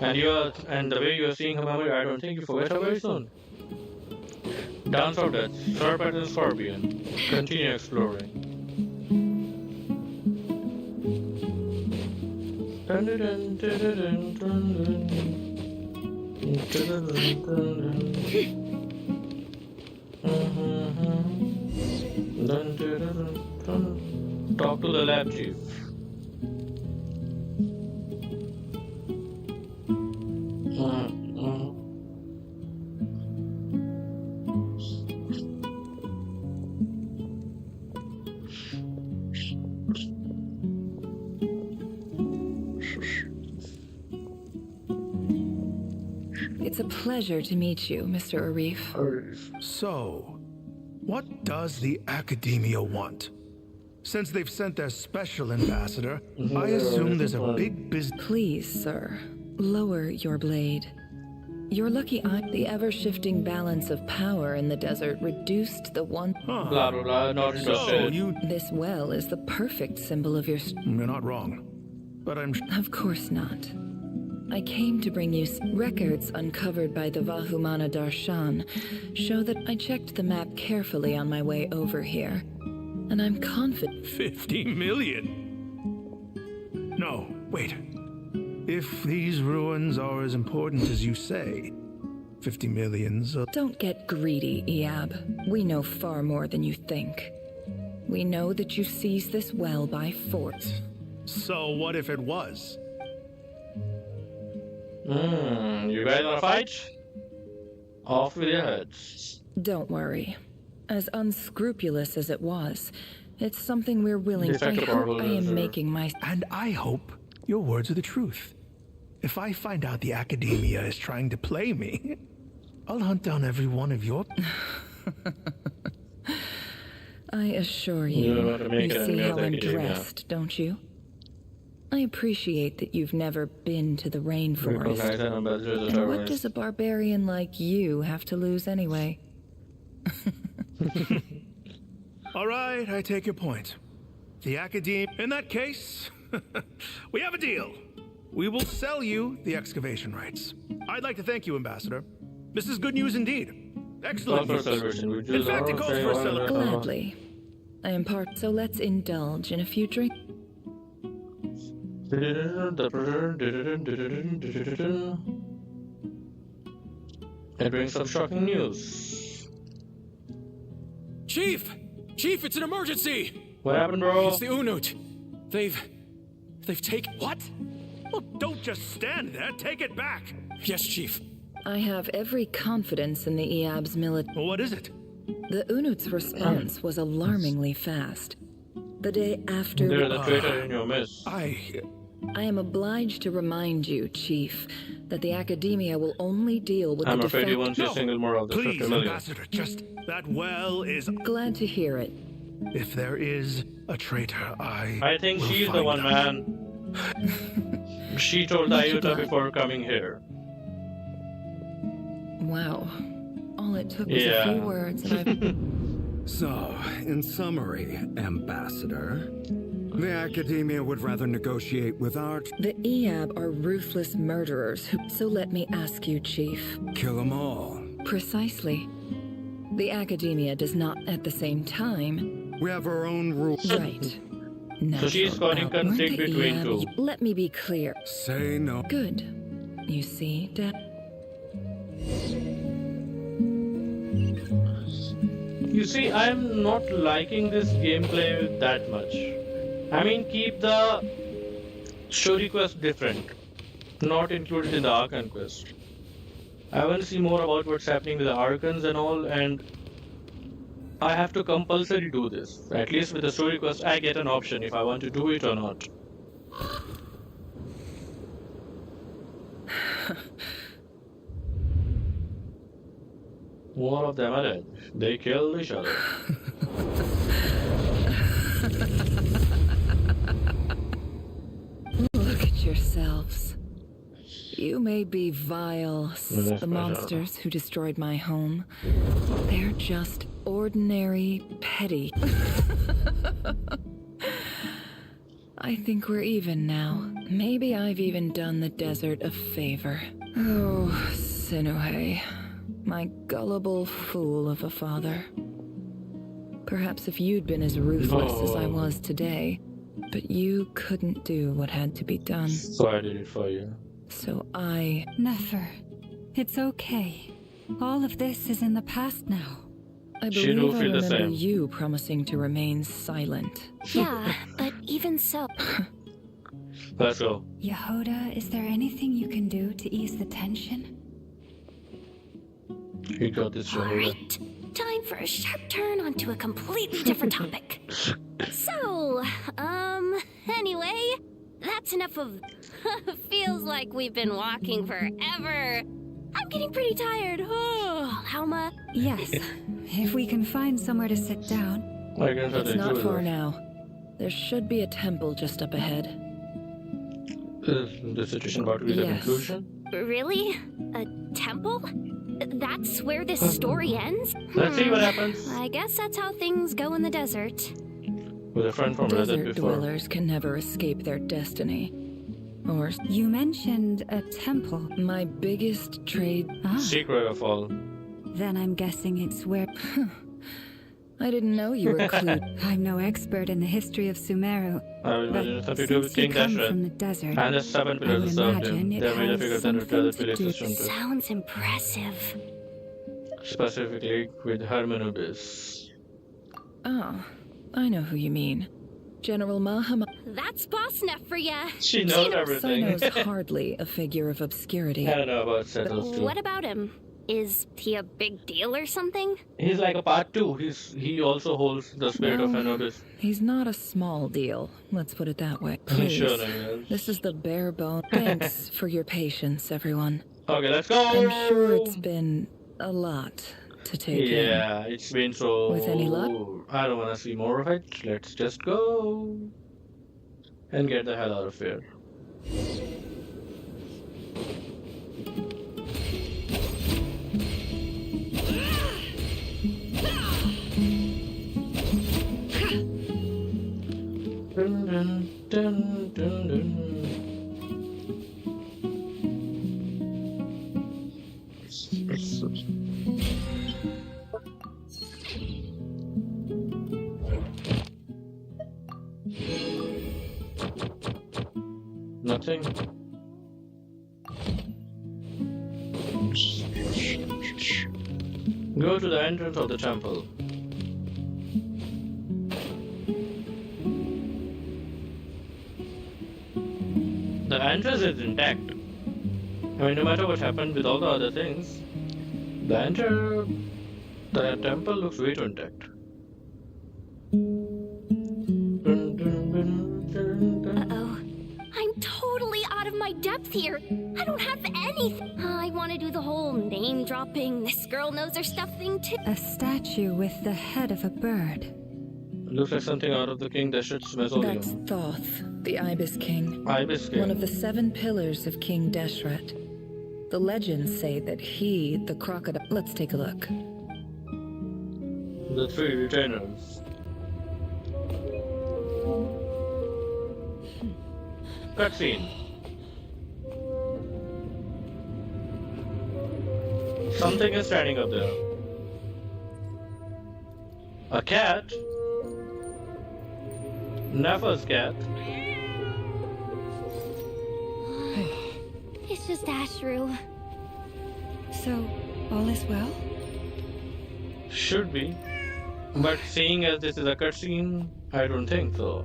And the way you are seeing her memory, I don't think you forget her very soon. Dance of Death, Serpent and Scorpion. Continue exploring. Talk to the lab chief. It's a pleasure to meet you, Mr. Arif. So, what does the Academia want? Since they've sent their special ambassador, I assume there's a big business. Please, sir, lower your blade. You're lucky the ever-shifting balance of power in the desert reduced the one... Blah, blah, blah, not interested. This well is the perfect symbol of your... You're not wrong, but I'm... Of course not. I came to bring you records uncovered by the Vahumana Darshan show that I checked the map carefully on my way over here. And I'm confident... 50 million? No, wait. If these ruins are as important as you say, 50 millions... Don't get greedy, Iab. We know far more than you think. We know that you seized this well by force. So what if it was? You guys wanna fight? Off with your heads. Don't worry. As unscrupulous as it was, it's something we're willing to... I hope I am making my... And I hope your words are the truth. If I find out the Academia is trying to play me, I'll hunt down every one of your... I assure you, you see how I'm dressed, don't you? I appreciate that you've never been to the rainforest. And what does a barbarian like you have to lose anyway? All right, I take your point. The Academia... In that case, we have a deal. We will sell you the excavation rights. I'd like to thank you, Ambassador. This is good news indeed. Excellent news. In fact, it calls for a celebration. Gladly. I am part, so let's indulge in a few drinks. It brings some shocking news. Chief! Chief, it's an emergency! What happened, bro? It's the Unut. They've taken... What? Well, don't just stand there. Take it back. Yes, Chief. I have every confidence in the Iab's military. Well, what is it? The Unut's response was alarmingly fast. The day after... They're the traitor in your midst. I am obliged to remind you, Chief, that the Academia will only deal with I'm the afraid you won't see a single more of the Please, 50 million. Ambassador, just... That well is... Glad to hear it. If there is a traitor, I think she's the one, man. She told Ayuta before coming here. Wow. All it took was a few words and I've... So, in summary, Ambassador, The Academia would rather negotiate with Arch. The EAB are ruthless murderers so let me ask you, Chief. Kill them all. Precisely. The Academia does not at the same time. We have our own rules. Right. So she's causing conflict between two. Let me be clear. Say no. Good. You see, You see, I'm not liking this gameplay that much. I mean, keep the story quest different, not included in the Archon quest. I want to see more about what's happening with the Archons and all, and I have to compulsory do this. At least with the story quest, I get an option if I want to do it or not. More of them are dead. They killed each other. Look at yourselves. You may be vile, the monsters who destroyed my home. They're just ordinary, petty. I think we're even now. Maybe I've even done the desert a favor. Oh, Sinuhe, my gullible fool of a father. Perhaps if you'd been as ruthless as I was today, but you couldn't do what had to be done. So I did it for you. So I... Nefer, it's okay. All of this is in the past now. I believe I remember you promising to remain silent. Yeah, but even so... Let's go. Yehuda, is there anything you can do to ease the tension? You got this, Yehuda. Alright, time for a sharp turn onto a completely different topic. So, anyway, that's enough of... Feels like we've been walking forever. I'm getting pretty tired. Oh, Halma. Yes, if we can find somewhere to sit down. It's not far now. There should be a temple just up ahead. Is the situation about to be the conclusion? Really? A temple? That's where this story ends? Let's see what happens. I guess that's how things go in the desert. With a friend from Desert before. dwellers can never escape their destiny. Or... You mentioned a temple. My biggest trade... Secret of all. Then I'm guessing it's where... I didn't know you were clued. I'm no expert in the history of Sumeru. I would imagine it's something to do with King from the desert, and the 7 pillars that served him. They made a figure that the desert village system too. Sounds impressive. Specifically with Hermanubis. Oh, I know who you mean. General Mahama. That's Boss Neff for ya. She knows everything. Sino's hardly a figure of obscurity. I don't know about Settles too. What about him? Is he a big deal or something? He's like a part 2. He also holds the spirit of Anubis. He's not a small deal. Let's put it that way. Please. Sure, no, this is the bare bone. Thanks for your patience, everyone. Okay, let's go. I'm sure it's been a lot to take in. Yeah, it's been so... With any luck? I don't want to see more of it. Let's just go and get the hell out of here. Dun, dun, dun, dun, dun. Nothing. Go to the entrance of the temple. The entrance is intact. I mean, no matter what happened with all the other things, the temple looks way too intact. Uh-oh. I'm totally out of my depth here. I don't have anything. I want to do the whole name-dropping, this girl knows her stuff thing too. A statue with the head of a bird. Looks like something out of the King Deshret's mausoleum. That's Thoth, the Ibis King. Ibis King. One of the 7 pillars of King Deshret. The legends say that he, the crocodile... Let's take a look. The 3 retainers. Cutscene. Something is standing up there. A cat? Nefer's cat? It's just Ashru. So, all is well? Should be. But seeing as this is a cutscene, I don't think so.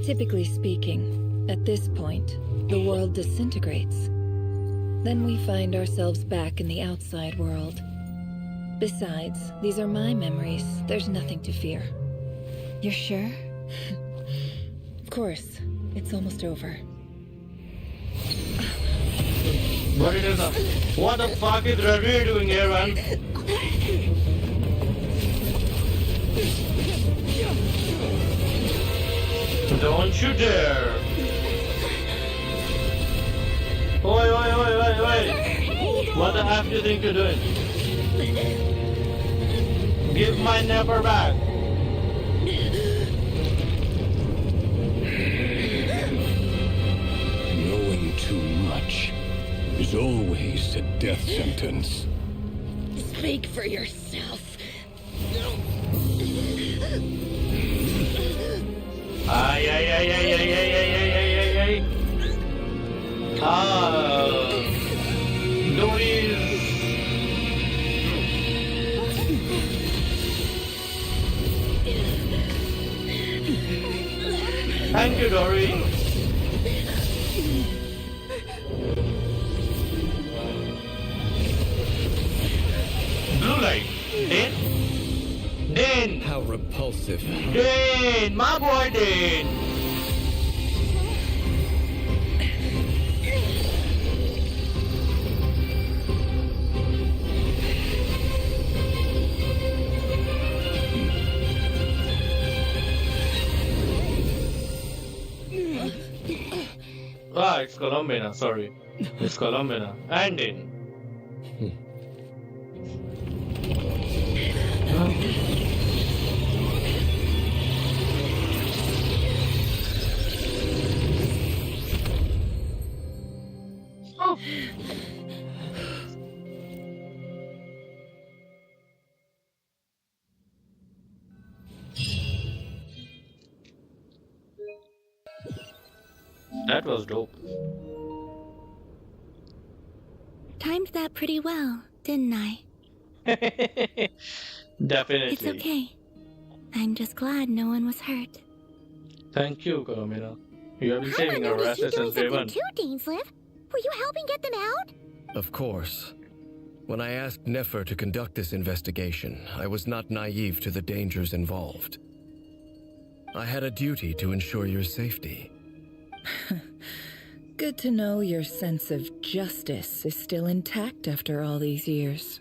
Typically speaking, at this point, the world disintegrates. Then we find ourselves back in the outside world. Besides, these are my memories. There's nothing to fear. You're sure? Of course. It's almost over. But it is a... What the fuck is Rerir doing here, man? Don't you dare! Oi, oi, oi, oi, oi! What the F do you think you're doing? Give my Nefer back! Knowing too much is always a death sentence. Speak for yourself. Ay, ay, ay, ay, ay, ay, ay, ay, ay, ay, ay. Doris. Thank you, Dory. Blue light. DAIN? DAIN! How repulsive. DAIN! My boy DAIN! Ah, it's Colombina, sorry. It's Colombina. And DAIN. Oh. That was dope. Timed that pretty well, didn't I? Definitely. It's okay. I'm just glad no one was hurt. Thank you, Colombina. You have been saving our asses since day one. Too, Dainsliv. Were you helping get them out? Of course. When I asked Nefer to conduct this investigation, I was not naive to the dangers involved. I had a duty to ensure your safety. Good to know your sense of justice is still intact after all these years.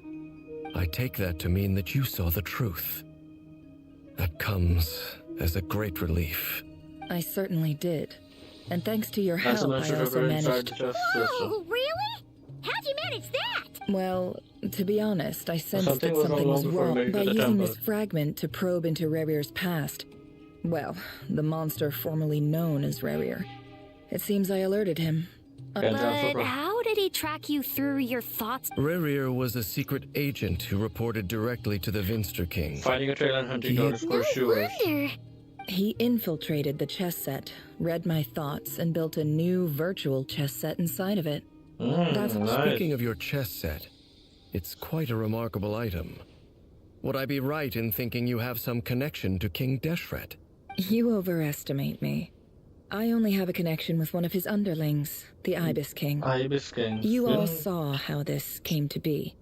I take that to mean that you saw the truth. That comes as a great relief. I certainly did. And thanks to your help, I also managed... Whoa, really? How'd you manage that? Well, to be honest, I sensed that something was wrong by using this fragment to probe into Rerir's past. Well, the monster formerly known as Rerir. It seems I alerted him. But how did he track you through your thoughts? Rerir was a secret agent who reported directly to the Vinster King. Finding a trail and hunting dogs for sure. He infiltrated the chess set, read my thoughts, and built a new virtual chess set inside of it. That's nice. Speaking of your chess set, it's quite a remarkable item. Would I be right in thinking you have some connection to King Deshret? You overestimate me. I only have a connection with one of his underlings, the Ibis King. Ibis King. You all saw how this came to be.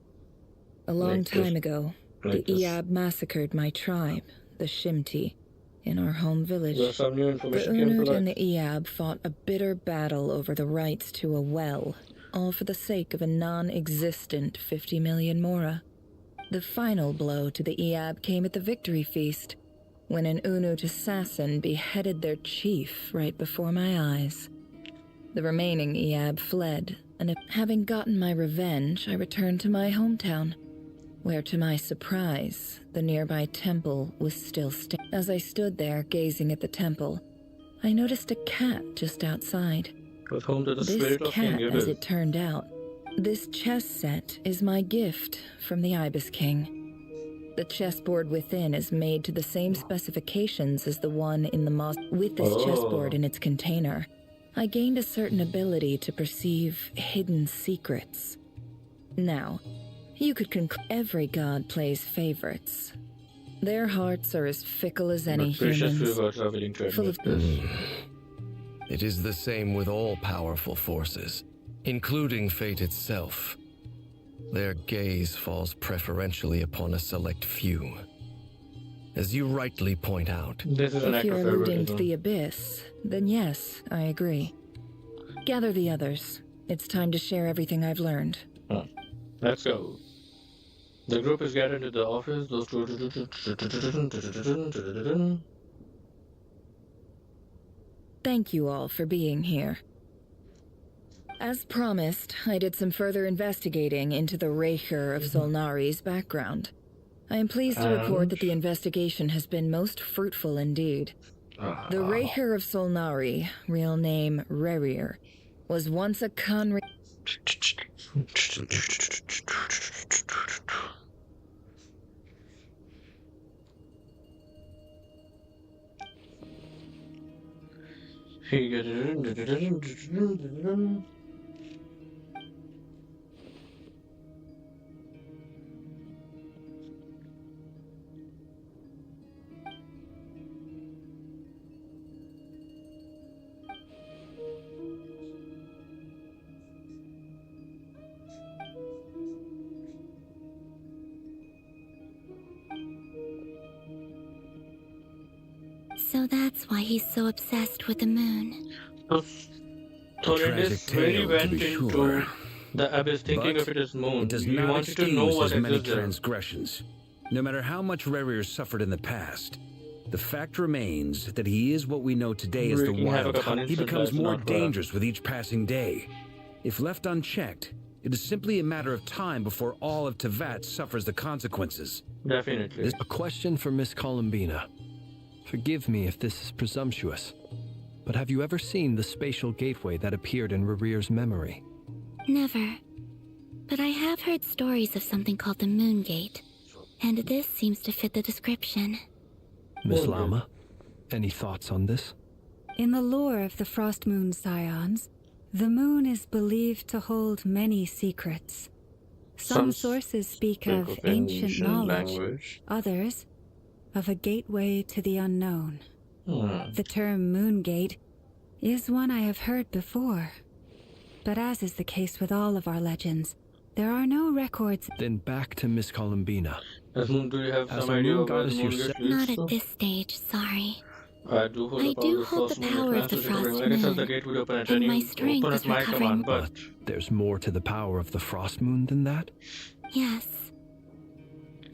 A long time ago, the Iab massacred my tribe, the Shimti, in our home village. The Unut and the Iab fought a bitter battle over the rights to a well, all for the sake of a non-existent 50 million mora. The final blow to the Iab came at the victory feast, when an Unut assassin beheaded their chief right before my eyes. The remaining Iab fled, and having gotten my revenge, I returned to my hometown. where to my surprise, the nearby temple was still standing. As I stood there gazing at the temple, I noticed a cat just outside. With whom did the This spirit of cat, King as live? it turned out, this chess set is my gift from the Ibis King. The chessboard within is made to the same specifications as the one in the mosque. With this chessboard in its container, I gained a certain ability to perceive hidden secrets. Now, you could conclude every god plays favorites. Their hearts are as fickle as any humans. Full of It is the same with all powerful forces, including fate itself. Their gaze falls preferentially upon a select few. As you rightly point out, if you're alluding to the abyss, then yes, I agree. Gather the others. It's time to share everything I've learned. Let's go. The group is gathered to the office. Those two. Thank you all for being here. As promised, I did some further investigating into the Rerir of Solnari's background. I am pleased to report that the investigation has been most fruitful indeed. The Rerir of Solnari, real name Rerir, was once a Khan. So that's why he's so obsessed with the moon. Torrendis really went into the abyss thinking of it as moon. It does He not wanted to know excuse what his many existed. transgressions. No matter how much Rerir suffered in the past, the fact remains that he is what we know today as the Wreaking Wild havoc upon Hunt. He innocent becomes lives more not well. dangerous with each passing day. If left unchecked, it is simply a matter of time before all of Tevyat suffers the consequences. Definitely. A question for Miss Columbina. Forgive me if this is presumptuous, but have you ever seen the spatial gateway that appeared in Rerir's memory? Never. But I have heard stories of something called the Moon Gate, and this seems to fit the description. Miss Lama, any thoughts on this? In the lore of the Frost Moon Scions, the moon is believed to hold many secrets. Some sources speak of ancient knowledge, others of a gateway to the unknown. The term Moon Gate is one I have heard before, but as is the case with all of our legends, there are no records. Then back to Miss Columbina. Do you have As some a idea moon of where the goddess moon yourself- gate leads Not to? at this stage, sorry. I do hold the power of the Frost Like I said, the Moon, gate would open at and any my strength open is at my recovering. command, but There's more to the power of the Frost Moon than that? Yes.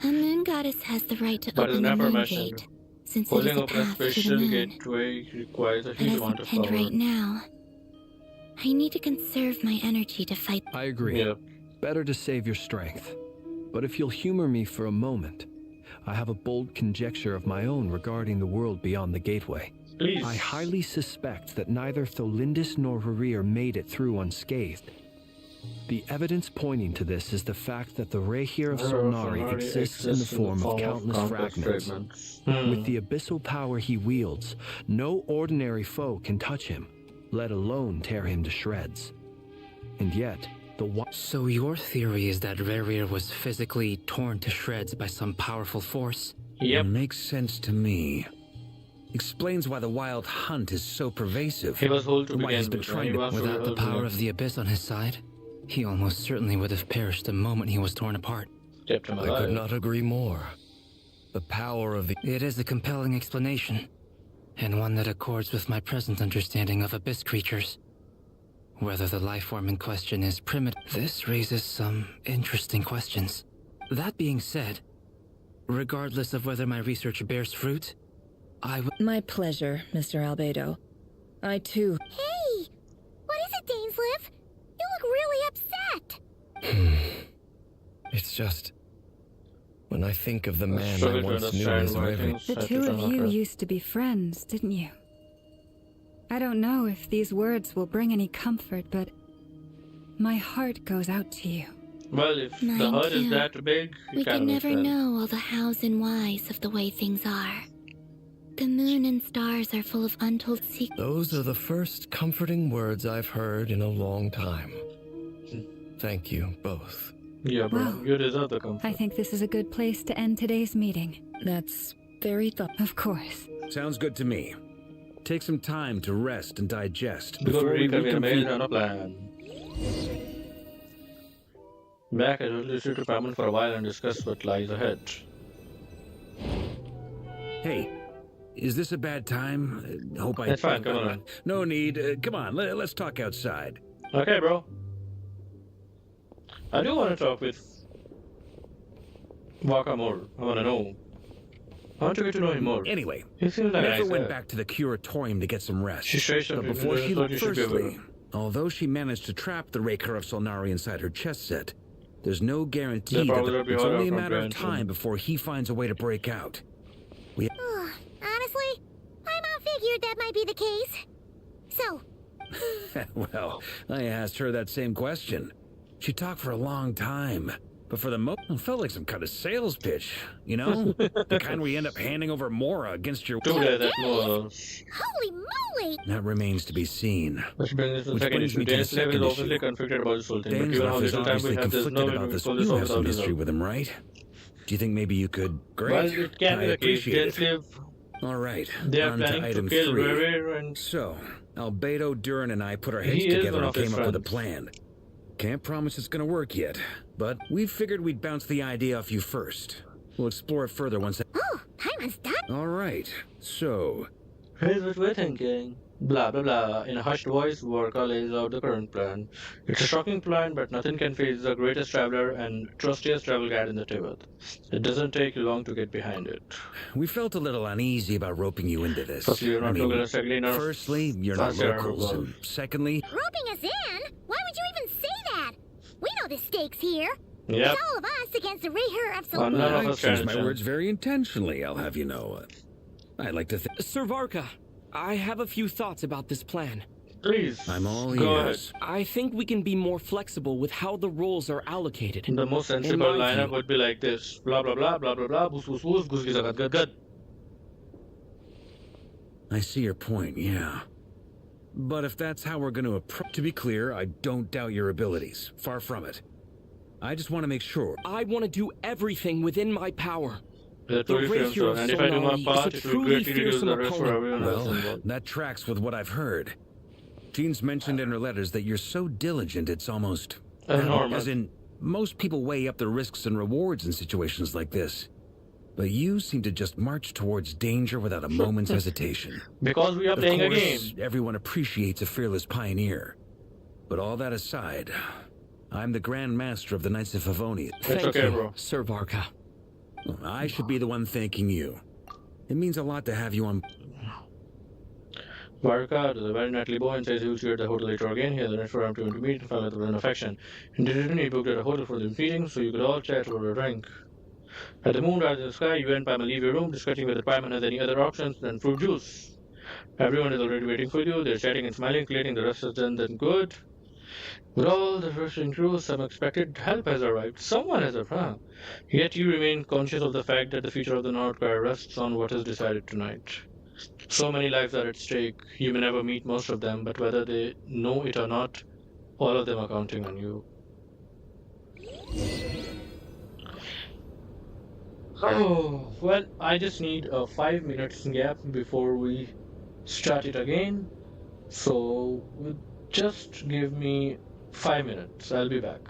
A moon goddess has the right to but it's open the never Moon mentioned. Gate, since it is Holding a up a path to the special moon. gateway requires a But huge as amount it of and power. right now, I need to conserve my energy to fight. I agree. Better to save your strength. But if you'll humor me for a moment, I have a bold conjecture of my own regarding the world beyond the gateway. Please. I highly suspect that neither Tholindis nor Rerir made it through unscathed. The evidence pointing to this is the fact that the Rerir of Solnari exists in the form of countless fragments. With the abyssal power he wields, no ordinary foe can touch him, let alone tear him to shreds. And yet, So your theory is that Rerir was physically torn to shreds by some powerful force? It makes sense to me. Explains why the Wild Hunt is so pervasive. He was whole to and why he's begin been with, trying to... Without the power of the abyss on his side, he almost certainly would have perished the moment he was torn apart. I could not agree more. The power of the... It is a compelling explanation, and one that accords with my present understanding of abyss creatures. Whether the life form in question is primitive, this raises some interesting questions. That being said, regardless of whether my research bears fruit, My pleasure, Mr. Albedo. I too... Hey! What is it, Dainsliff? You look really upset! It's just... when I think of the man I struggle to once knew as understand why Rerir. things The had two to of turn you out. used to be friends, didn't you? I don't know if these words will bring any comfort, but my heart goes out to you. Well, if the Mine hurt is too. that big, you We can can never understand. know all the hows and whys of the way things are. The moon and stars are full of untold secrets. Those are the first comforting words I've heard in a long time. Thank you both. Yeah, bro, Well, you deserve the comfort. I think this is a good place to end today's meeting. That's very thoughtful. Of course. Sounds good to me. Take some time to rest and digest Before we reconvene reconvene. on a plan. Back at listen to Paimon for a while and discuss what lies ahead. Hey, is this a bad time? Hope I. It's fine, come on. No need. Come on, let's talk outside. Okay, bro. I do want to talk with Waka more. I want to know. I want to get to know him more. Anyway, He seems like a Nefer nice went guy. back to the curatorium to get some rest. She straight up But before she thought left, you should be able firstly, although she managed to trap the Rerir of Solnari inside her chest set, there's no guarantee They'll that probably be it's hard only a out matter of comprehension. time before he finds a way to break out. We Honestly, my mom figured that might be the case. So, well, I asked her that same question. She talked for a long time, but for the most, it felt like some kind of sales pitch, you know? The kind where you end up handing over Mora against your will. That was. holy moly! That remains to be seen. Which brings us to the Which second brings issue. me to the Dane's slave is second obviously issue. conflicted about this whole thing, but Dane's given how is little time we obviously have, there's conflicted no way about to this. pull this You off have some without his history help. with him, right? Do you think maybe you could? Great. Well, it can I be the case. appreciate Dane's it. slave, All right. they are on to planning to item kill 3. Rerir and So, Albedo, Durin, and I put our heads He is together one and of his came up with a friends. plan. Can't promise it's gonna work yet, but we figured we'd bounce the idea off you first. We'll explore it further once. Oh, Paimon's done. All right. So, here's what we're thinking. Blah blah blah. In a hushed voice, Vorka lays out the current plan. It's a shocking plan, but nothing can face the greatest traveler and trustiest travel guide in the Tevyat. It doesn't take long to get behind it. we felt a little uneasy about roping you into this. Firstly, you're not looking at Seglina. Firstly, you're not Faster, locals, well. and secondly, Roping us in? Why would you even say that? We know the stakes here. Yep. It's all of us against the Rerir of Well, none of I us choose can my chance. words very intentionally, I'll have you know. I like to think. Sir Varka, I have a few thoughts about this plan. Please. I'm all Go ears. I think we can be more flexible with how the roles are allocated. The most In sensible my lineup view, would be like this. Blah blah blah blah blah blah. Boos boos boos. Goose giza gad gad gad. I see your point, yeah. But if that's how we're going to approach... To be clear, I don't doubt your abilities. Far from it. I just want to make sure. I want to do everything within my power. That's The what you Rerir of and if I do my Solari part, is it a will truly greatly reduce fearsome the risk for opponent. everyone else Well, involved. that tracks with what I've heard. Jean's mentioned in her letters that you're so diligent it's almost... Enormous. As in, most people weigh up the risks and rewards in situations like this. But you seem to just march towards danger without a moment's hesitation. Because we are playing a Of game. course, everyone appreciates a fearless pioneer. But all that aside, I'm the Grand Master of the Knights of Favonius. Thank okay, you, bro. Sir Varka. I should be the one thanking you. It means a lot to have you on... Varka does a very nightly boy and says he will see you at the hotel later again. He has arranged for him to meet and find out an affection. In return, he booked at a hotel for the meeting so you could all chat over a drink. At the moon rises in the sky, you and Paimon leave your room, discussing whether Paimon has any other options than fruit juice. Everyone is already waiting for you. They're chatting and smiling, claiming the rest is done then good. With all the rushing crew, some expected help has arrived. Someone has arrived. Yet you remain conscious of the fact that the future of the Northgard rests on what is decided tonight. So many lives are at stake. You may never meet most of them, but whether they know it or not, all of them are counting on you. Oh, well, I just need a 5 minutes gap before we start it again. So, just give me 5 minutes. I'll be back.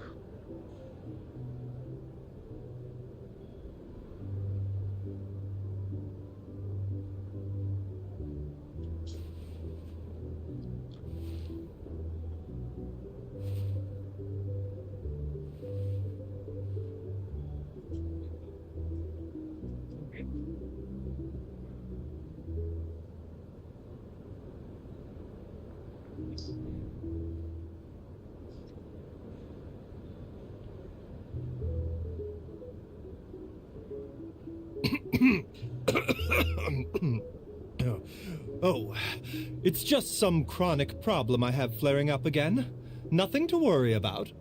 Oh, it's just some chronic problem I have flaring up again. Nothing to worry about.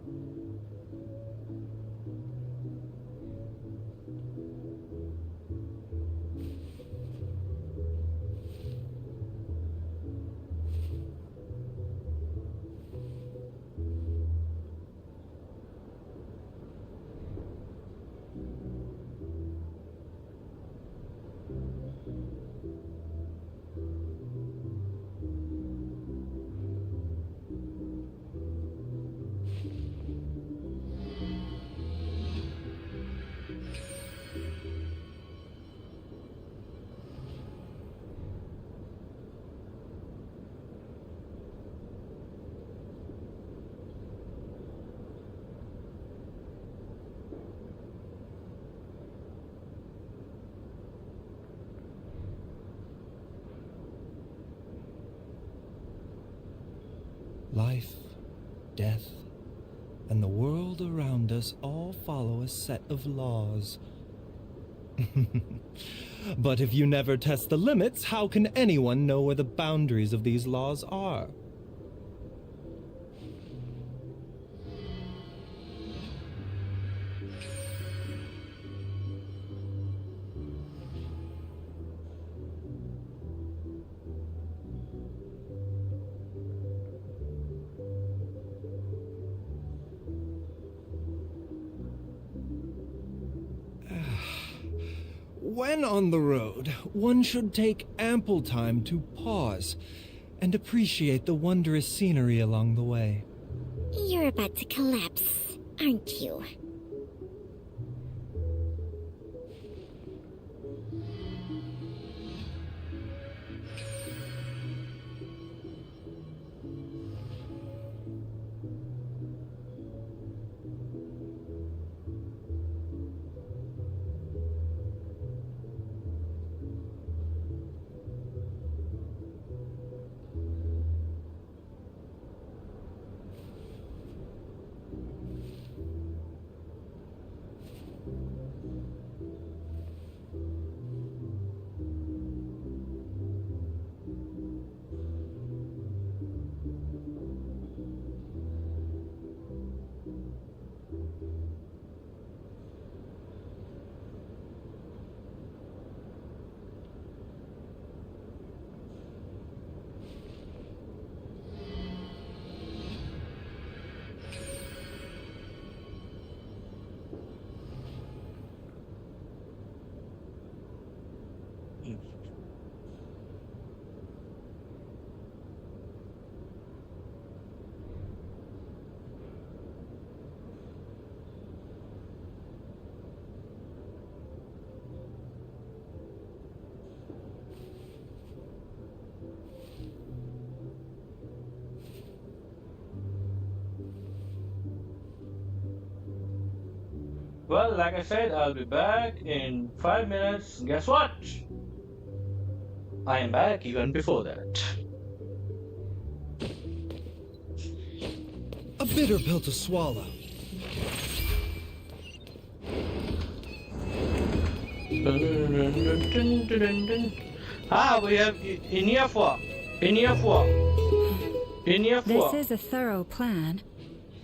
Life, death, and the world around us all follow a set of laws. But if you never test the limits, how can anyone know where the boundaries of these laws are? When on the road, one should take ample time to pause and appreciate the wondrous scenery along the way. You're about to collapse, aren't you? Well, like I said, I'll be back in 5 minutes. Guess what? I am back even before that. A bitter pill to swallow. Ah, we have This is a thorough plan,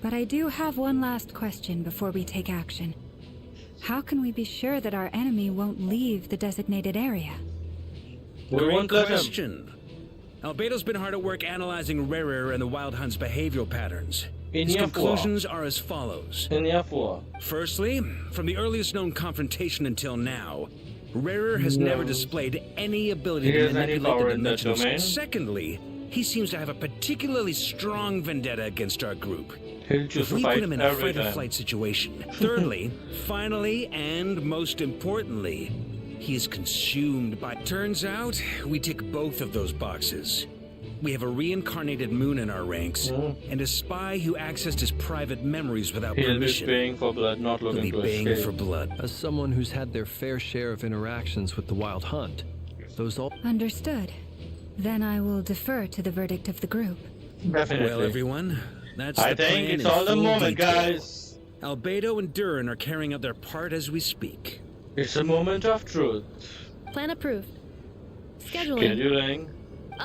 but I do have one last question before we take action. How can we be sure that our enemy won't leave the designated area? Great question. Albedo's been hard at work analyzing Rerir and the Wild Hunt's behavioral patterns. His conclusions are as follows. Firstly, from the earliest known confrontation until now, Rerir has never displayed any ability to manipulate the dimensions. Secondly, he seems to have a particularly strong vendetta against our group. If we put him in a fight-or-flight situation. Thirdly, finally, and most importantly, he is consumed by... Turns out, we tick both of those boxes. We have a reincarnated moon in our ranks, and a spy who accessed his private memories without permission. He'll be paying for blood, not looking to escape. For blood. As someone who's had their fair share of interactions with the Wild Hunt, those all... Understood. Then I will defer to the verdict of the group. Definitely. Well, everyone, that's I the plan think it's in all the full moment, detail. guys. Albedo and Durin are carrying out their part as we speak. It's a moment of truth. Plan approved. Scheduling. Scheduling.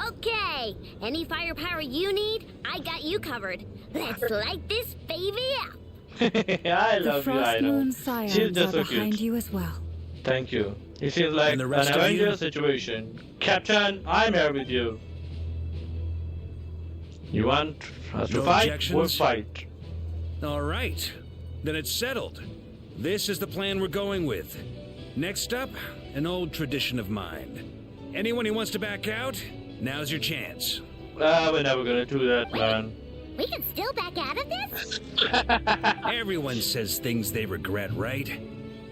Okay, any firepower you need, I got you covered. Let's light this baby up. I The love you, Frost I know. Moon She's Scions are just so behind cute. you as well. Thank you. It seems like And the an rest of you? Avengers situation. Captain, I'm here with you. You want us to No fight? objections? We'll fight. All right. Then it's settled. This is the plan we're going with. Next up, an old tradition of mine. Anyone who wants to back out, now's your chance. We're never gonna do that, man. We can still back out of this? Everyone says things they regret, right?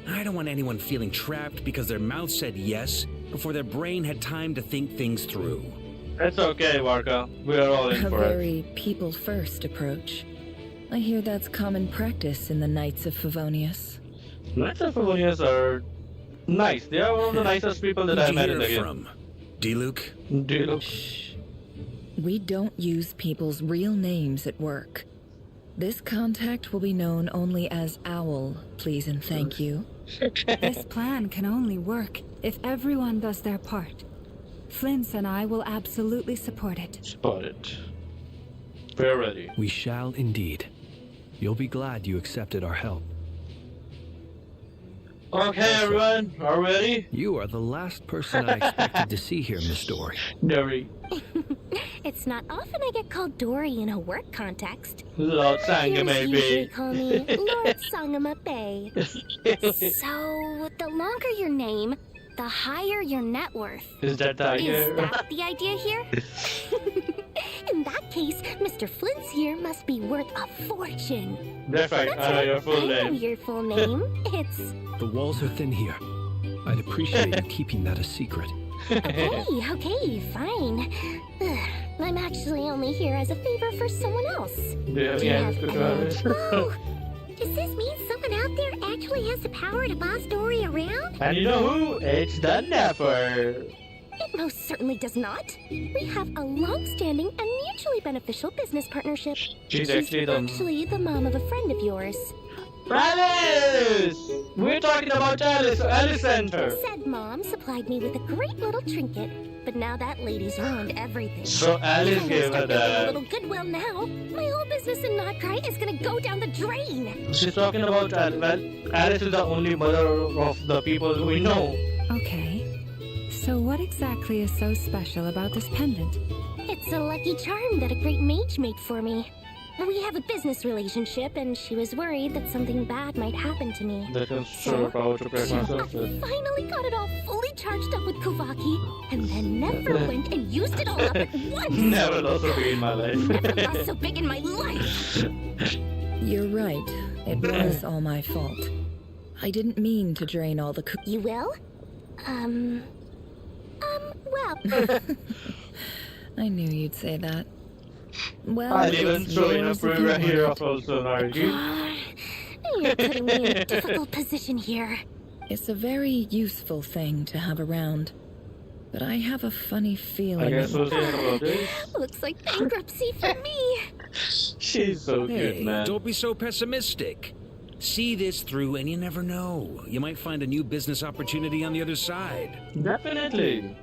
I don't want anyone feeling trapped because their mouth said yes before their brain had time to think things through. It's okay, Warka. We are all in A for it. very people-first approach. I hear that's common practice in the Knights of Favonius. Knights of Favonius are nice. They are one of the nicest people that Who'd I you met hear in the game. from? D-Luke? D-Luke. We don't use people's real names at work. This contact will be known only as Owl, please and thank you. This plan can only work if everyone does their part. Flint's and I will absolutely support it. Support it. We're ready. We shall indeed. You'll be glad you accepted our help. Okay, everyone, are we ready? You are the last person I expected to see here, Miss Dory. Dory. It's not often I get called Dory in a work context. Lord Sangama Peers usually Bay. call me Lord Sangama Bay. So, the longer your name, the higher your net worth. Is that the idea? Is that the idea here? In that case, Mr. Flint's here must be worth a fortune. That's right, I know your full I know name. your full name. It's... The walls are thin here. I'd appreciate you keeping that a secret. Okay, fine. Ugh, I'm actually only here as a favor for someone else. Do you have any answer to it? Oh, does this mean someone out there actually has the power to boss Dory around? And you know who? It's the Nefer. It most certainly does not. We have a long-standing and mutually beneficial business partnership. She's actually the mom of a friend of yours. Alice! We're talking about Alice, so Alice sent her. Said mom supplied me with a great little trinket, but now that lady's ruined everything. So Alice If I gave her start getting a that. little goodwill now, my whole business in Notcry is gonna go down the drain. She's talking about Alice. Well, Alice is the only mother of the people we know. Okay. So what exactly is so special about this pendant? It's a lucky charm that a great mage made for me. We have a business relationship, and she was worried that something bad might happen to me. That can show her power to protect myself I with. finally got it all fully charged up with Kuvaki, and then Nefer went and used it all up at once. Never lost a bee in my life. Never lost so big in my life. You're right. It was all my fault. I didn't mean to drain all the You will? Well. I knew you'd say that. Well, I'll even it's throw in a yours if you prayer want here it. of also Nargi. You're putting me in a difficult position here. It's a very useful thing to have around. But I have a funny feeling. I guess we'll think about this. Looks like bankruptcy for me. She's so Hey, cute, man. don't be so pessimistic. See this through and you never know. You might find a new business opportunity on the other side. Definitely.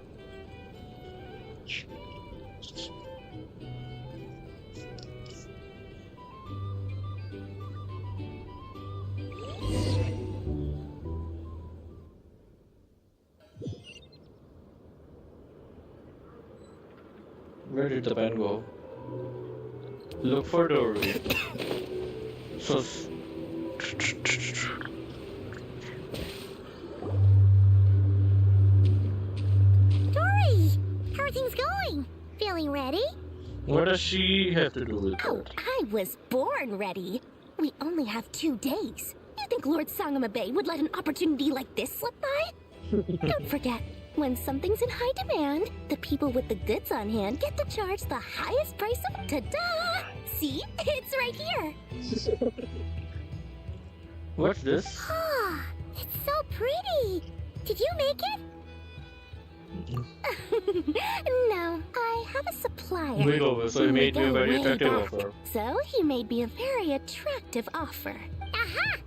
Where did the pen go? Look for Dory. So. Dory, how are things going? Feeling ready? What does she have to do with Oh, it? I was born ready. We only have 2 days. You think Lord Sangama Bay would let an opportunity like this slip by? Don't forget, when something's in high demand, the people with the goods on hand get to charge the highest price of... Ta-da! See? It's right here. What's this? Ah, it's so pretty. Did you make it? No, I have a supplier. Makeover, so he made me a very Way attractive back. offer. So he made me a very attractive offer. Aha!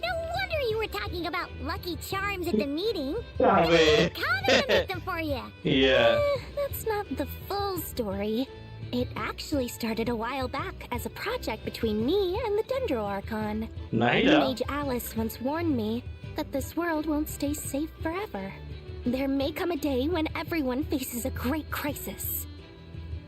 No wonder you were were talking about lucky charms at the meeting. Kaveh. Kaveh make them for you. Yeah. That's not the full story. It actually started a while back as a project between me and the Dendro Archon. Naida. Mage Alice once warned me that this world won't stay safe forever. There may come a day when everyone faces a great crisis.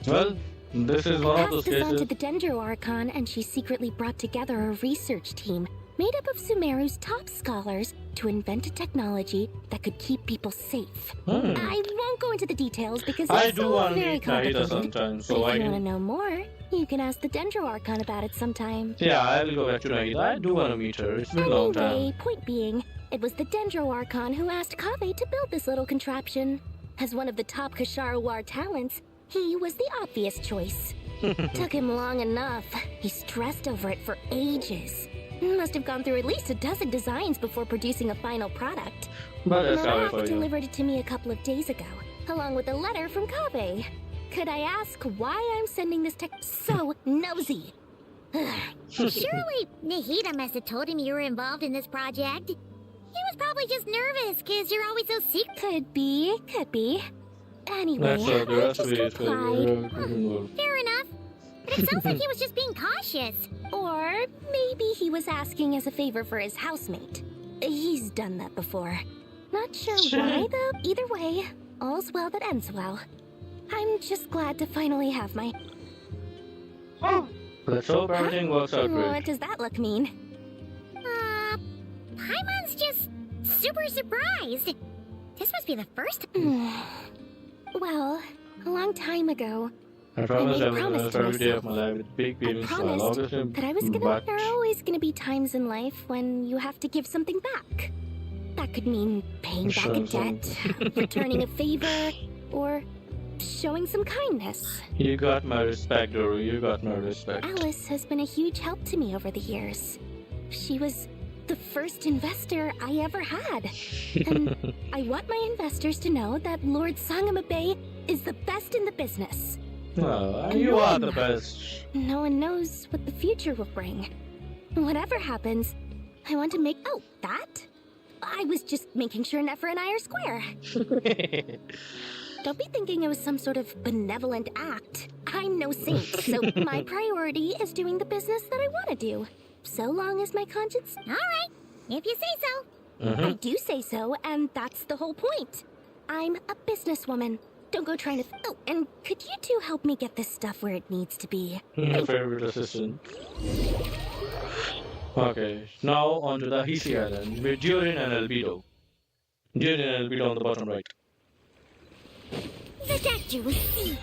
Well, this is one of those Passed us on cases. to the Dendro Archon, and she secretly brought together a research team made up of Sumeru's top scholars to invent a technology that could keep people safe. I won't go into the details because I it's do all want to very meet Naida complicated. sometime, But so if I you want to can. know more, you can ask the Dendro Archon about it sometime. Yeah, I will go back to Naida. I do want to meet her. It's been a long time. Anyway, point being, it was the Dendro Archon who asked Kaveh to build this little contraption. As one of the top Kashara War talents, he was the obvious choice. Took him long enough. He stressed over it for ages. Must have gone through at least a dozen designs before producing a final product. But that's Kaveh for Malak you. delivered it to me a couple of days ago, along with a letter from Kaveh. Could I ask why I'm sending this tech so nosy? Surely Nahida must have told him you were involved in this project. He was probably just nervous because you're always so secret. Could be. Anyway, That's okay. I That's just okay. replied. Fair enough. But it sounds like he was just being cautious. Or maybe he was asking as a favor for his housemate. He's done that before. Not sure why, though. Either way, all's well that ends well. I'm just glad to finally have my... Let's hope everything works out What great. does that look mean? Paimon's just super surprised. This must be the first. Well, a long time ago, I promised made a I would promise invest to every day of myself. my life with big I baby smile. promised Obviously, that I was gonna... but There are always gonna be times in life when you have to give something back. That could mean paying back a debt, returning a favor, or showing some kindness. you got my respect, Doru. You got my respect. Alice has been a huge help to me over the years. She was the first investor I ever had. And I want my investors to know that Lord Sangamabe is the best in the business. Oh, And you no are one- the best. No one knows what the future will bring. Whatever happens, I want to make... Oh, that? I was just making sure Nefer and I are square. Don't be thinking it was some sort of benevolent act. I'm no saint, so my priority is doing the business that I want to do. So long as my conscience... All right, if you say so. I do say so, and that's the whole point. I'm a businesswoman. Don't go trying to... Oh, and could you two help me get this stuff where it needs to be? My favorite assistant. Okay, now on to the Hisi Island with Durin and Albedo. Durin and Albedo on the bottom right. The statue was see.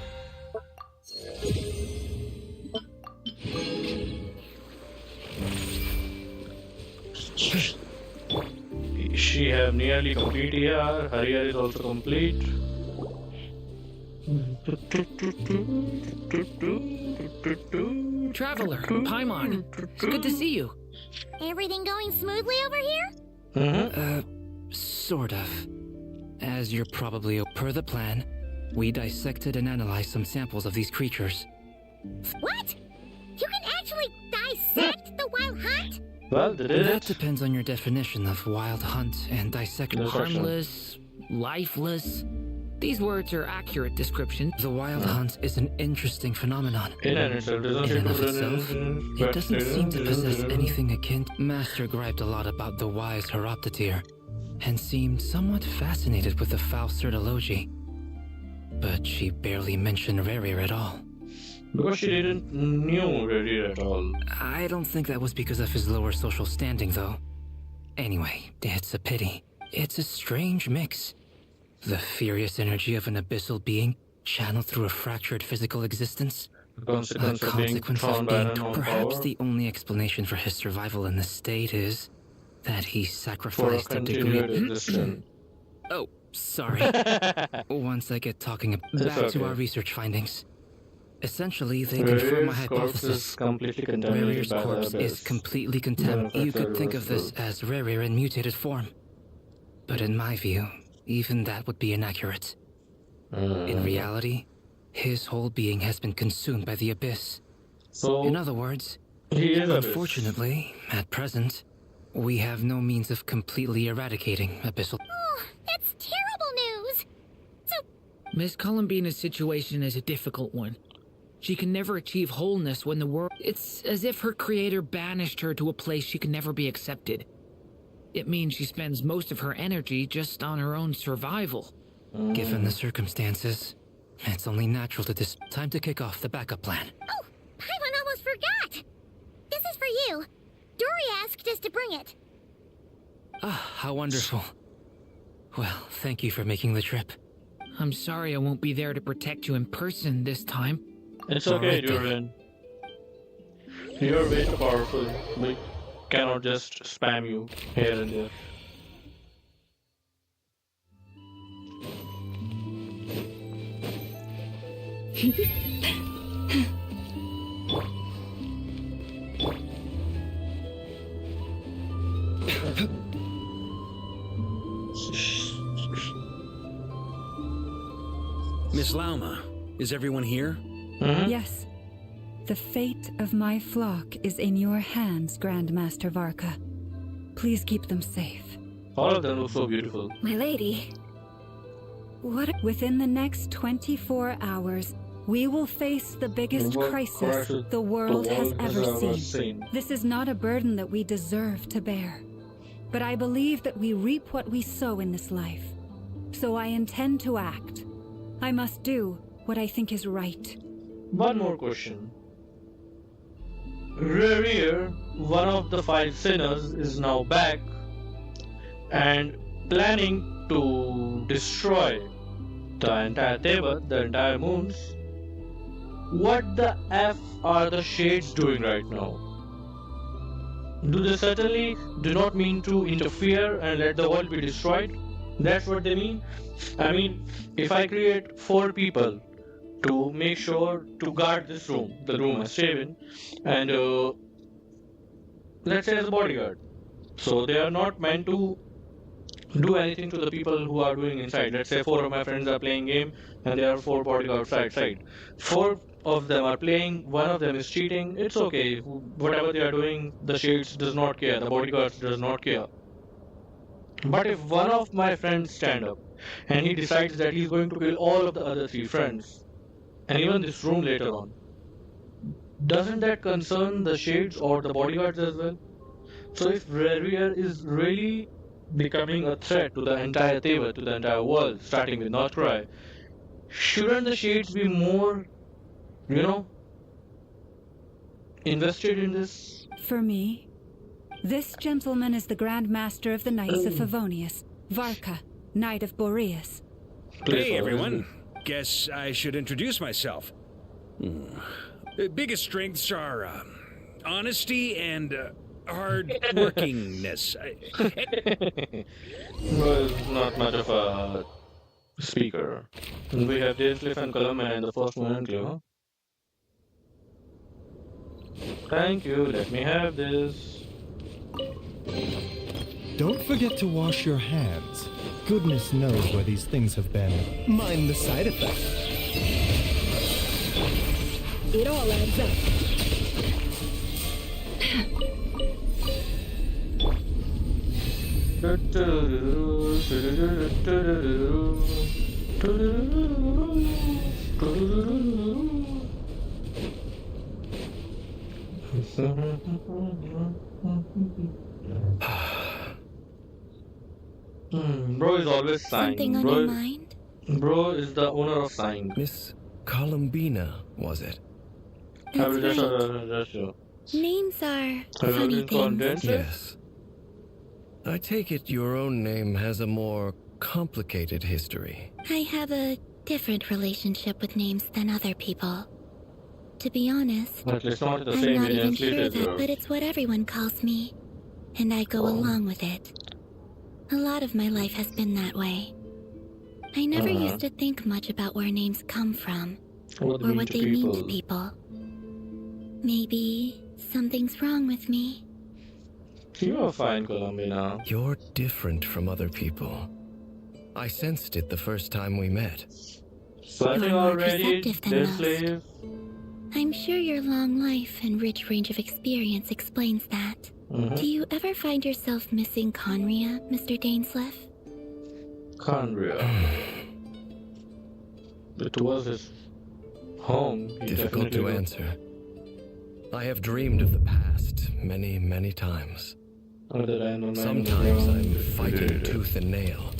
She have nearly complete ER. Her ER is also complete. Traveler, Paimon, it's good to see you. Everything going smoothly over here? Sort of. As you're probably per the plan, we dissected and analyzed some samples of these creatures. What? You can actually dissect the wild hunt? Well, they did That it. depends on your definition of wild hunt and dissect. Harmless, lifeless. These words are accurate descriptions. The wild hunt is an interesting phenomenon. In and itself, doesn't In and of it? itself, it doesn't seem to possess anything akin. Master griped a lot about the wise Horoptotire, and seemed somewhat fascinated with the foul Certology. But she barely mentioned Rerir at all. Because she didn't knew Rerir at all. I don't think that was because of his lower social standing, though. Anyway, it's a pity. It's a strange mix. The furious energy of an abyssal being channeled through a fractured physical existence. The consequence of being Consequence thrown of by an being unknown perhaps power. the only explanation for his survival in this state is that he For a sacrificed a continued degree. existence. Oh, sorry. Once I get talking back okay. to our research findings. Essentially, they confirm my Rerir's corpse is hypothesis. completely contaminated Rerir's by the corpse is abyss. completely contaminated. You could think of this Manufactured as Rerir in mutated form. But in my view, even that would be inaccurate. In reality, his whole being has been consumed by the abyss. So, in other words, he is abyss. unfortunately, at present, we have no means of completely eradicating Abyssal. Oh, that's terrible news! So... Miss Columbina's situation is a difficult one. She can never achieve wholeness when the world... It's as if her creator banished her to a place she can never be accepted. It means she spends most of her energy just on her own survival. Given the circumstances, it's only natural to time to kick off the backup plan. Oh, Paimon almost forgot! This is for you. Dory asked us to bring it. Ah, how wonderful. Well, thank you for making the trip. I'm sorry I won't be there to protect you in person this time. It's okay, Durian. You're way too powerful. We cannot just spam you here and there. Miss Lauma, is everyone here? Yes. The fate of my flock is in your hands, Grandmaster Varka. Please keep them safe. All of them look so beautiful. My lady. Within the next 24 hours, we will face the biggest crisis the world has ever seen. This is not a burden that we deserve to bear. But I believe that we reap what we sow in this life. So I intend to act. I must do what I think is right. One more question. Rerir, one of the 5 sinners, is now back and planning to destroy the entire Tevyat, the entire moons. What the F are the shades doing right now? Do they certainly do not mean to interfere and let the world be destroyed? That's what they mean? I mean, if I create 4 people to make sure to guard this room, the room I stay in, and let's say as a bodyguard, so they are not meant to do anything to the people who are doing inside. Let's say 4 of my friends are playing game and there are 4 bodyguards outside. 4 of them are playing, 1 of them is cheating. It's okay. Whatever they are doing, the shades does not care. The bodyguards does not care. But if one of my friends stand up and he decides that he's going to kill all of the other 3 friends, and even this room later on, doesn't that concern the shades or the bodyguards as well? So if Rerir is really becoming a threat to the entire Tevyat, to the entire world, starting with Northcry, shouldn't the shades be more, invested in this? For me, this gentleman is the Grand Master of the Knights of Favonius, Varka, Knight of Boreas. Hey everyone, guess I should introduce myself. Biggest strengths are honesty and hard-workingness. Well, not much of a speaker. We have Dainsleif and Columbina in the first one enclave, huh? Thank you, let me have this. Don't forget to wash your hands. Goodness knows where these things have been. Mind the side effects. It all adds up. Bro is always sighing. Something on your mind? Bro is the owner of sighing. Miss Columbina, was it? I will That's just right. Names are funny things. Yes. I take it your own name has a more complicated history. I have a different relationship with names than other people. To be honest, But it's not the I'm same not even as sure Leader's that, world. but it's what everyone calls me. And I go along with it. A lot of my life has been that way. I never used to think much about where names come from, or what they mean to people. Maybe something's wrong with me. You are fine, Columbina. You're different from other people. I sensed it the first time we met. Sweating You're more already, perceptive than most. Dainsleif. I'm sure your long life and rich range of experience explains that. Do you ever find yourself missing Conria, Mr. Dainsleff? Conria. It was his home. Difficult to answer. I have dreamed of the past many, many times. Sometimes I'm fighting tooth and nail.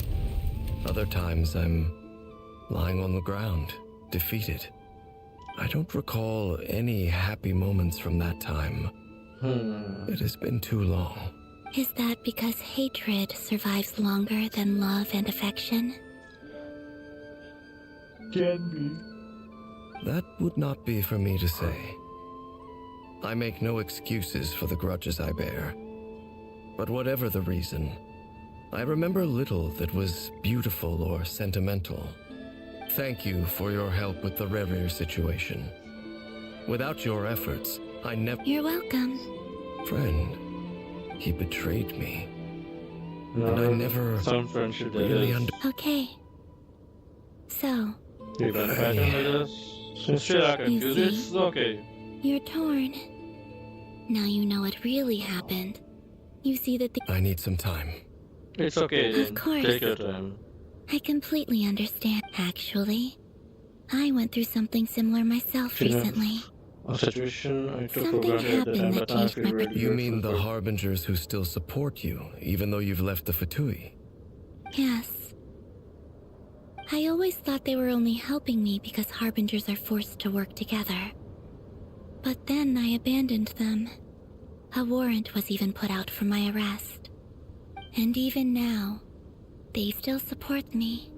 Other times I'm lying on the ground, defeated. I don't recall any happy moments from that time. It has been too long. Is that because hatred survives longer than love and affection? Can be. That would not be for me to say. I make no excuses for the grudges I bear. But whatever the reason, I remember little that was beautiful or sentimental. Thank you for your help with the Rerir situation. Without your efforts, I never— You're welcome. Friend, he betrayed me. And I never some friendship really Okay. So, you got a pattern with us? Still I confused. It's okay. You're torn. Now you know what really happened. You see that the— I need some time. It's okay. Of course. Take your time. I completely understand. Actually, I went through something similar myself recently. A situation I took for Something granted at the happened time, that but I changed feel my really You grateful mean the for. Harbingers who still support you, even though you've left the Fatui? Yes. I always thought they were only helping me because Harbingers are forced to work together. But then I abandoned them. A warrant was even put out for my arrest. And even now, they still support me.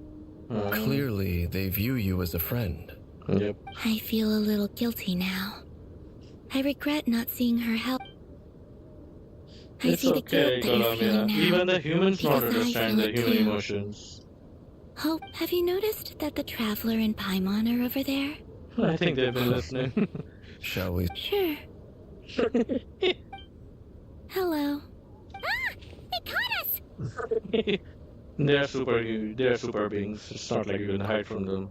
Clearly, they view you as a friend. Yep. I feel a little guilty now. I regret not seeing her help. I It's see the okay, guilt that you're feeling Columbia. now. Even the humans don't because I understand feel the it human too. emotions. Hope, have you noticed that the Traveler and Paimon are over there? I think they've been listening. Shall we? Sure. Hello. Ah! They caught us! They're super huge. They're super beings. It's not like you can hide from them.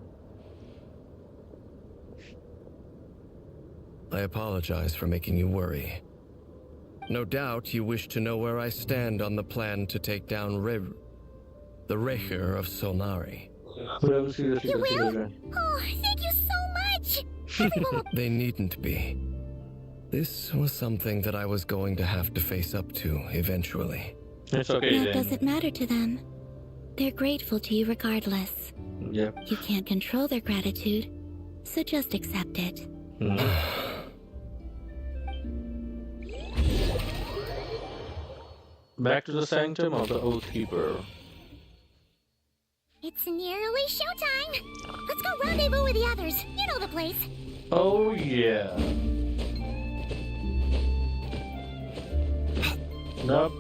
I apologize for making you worry. No doubt you wish to know where I stand on the plan to take down the Rerir of Solnari. You will? Oh, thank you so much! Everyone will— They needn't be. This was something that I was going to have to face up to eventually. It's okay That then. doesn't matter to them. They're grateful to you regardless. Yep. You can't control their gratitude, so just accept it. Back to the sanctum of the Oathkeeper. It's nearly showtime. Let's go rendezvous with the others. You know the place. Oh yeah. Nope.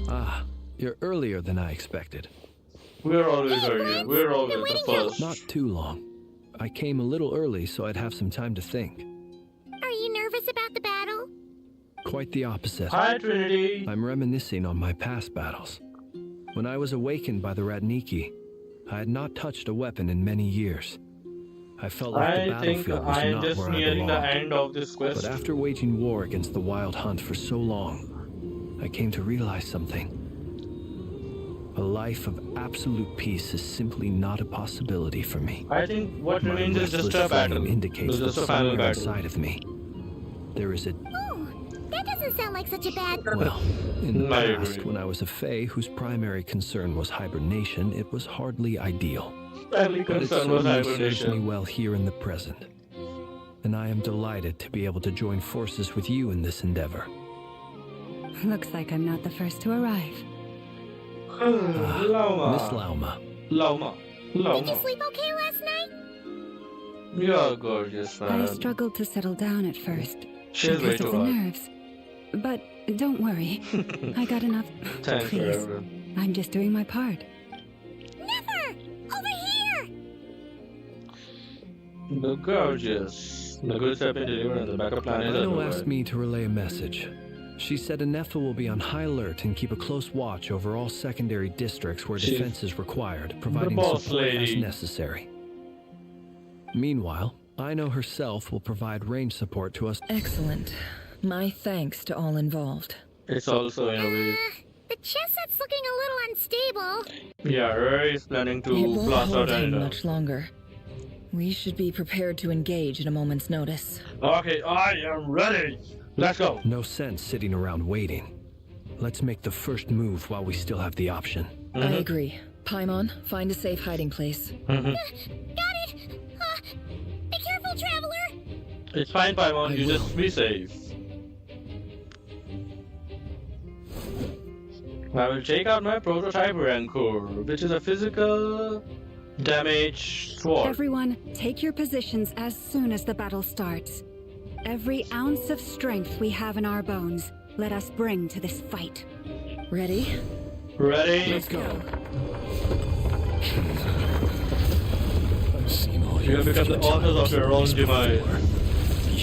Ah, you're earlier than I expected. We're always early. We're always the first. Not too long. I came a little early so I'd have some time to think. Are you nervous about the battle? Quite the opposite. Hi, Trinity. I'm reminiscing on my past battles. When I was awakened by the Radniki, I had not touched a weapon in many years. I felt like the I think battlefield was I'm not just where I nearing the belonged. end of this quest. But after waging war against the Wild Hunt for so long, I came to realize something. A life of absolute peace is simply not a possibility for me. I think what My remains is just restless a battle. flame indicates It's just that a final somewhere battle. inside of me, there is a... Oh, that doesn't sound like such a bad... Well, in the I past, agree. when I was a Fae whose primary concern was hibernation, it was hardly ideal. Family But it concern was certainly serves me hibernation. well here in the present. And I am delighted to be able to join forces with you in this endeavor. Looks like I'm not the first to arrive. Lauma. Miss Lauma. Lauma. Did you Lauma. sleep okay last night? You're gorgeous, I man. struggled to settle down at first She's way because too of the hot. nerves. But don't worry, I got enough. Thanks, Please, forever. I'm just doing my part. Nefer! Over here! The gorgeous. The goods have been delivered and the backup plan is Rhino underway. asked me to relay a message. She said Nefer will be on high alert and keep a close watch over all secondary districts where She's defense is required, providing boss support as lady. necessary. Meanwhile, Ino herself will provide range support to us. Excellent. My thanks to all involved. It's also in a way. The chess set's looking a little unstable. Yeah, Rerir is planning It to won't blast hold out him and. much longer. We should be prepared to engage at a moment's notice. Okay, I am ready. Let's go. No sense sitting around waiting. Let's make the first move while we still have the option. I agree. Paimon, find a safe hiding place. Got it! Be careful, traveler! It's fine, Paimon. You just be safe. I will take out my prototype Rancor, which is a physical damage sword. Everyone, take your positions as soon as the battle starts. Every ounce of strength we have in our bones, let us bring to this fight. Ready? Ready? Let's go. I've seen all You have become the authors of your own demise.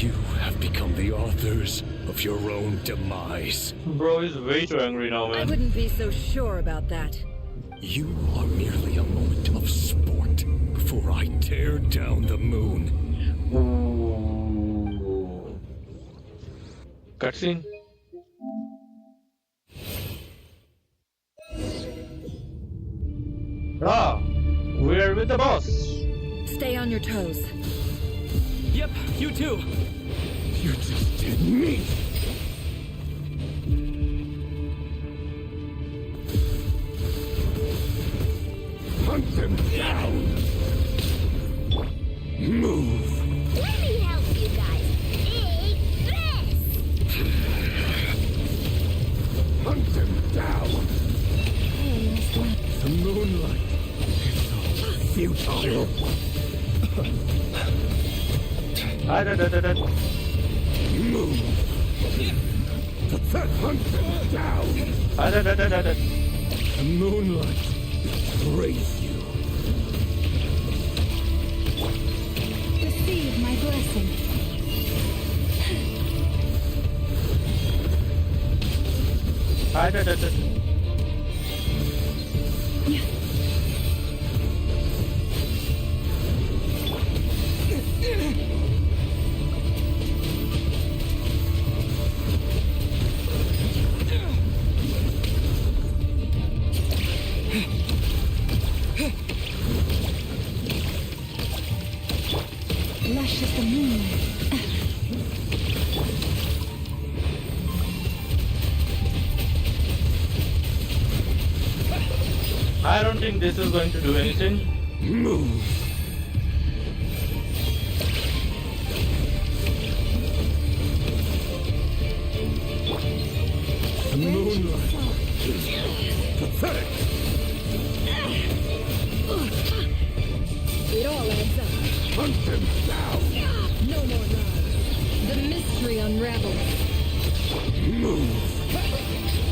You have become the authors of your own demise. Bro is way too angry now, I man. wouldn't be so sure about that. You are merely a moment of sport before I tear down the moon. Ooh. Cutscene. Ah, we're with the boss. Stay on your toes. Yep, you too. You just did me. Hunt them down. Move. Let me help you guys. Big this! Hunt them down. The moonlight is so futile. Move. Hunt them down. The moonlight betrays you. Receive my blessing. Lush as the moon. I don't think this is going to do anything. Move. The moonlight is pathetic. It all adds up. Hunt them down. No more lies. The mystery unravels. Move.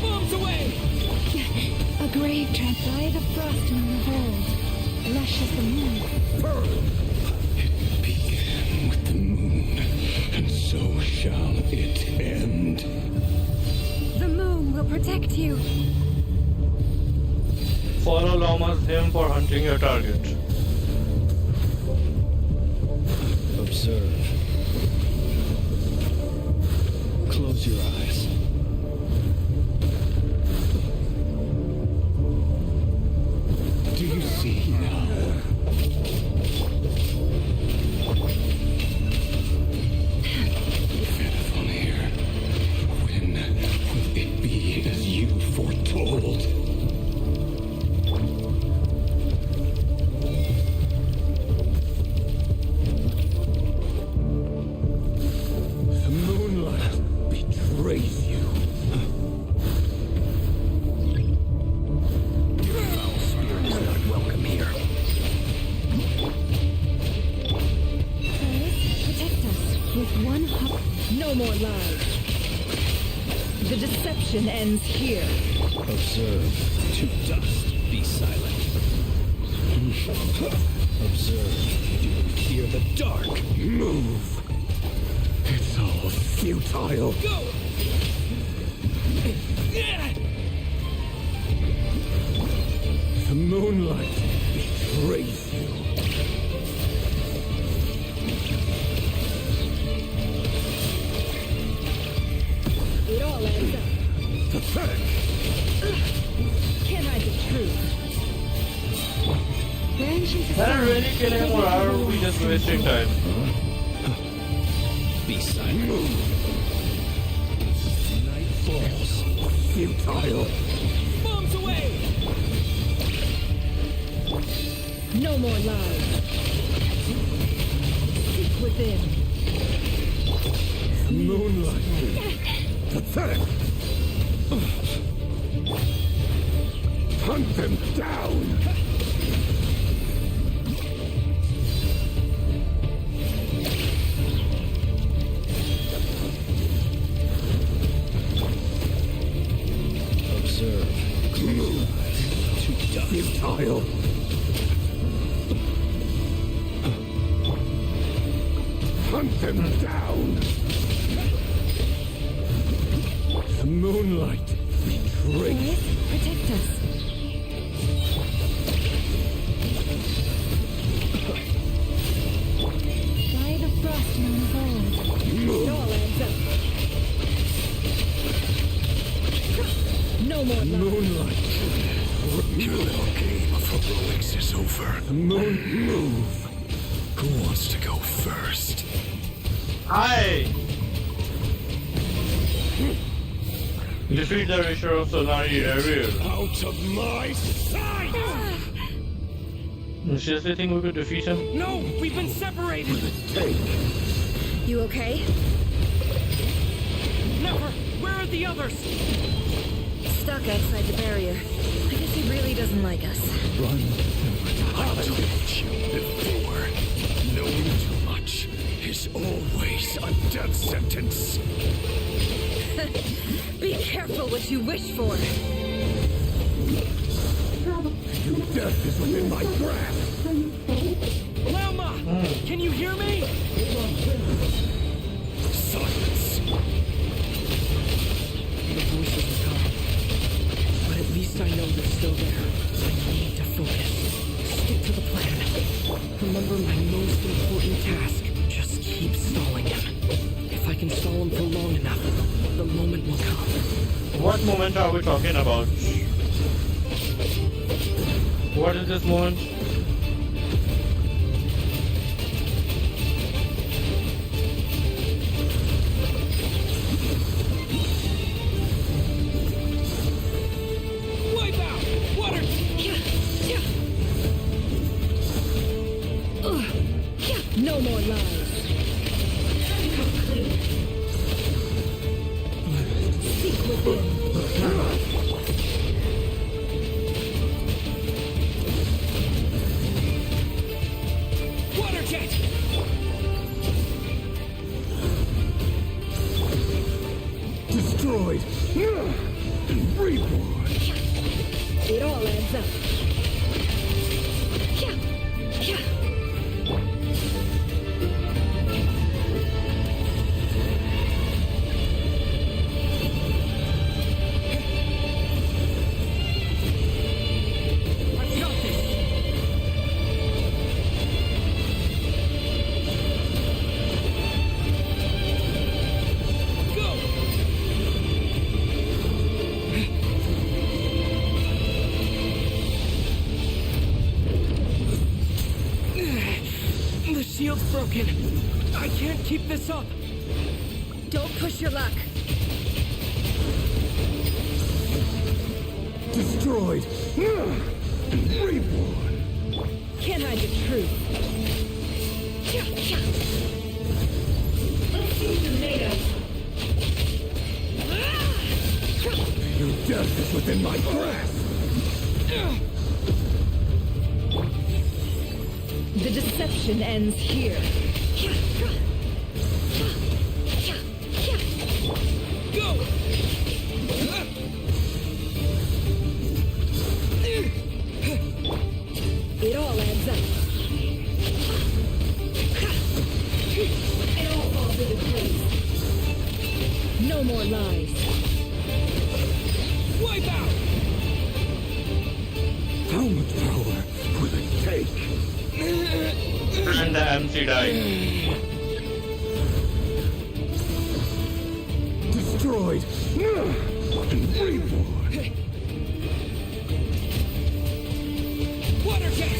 Bombs away! A grave tramped by the frost moon of old. Lush as the moon. Burn. It began with the moon, and so shall it end. The moon will protect you. Follow Lama's hymn for hunting your target. Observe. Close your eyes. Do you see now? Fenifonier, when will it be as you foretold? The moonlight betrays you. Your foul spirit is not welcome here. Protect us with one hop. No more lies. The deception ends here. Observe. To dust. Be silent. Observe. Do you fear the dark? Move. Futile. Go! The moonlight betrays you. It all adds up. Pathetic. Can't hide the truth. Are we really killing him or are we just wasting time? Be silent. Night falls. Futile. Bombs away! No more lies. Seek within. Moonlight. Pathetic. Hunt them down. Observe. Move. To dust. Futile. Hunt them down. The moonlight betrays. Protect us. Why the frost moon of old? It all adds up. No more lies. Moonlight. Your little game of heroics is over. The moon move. Who wants to go first? Hi! Defeat the Rerir of Rerir. Out of my sight! You seriously think we could defeat him? No! We've been separated! You okay? Nefer! Where are the others? Stuck outside the barrier. I guess he really doesn't like us. Run. I told you before. Knowing too much is always a death sentence. Be careful what you wish for. Your death is within my grasp. Lama! Can you hear me? Silence. The voices are gone. But at least I know they're still there. I need to focus. Stick to the plan. Remember my most important task. Just keep stalling him. If I can stall him for long enough, the moment will come. What moment are we talking about? What is this moment? Wipe out! Water! No more lies. Seek within. Water jet! Destroyed. Reborn. It all adds up. I've got this! Go! The shield's broken. I can't keep this up. Don't push your luck. Destroyed. Reborn. Can't hide the truth. Your death is within my grasp. The deception ends here. Go! It all adds up. It all falls into place. No more lies. Wipe out! How much power will it take? And the MC died. Destroyed and reborn. Water jet!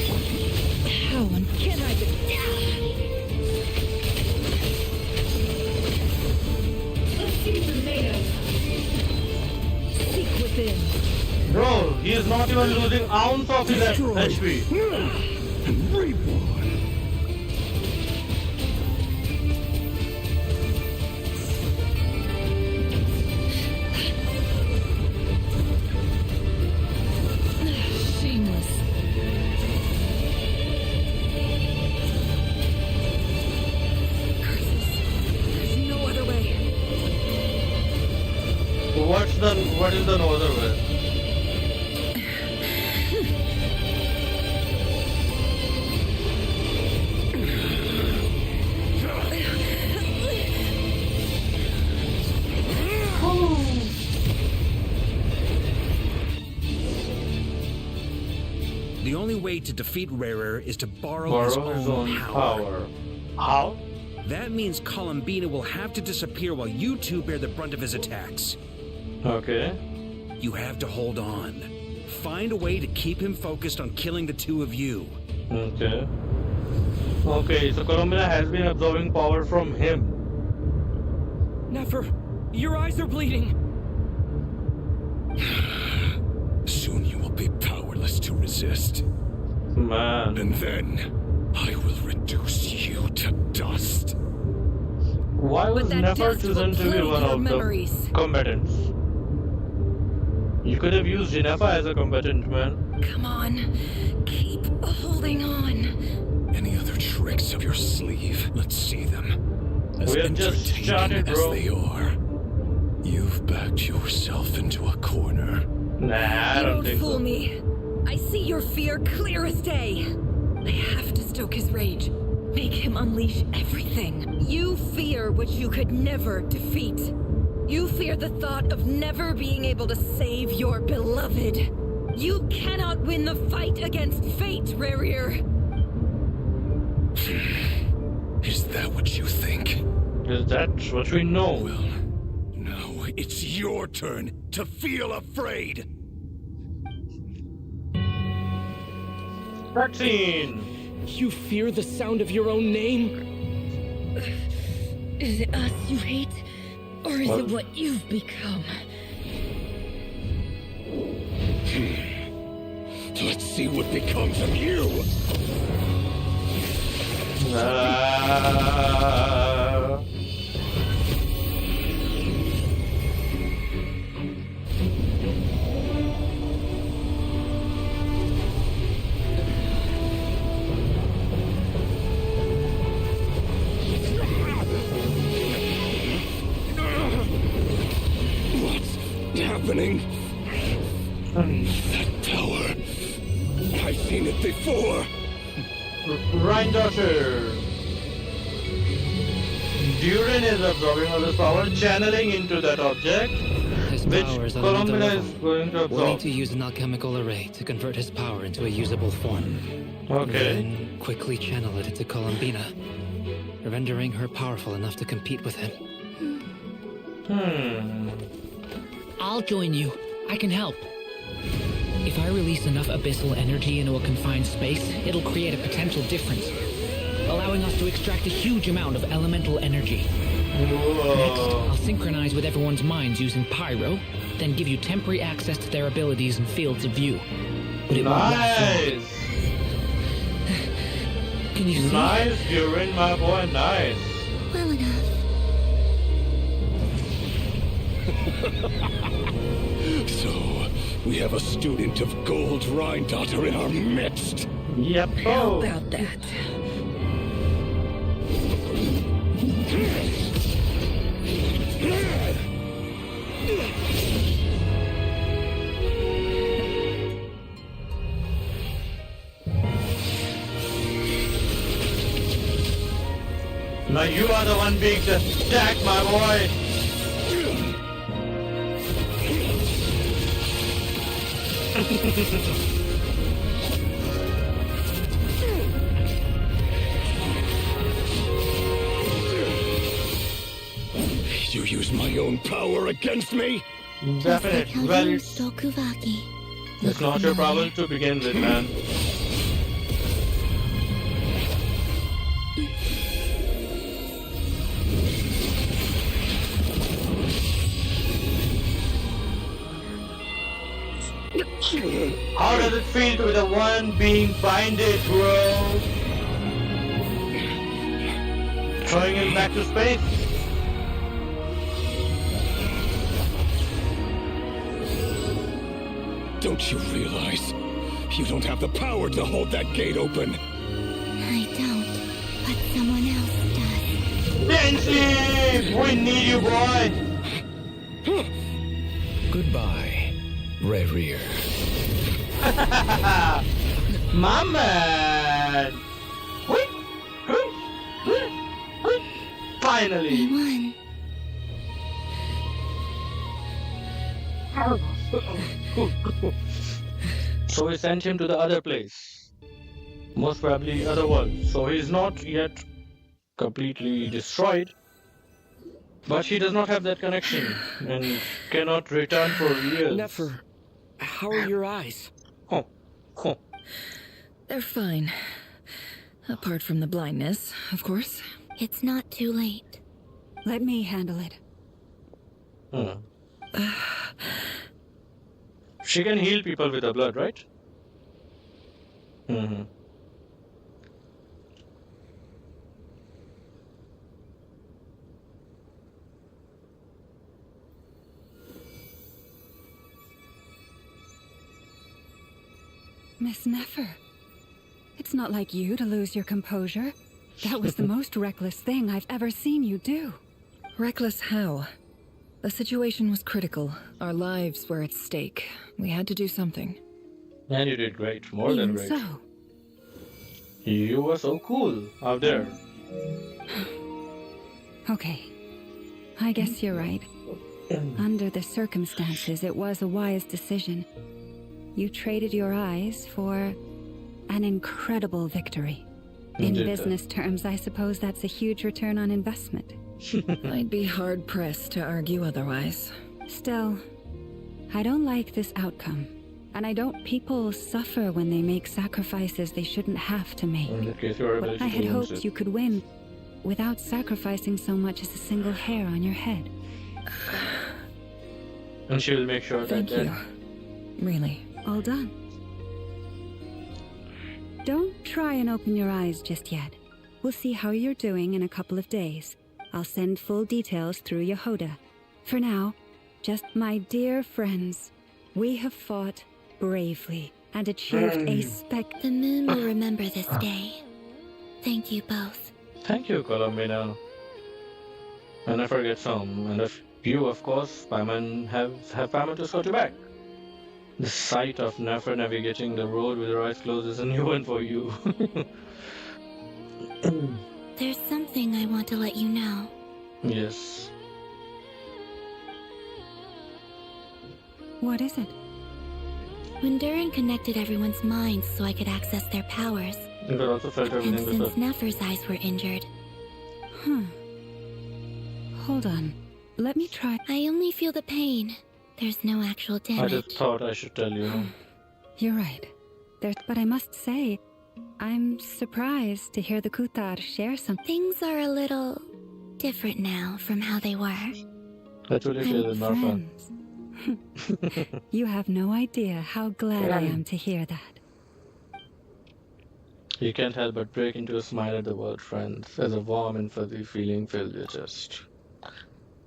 How can I Seek within. Bro, he is not even losing ounce of his HP. And reborn. Shameless. Curses. There's no other way. What is the no other way? The only way to defeat Rerir is to borrow his own power. How? That means Columbina will have to disappear while you two bear the brunt of his attacks. Okay. You have to hold on. Find a way to keep him focused on killing the two of you. Okay. Okay, so Columbina has been absorbing power from him. Nefer, your eyes are bleeding. Soon you will be powerless to resist. Man. And then I will reduce you to dust. Why was Nefer chosen to be one of the combatants? You could have used Nefer as a combatant, man. Come on. Keep holding on. Any other tricks up your sleeve? Let's see them. As We have just started, entertaining as bro. they are, you've backed yourself into a corner. Nah, I don't think fool so. me. I see your fear clear as day. I have to stoke his rage. Make him unleash everything. You fear what you could never defeat. You fear the thought of never being able to save your beloved. You cannot win the fight against fate, Rerir. Is that what you think? Is that what we know? Well, now it's your turn to feel afraid. Cutscene. You fear the sound of your own name? Is it us you hate? Or is it what you've become? Let's see what becomes of you. What's happening? That power. I've seen it before. Daughter. Durin is absorbing all this power, channeling into that object, His which power is at Columbina another is level. going to We'll absorb. need to use an alchemical array to convert his power into a usable form. Okay. Then quickly channel it into Columbina, rendering her powerful enough to compete with him. I'll join you. I can help. If I release enough abyssal energy into a confined space, it'll create a potential difference, allowing us to extract a huge amount of elemental energy. Next, I'll synchronize with everyone's minds using pyro, then give you temporary access to their abilities and fields of view. But it won't last long. Can you see? Nice, Durin, my boy, nice. Well enough. So, we have a student of Gold Rhine-Daughter in our midst. Yep. How about that? Now you are the one being attacked, my boy. You use my own power against me? Definitely. Well, it's not your problem to begin with, man. How does it feel to be the one being binded, bro? Throwing him back to space? Don't you realize you don't have the power to hold that gate open? I don't, but someone else does. Genshin! We need you, boy! Goodbye, Rerir. My man! Finally! We won. So we sent him to the other place. Most probably other world. So he's not yet completely destroyed. But he does not have that connection and cannot return for years. Nefer, how are your eyes? They're fine. Apart from the blindness, of course. It's not too late. Let me handle it. She can heal people with the blood, right? Miss Nefer, it's not like you to lose your composure. That was the most reckless thing I've ever seen you do. Reckless how? The situation was critical. Our lives were at stake. We had to do something. And you did great. More than great. So. You were so cool out there. Okay. I guess you're right. Under the circumstances, it was a wise decision. You traded your eyes for an incredible victory. In business terms, I suppose that's a huge return on investment. I'd be hard-pressed to argue otherwise. Still, I don't like this outcome. And I don't people suffer when they make sacrifices they shouldn't have to make. But I had hoped you could win without sacrificing so much as a single hair on your head. And she will make sure that... Thank you. Really. All done. Don't try and open your eyes just yet. We'll see how you're doing in a couple of days. I'll send full details through Yehoda. For now, just my dear friends, we have fought bravely and achieved a The moon will remember this day. Thank you both. Thank you, Columbina. And I forget some. And if you, of course, Paimon, have Paimon to sort you back. The sight of Nefer navigating the road with her eyes closed is a new one for you. There's something I want to let you know. Yes. What is it? When Durin connected everyone's minds so I could access their powers, and since Nefer's eyes were injured. Hold on. Let me try. I only feel the pain. There's no actual damage. I just thought I should tell you. You're right. But I must say, I'm surprised to hear the Kutar share something. Things are a little different now from how they were. That's what it is, Marfa. You have no idea how glad I am to hear that. You can't help but break into a smile at the word friends, as a warm and fuzzy feeling filled your chest.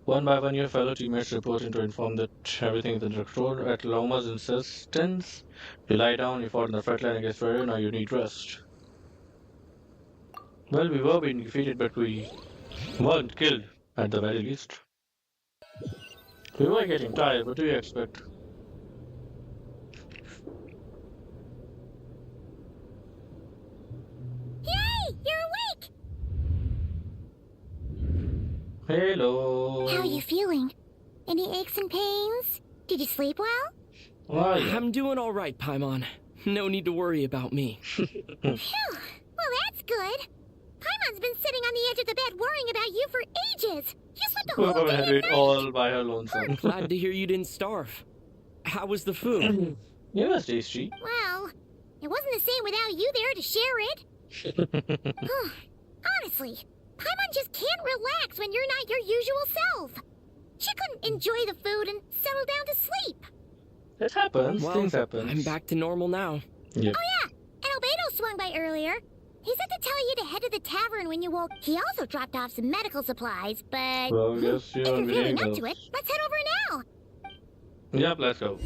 One by one, your fellow teammates report in to inform that everything is under control. At Loma's insistence, you lie down, you fought in the front line against Rerir, now you need rest. Well, we were being defeated, but we weren't killed, at the very least. We were getting tired, what do you expect? Yay! You're awake! Hello. How are you feeling? Any aches and pains? Did you sleep well? I'm doing all right, Paimon. No need to worry about me. Phew. Well, that's good. Paimon's been sitting on the edge of the bed worrying about you for ages. You slept the whole day and night. All by her lonesome. Glad to hear you didn't starve. How was the food? Yeah, it was tasty. Well, it wasn't the same without you there to share it. Honestly, Paimon just can't relax when you're not your usual self. She couldn't enjoy the food and settle down to sleep. It happens. Well, Things happen. I'm back to normal now. Yep. Oh yeah, and Albedo swung by earlier. He said to tell you to head to the tavern when you woke. He also dropped off some medical supplies, but Well, yes, if you're feeling up to it, let's head over now. Yep, let's go.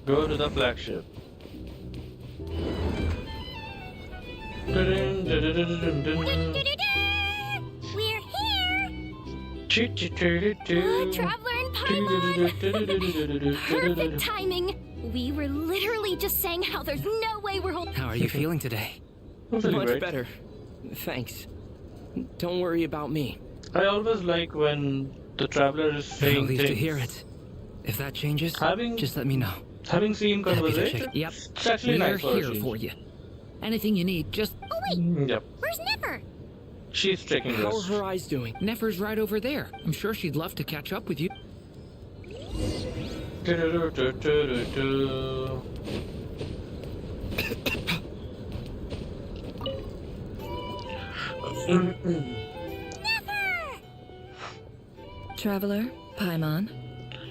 Go to the flagship. We're here! Traveler and Paimon! Perfect timing! We were literally just saying how there's no way we're holding. How are you feeling today? Much better. Thanks. Don't worry about me. I always like when the traveler is saying Relieved things. to hear it. If that changes, just let me know. Having seen conversation, Yep. it's actually We're nice for a here change. for you. Anything you need, just. Oh wait, Yep. where's Nefer? She's taking How are rest. her eyes doing? Nefer's right over there. I'm sure she'd love to catch up with you. Traveler, Paimon,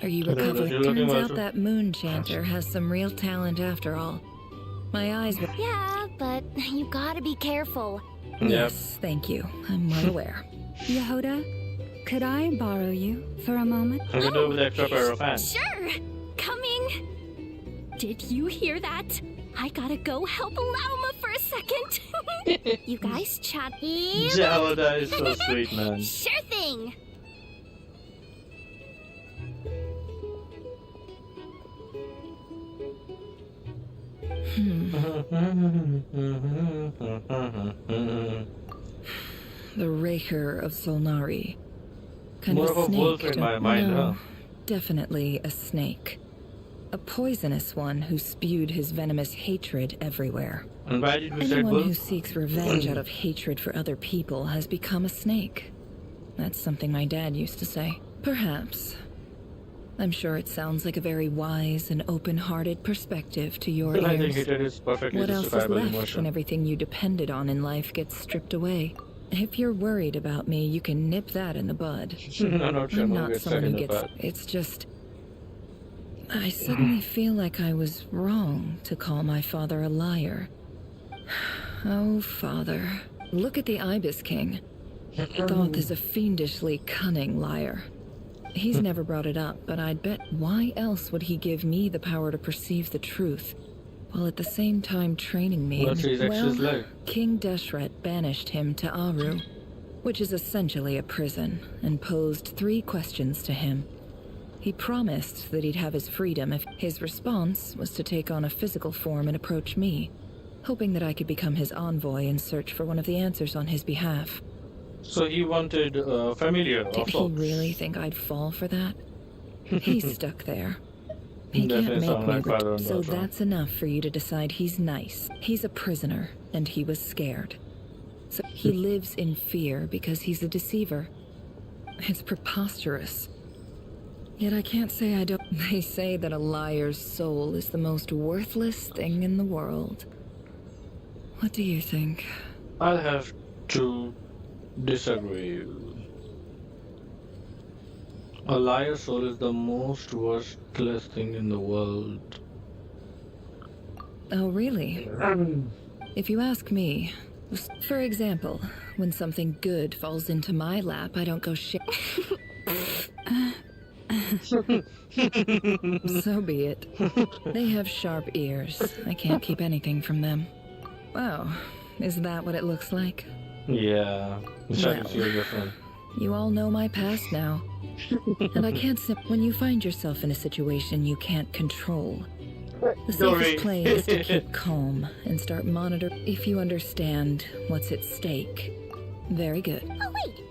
are you Hello, recovering? you're looking Turns out well. that moon chanter has some real talent after all. My eyes were... Yeah, but you gotta be careful. Yes, thank you. I'm well aware. Yehoda, could I borrow you for a moment? I'm gonna do with the extra pair of hands. Sure! Coming! Did you hear that? I gotta go help Lauma for a second. You guys chat. Yehoda is so sweet, man. Sure thing! The Rerir of Solnari. Kind More of of a snake, wolf in my mind, no, huh? definitely a snake. A poisonous one who spewed his venomous hatred everywhere. And why did we say Anyone who wolf? seeks revenge out of hatred for other people has become a snake. That's something my dad used to say. Perhaps. I'm sure it sounds like a very wise and open-hearted perspective to your I think ears. hatred is perfectly What else is justifiable left emotion. when everything you depended on in life gets stripped away? If you're worried about me, you can nip that in the bud. No, not sure. I'm No, not get someone who stuck in the gets... bud. It's just... I suddenly feel like I was wrong to call my father a liar. Oh, father. Look at the Ibis King. Thoth is a fiendishly cunning liar. He's never brought it up, but I'd bet why else would he give me the power to perceive the truth, while at the same time training me? Well, she's actually like- King Deshret banished him to Aru, which is essentially a prison, and posed 3 questions to him. He promised that he'd have his freedom if his response was to take on a physical form and approach me, hoping that I could become his envoy and search for one of the answers on his behalf. So he wanted familiar Did he also. really think I'd fall for that? He's stuck there. He Definitely can't make sound me, like father and so daughter. that's enough for you to decide he's nice. He's a prisoner, and he was scared. So he lives in fear because he's a deceiver. It's preposterous. Yet I can't say I don't. They say that a liar's soul is the most worthless thing in the world. What do you think? I'll have to disagree. A liar's soul is the most worthless thing in the world. Oh, really? If you ask me, for example, when something good falls into my lap, I don't go shit. So be it. They have sharp ears. I can't keep anything from them. Wow, is that what it looks like? Yeah, it's Well. actually different. You all know my past now. And I can't when you find yourself in a situation you can't control, the Sorry. safest play is to keep calm and start monitoring if you understand what's at stake. Very good. Oh wait,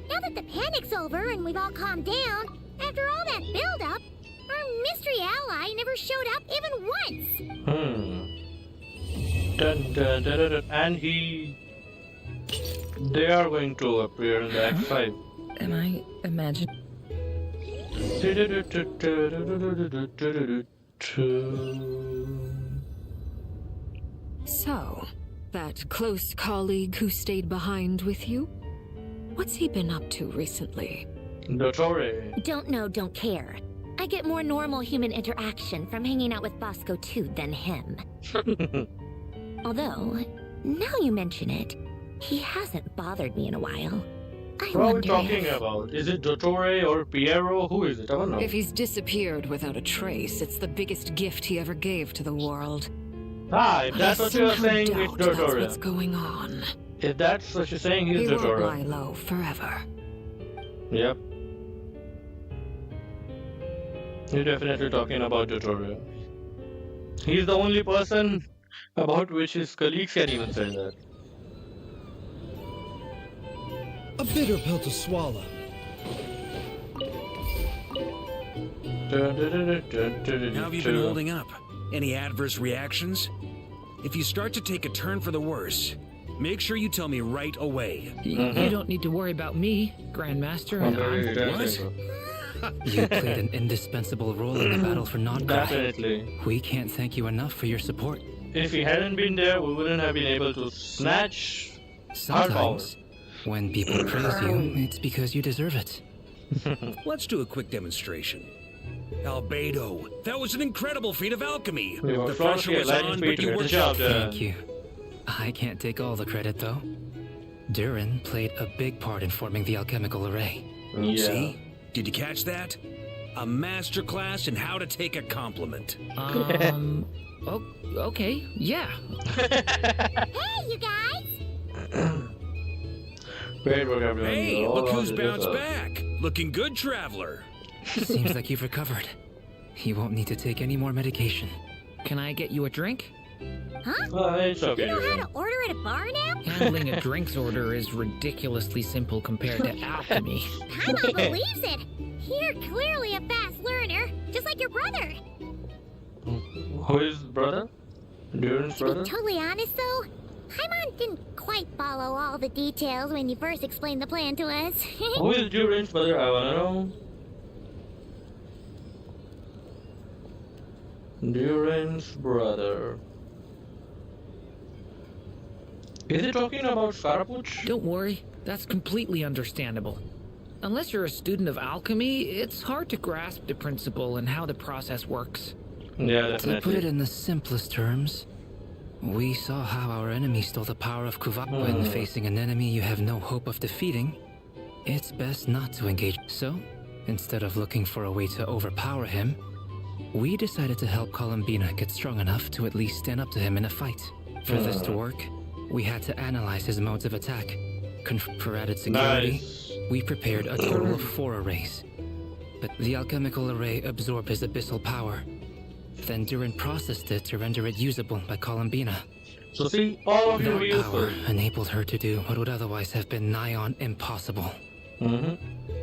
now that the panic's over and we've all calmed down, after all that build-up, our mystery ally never showed up even once. Dun, dun, dun, dun, dun. And they are going to appear in the Act 5. Am I imagining? So, that close colleague who stayed behind with you? What's he been up to recently? Dottore. Don't know, don't care. I get more normal human interaction from hanging out with Bosco 2 than him. Although, now you mention it, he hasn't bothered me in a while. What are we talking about? Is it Dottore or Piero? Who is it? I don't know. If he's disappeared without a trace, it's the biggest gift he ever gave to the world. If that's what you're saying, it's Dottore. That's what's going on. If that's what you're saying, he's Dottore. He won't lie low forever. Yep. You're definitely talking about Dottore. He's the only person about which his colleagues can even say that. A bitter pill to swallow. How have you been holding up? Any adverse reactions? If you start to take a turn for the worse, make sure you tell me right away. You don't need to worry about me, Grandmaster. What? You played an indispensable role in the battle for Nodkai. Definitely. We can't thank you enough for your support. If he hadn't been there, we wouldn't have been able to snatch our power. Sometimes, when people praise you, it's because you deserve it. Let's do a quick demonstration. Albedo, that was an incredible feat of alchemy. The pressure was on, but you worked out. Thank you. I can't take all the credit, though. Durin played a big part in forming the alchemical array. See? Did you catch that? A masterclass in how to take a compliment. Okay, yeah. Hey, you guys! Hey, look who's bounced back. Looking good, traveler. Seems like you've recovered. You won't need to take any more medication. Can I get you a drink? Huh? It's okay. You know how to order at a bar now? Handling a drinks order is ridiculously simple compared to alchemy. Paimon believes it. You're clearly a fast learner, just like your brother. Who is brother? Durin's brother? To be totally honest, though, Paimon didn't quite follow all the details when you first explained the plan to us. Who is Durin's brother? I wanna know. Durin's brother. Is it talking about Scarapucci? Don't worry, that's completely understandable. Unless you're a student of alchemy, it's hard to grasp the principle and how the process works. Yeah, definitely. To put it in the simplest terms, we saw how our enemy stole the power of Kuvak. When facing an enemy you have no hope of defeating, it's best not to engage. So, instead of looking for a way to overpower him, we decided to help Columbina get strong enough to at least stand up to him in a fight. For this to work, we had to analyze his modes of attack. For added security, we prepared a total of 4 arrays. But the alchemical array absorbed his abyssal power. Then Durin processed it to render it usable by Columbina. So see, all of you that power enabled her to do what would otherwise have been nigh on impossible.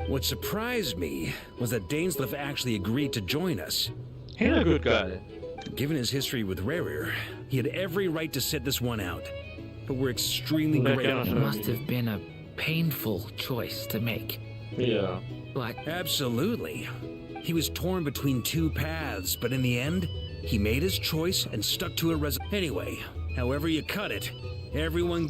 What surprised me was that Dainsleif actually agreed to join us. He's a good guy. Given his history with Rerir, he had every right to sit this one out. But we're extremely grateful. It must have been a painful choice to make. Yeah. But absolutely. He was torn between 2 paths, but in the end, he made his choice and stuck to it. Anyway, however you cut it, everyone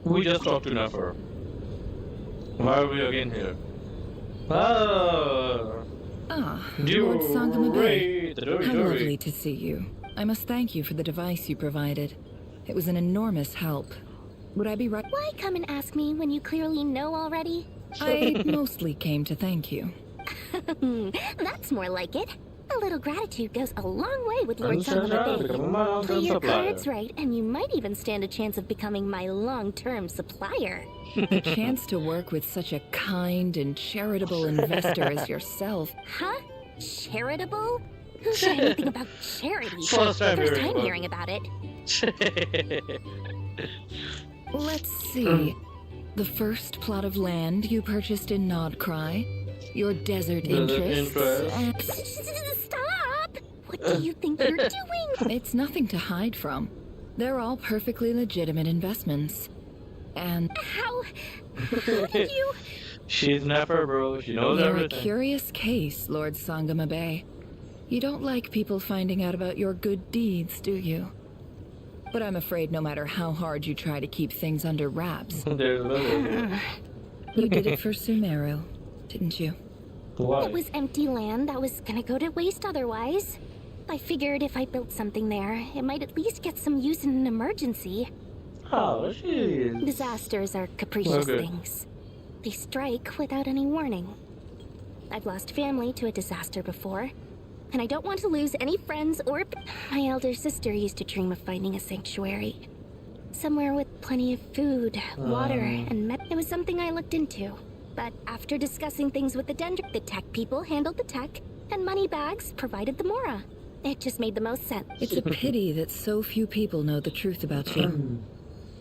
We just talked to Nefer. Why are we again here? Lord Sangama Bay. How lovely to see you. I must thank you for the device you provided. It was an enormous help. Would I be right? Why come and ask me when you clearly know already? I mostly came to thank you. That's more like it. A little gratitude goes a long way with Lord Sangamabe. Play your cards right, and you might even stand a chance of becoming my long-term supplier. The chance to work with such a kind and charitable investor as yourself. Huh? Charitable? Who said anything about charity? First time hearing about it. Let's see. The first plot of land you purchased in Nodcry, your desert interests, and... Stop! What do you think you're doing? It's nothing to hide from. They're all perfectly legitimate investments. And... How did you... She's Nefer, bro. She knows You're everything. a curious case, Lord Sangamabe. You don't like people finding out about your good deeds, do you? But I'm afraid no matter how hard you try to keep things under wraps... You did it for Sumeru, didn't you? Why? It was empty land that was gonna go to waste otherwise. I figured if I built something there, it might at least get some use in an emergency. Oh, jeez. Disasters are capricious things. They strike without any warning. I've lost family to a disaster before, and I don't want to lose any friends or... My elder sister used to dream of finding a sanctuary. Somewhere with plenty of food, water, and It was something I looked into. But after discussing things with the tech people handled the tech, and Moneybags provided the Mora. It just made the most sense. It's a pity that so few people know the truth about you.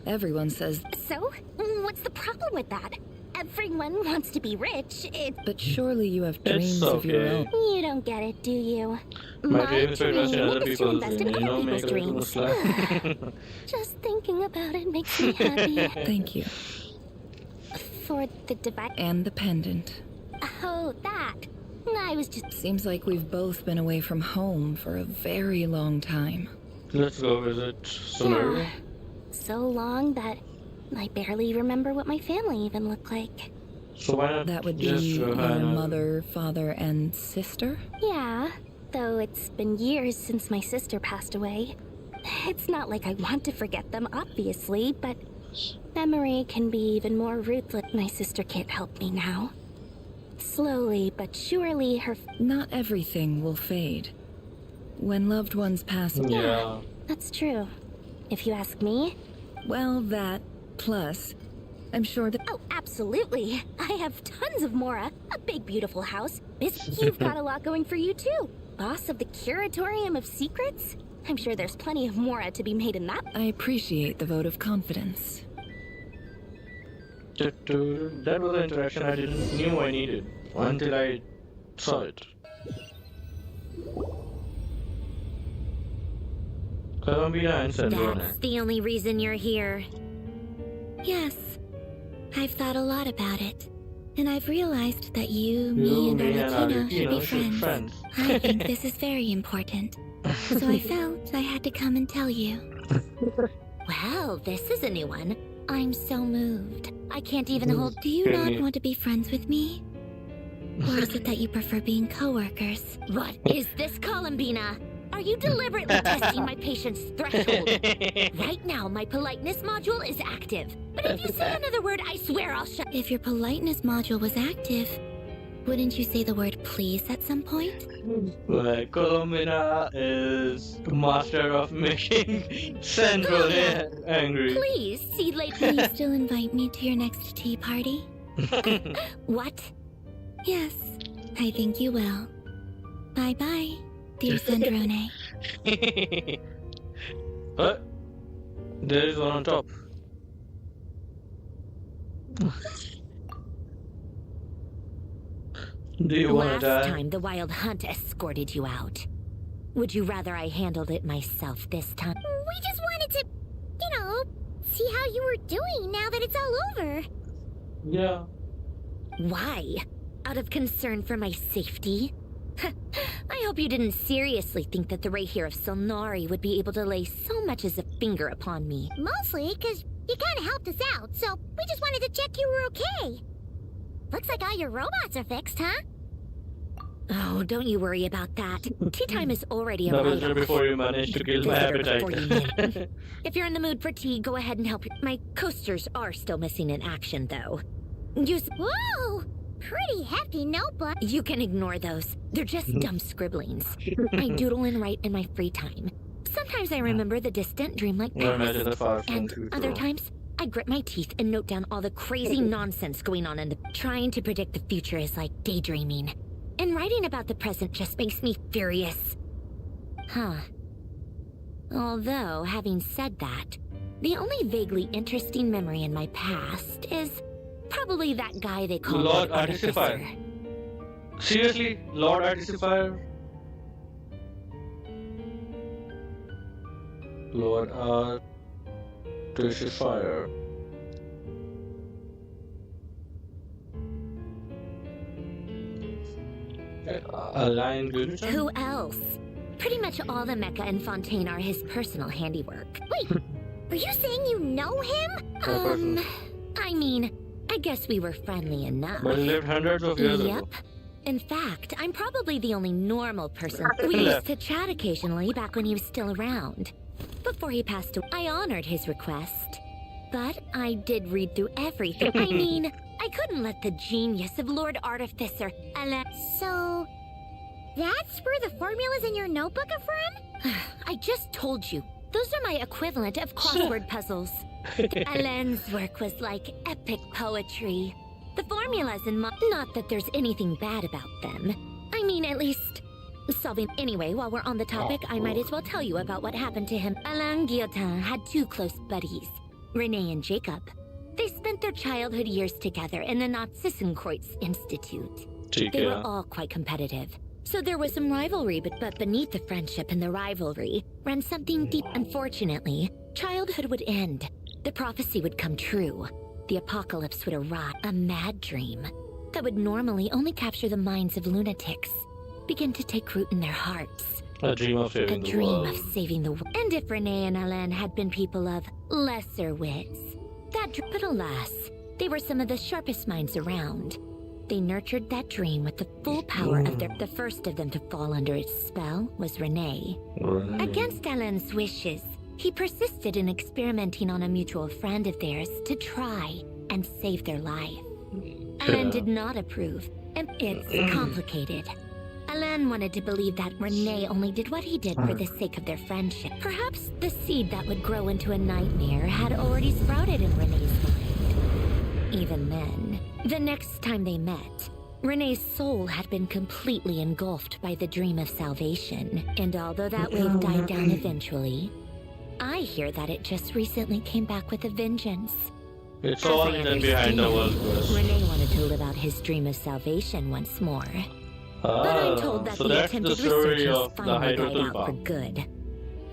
Everyone says... So? What's the problem with that? Everyone wants to be rich. But surely you have dreams of your own. You don't get it, do you? My dream is to invest in other is to people's invest in dreams. other Make people's it dreams. Just thinking about it makes me happy. Thank you. For the device. And the pendant. Oh, that. I was just... Seems like we've both been away from home for a very long time. Let's go visit Sumeru. Yeah. So long that I barely remember what my family even looked like. So why not That would be just your mother, father, and sister? Yeah, though it's been years since my sister passed away. It's not like I want to forget them, obviously, but memory can be even more ruthless. My sister can't help me now. Slowly but surely her... Not everything will fade. When loved ones pass away... Yeah, that's true. If you ask me... Well, that, plus, I'm sure that... Oh, absolutely. I have tons of Mora. A big, beautiful house. You've got a lot going for you, too. Boss of the Curatorium of Secrets? I'm sure there's plenty of Mora to be made in that. I appreciate the vote of confidence. That was an interaction I didn't knew I needed until I saw it. Colombia and Sandrone. That's the only reason you're here. Yes. I've thought a lot about it. And I've realized that you, me, and Archon should be friends. I think this is very important. So I felt I had to come and tell you. Well, this is a new one. I'm so moved. I can't even hold... Do you not want to be friends with me? Or is it that you prefer being co-workers? What is this, Columbina? Are you deliberately testing my patience threshold? Right now, my politeness module is active. But if you say another word, I swear I'll shut... If your politeness module was active, wouldn't you say the word please at some point? Like, Colombina is master of making Sandrone angry. Please, see later. Will you still invite me to your next tea party? What? Yes, I think you will. Bye-bye, dear Sandrone. What? There is one on top. Do you want to die? Last time the Wild Hunt escorted you out. Would you rather I handled it myself this time? We just wanted to, see how you were doing now that it's all over. Yeah. Why? Out of concern for my safety? I hope you didn't seriously think that the Rerir of Solnari would be able to lay so much as a finger upon me. Mostly because you kind of helped us out, so we just wanted to check you were okay. Looks like all your robots are fixed, huh? Oh, don't you worry about that. Tea time is already That was arrived. before you managed to kill my appetite. If you're in the mood for tea, go ahead and help. My coasters are still missing in action, though. Whoa! pretty hefty notebook. You can ignore those. They're just dumb scribblings. I doodle and write in my free time. Sometimes I remember the distant dreamlike past, and other times I grit my teeth and note down all the crazy nonsense going on in the... Trying to predict the future is like daydreaming, and writing about the present just makes me furious. Huh. Although, having said that, the only vaguely interesting memory in my past is probably that guy they call Lord Artificer. Seriously? Lord Artificer? Lord Artificer. Who else? Pretty much all the mecha and Fontaine are his personal handiwork. Wait, are you saying you know him? I mean, I guess we were friendly enough. But he lived hundreds of years ago. Yep. In fact, I'm probably the only normal person. We used to chat occasionally back when he was still around. Before he passed away, I honored his request. But I did read through everything. I mean, I couldn't let the genius of Lord Artificer... So... that's where the formulas in your notebook are from? I just told you. Those are my equivalent of crossword puzzles. Alain's work was like epic poetry. The formulas in my... Not that there's anything bad about them. I mean, at least... solving... Anyway, while we're on the topic, I might as well tell you about what happened to him. Alain Guillotin had two close buddies, Renee and Jacob. They spent their childhood years together in the Narzissenkreuz Institute. They were all quite competitive. So there was some rivalry, but beneath the friendship and the rivalry ran something deep. Unfortunately, childhood would end. The prophecy would come true. The apocalypse would arrive. A mad dream that would normally only capture the minds of lunatics begin to take root in their hearts. A dream of saving the world. The world. And if Renee and Alain had been people of lesser wits, but alas, they were some of the sharpest minds around. They nurtured that dream with the full power of the first of them to fall under its spell was Renee. Against Alain's wishes, he persisted in experimenting on a mutual friend of theirs to try and save their life. Alain did not approve, and it's complicated. Alain wanted to believe that Renee only did what he did for the sake of their friendship. Perhaps the seed that would grow into a nightmare had already sprouted in Renee's mind. Even then, the next time they met, Renee's soul had been completely engulfed by the dream of salvation. And although that wave died down eventually, I hear that it just recently came back with a vengeance. It's all hidden behind the world quest. Renee wanted to live out his dream of salvation once more. But I'm told that the attempted research has finally died out for good.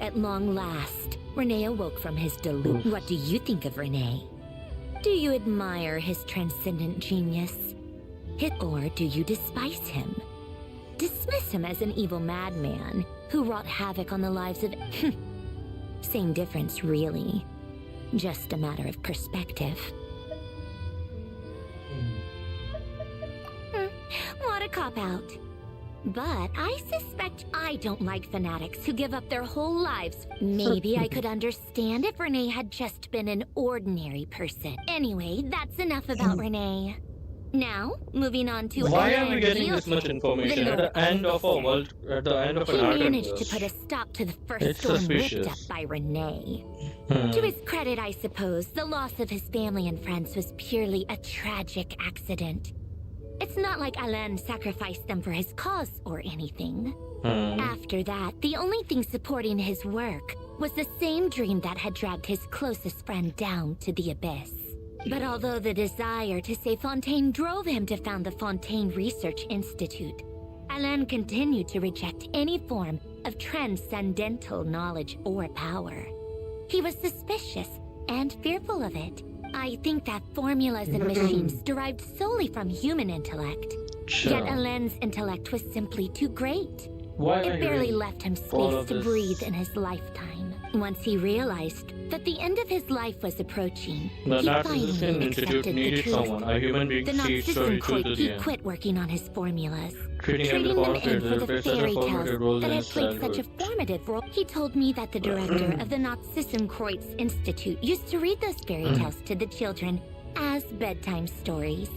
At long last, Renee awoke from his delusion. What do you think of Renee? Do you admire his transcendent genius? Or do you despise him? Dismiss him as an evil madman who wrought havoc on the lives of... Same difference, really. Just a matter of perspective. What a cop-out. But I suspect I don't like fanatics who give up their whole lives. Maybe I could understand if Renee had just been an ordinary person. Anyway, that's enough about Renee. Now, moving on to... Why are we getting this much information at the end of a world, at the end of an He Archon managed quest? to put a stop to the first It's storm whipped suspicious. up by Renee. To his credit, I suppose, the loss of his family and friends was purely a tragic accident. It's not like Alain sacrificed them for his cause or anything. After that, the only thing supporting his work was the same dream that had dragged his closest friend down to the abyss. But although the desire to save Fontaine drove him to found the Fontaine Research Institute, Alain continued to reject any form of transcendental knowledge or power. He was suspicious and fearful of it. I think that formulas and machines derived solely from human intellect. Yet Alain's intellect was simply too great. Why are It you barely doing left him all space of to this? breathe in his lifetime. Once he realized that the end of his life was approaching, The he Narzissenkreuz finally Institute accepted the needed truth. someone, a human being The to see its story through to Narzissenkreuz, the he end. quit working on his formulas, Treating trading them them in as for the such a fairy formative role tales that in had his played such a childhood. formative role. He told me that the director of the Narzissenkreuz Institute used to read those fairy tales to the children as bedtime stories.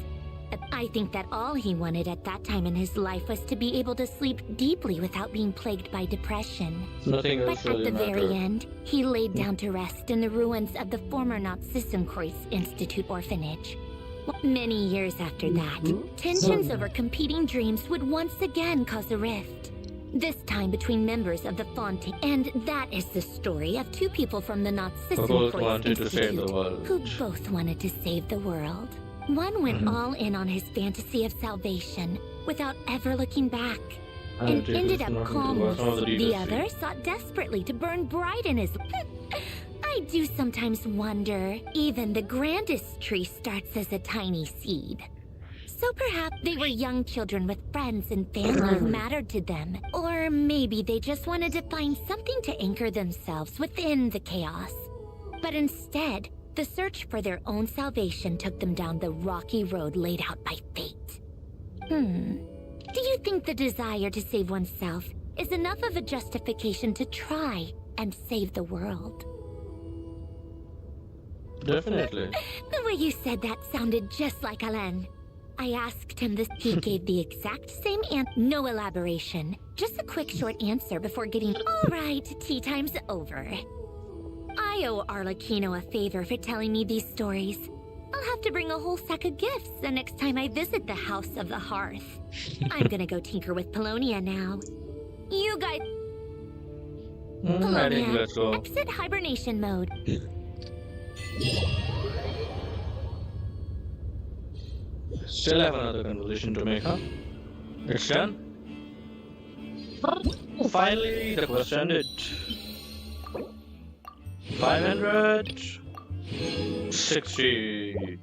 I think that all he wanted at that time in his life was to be able to sleep deeply without being plagued by depression. Nothing else But at the really very mattered. end, he laid down to rest in the ruins of the former Nazissenkreuz Institute orphanage. Many years after that, tensions over competing dreams would once again cause a rift. This time between members of the Fontaine. And that is the story of two people from the Both Nazissenkreuz wanted to save the Institute world. who both wanted to save the world. One went all in on his fantasy of salvation without ever looking back, and it ended was up not into calmless. some of the The details. other sought desperately to burn bright in his... I do sometimes wonder, even the grandest tree starts as a tiny seed. So perhaps they were young children with friends and family who mattered to them. Or maybe they just wanted to find something to anchor themselves within the chaos. But instead, the search for their own salvation took them down the rocky road laid out by fate. Do you think the desire to save oneself is enough of a justification to try and save the world? Definitely. The way you said that sounded just like Alain. I asked him this. He gave the exact same answer. No elaboration. Just a quick short answer before getting... All right, tea time's over. I owe Arlecchino a favor for telling me these stories. I'll have to bring a whole sack of gifts the next time I visit the House of the Hearth. I'm gonna go tinker with Polonia now. You guys... I think let's go. Exit hibernation mode. Still have another conversation to make, huh? It's done. Finally, the quest ended. 560.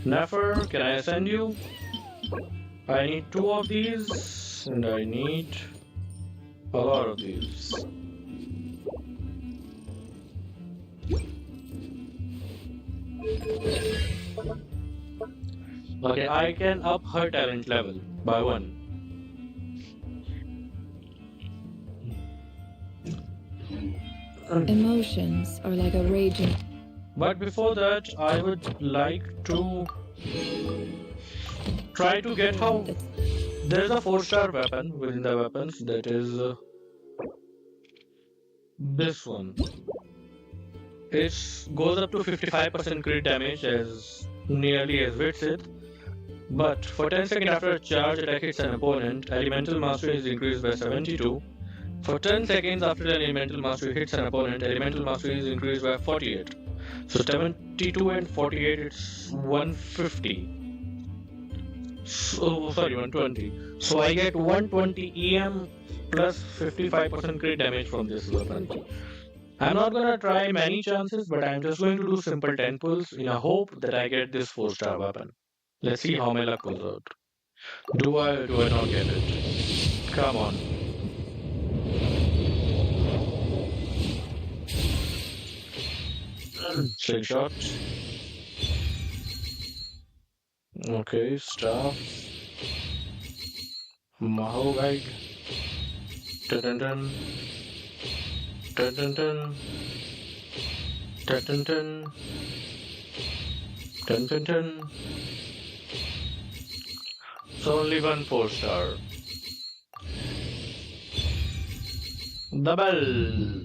Nefer, can I send you? I need 2 of these, and I need a lot of these. Okay, I can up her talent level by 1. Emotions are like a raging... But before that, I would like to try to get how... There's a 4-star weapon within the weapons, that is this one. It goes up to 55% crit damage as nearly as Witsith. But for 10 seconds after a charge attack hits an opponent, elemental mastery is increased by 72. For 10 seconds after an elemental mastery hits an opponent, elemental mastery is increased by 48. So 72 and 48, it's 150. So, sorry, 120. So I get 120 EM plus 55% crit damage from this weapon. I'm not gonna try many chances, but I'm just going to do simple 10 pulls in a hope that I get this 4-star weapon. Let's see how my luck goes out. Do I or do I not get it? Come on. Slingshot. Okay, staff. Maho guide. Dun dun dun. Dun dun dun. Dun dun dun. Dun dun dun. So only 1 4-star. The bell.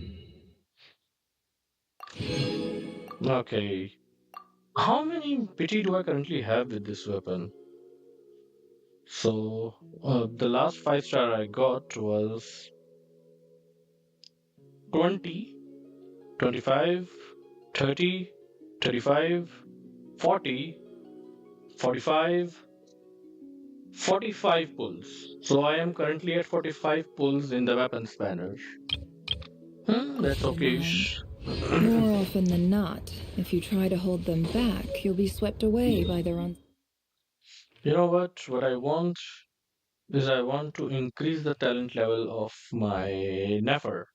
Okay. How many pity do I currently have with this weapon? So, the last 5-star I got was 20, 25, 30, 35, 40, 45, 45 pulls. So I am currently at 45 pulls in the weapons banner. That's okay. More often than not, if you try to hold them back, you'll be swept away by their own... You know what? What I want is I want to increase the talent level of my Nefer.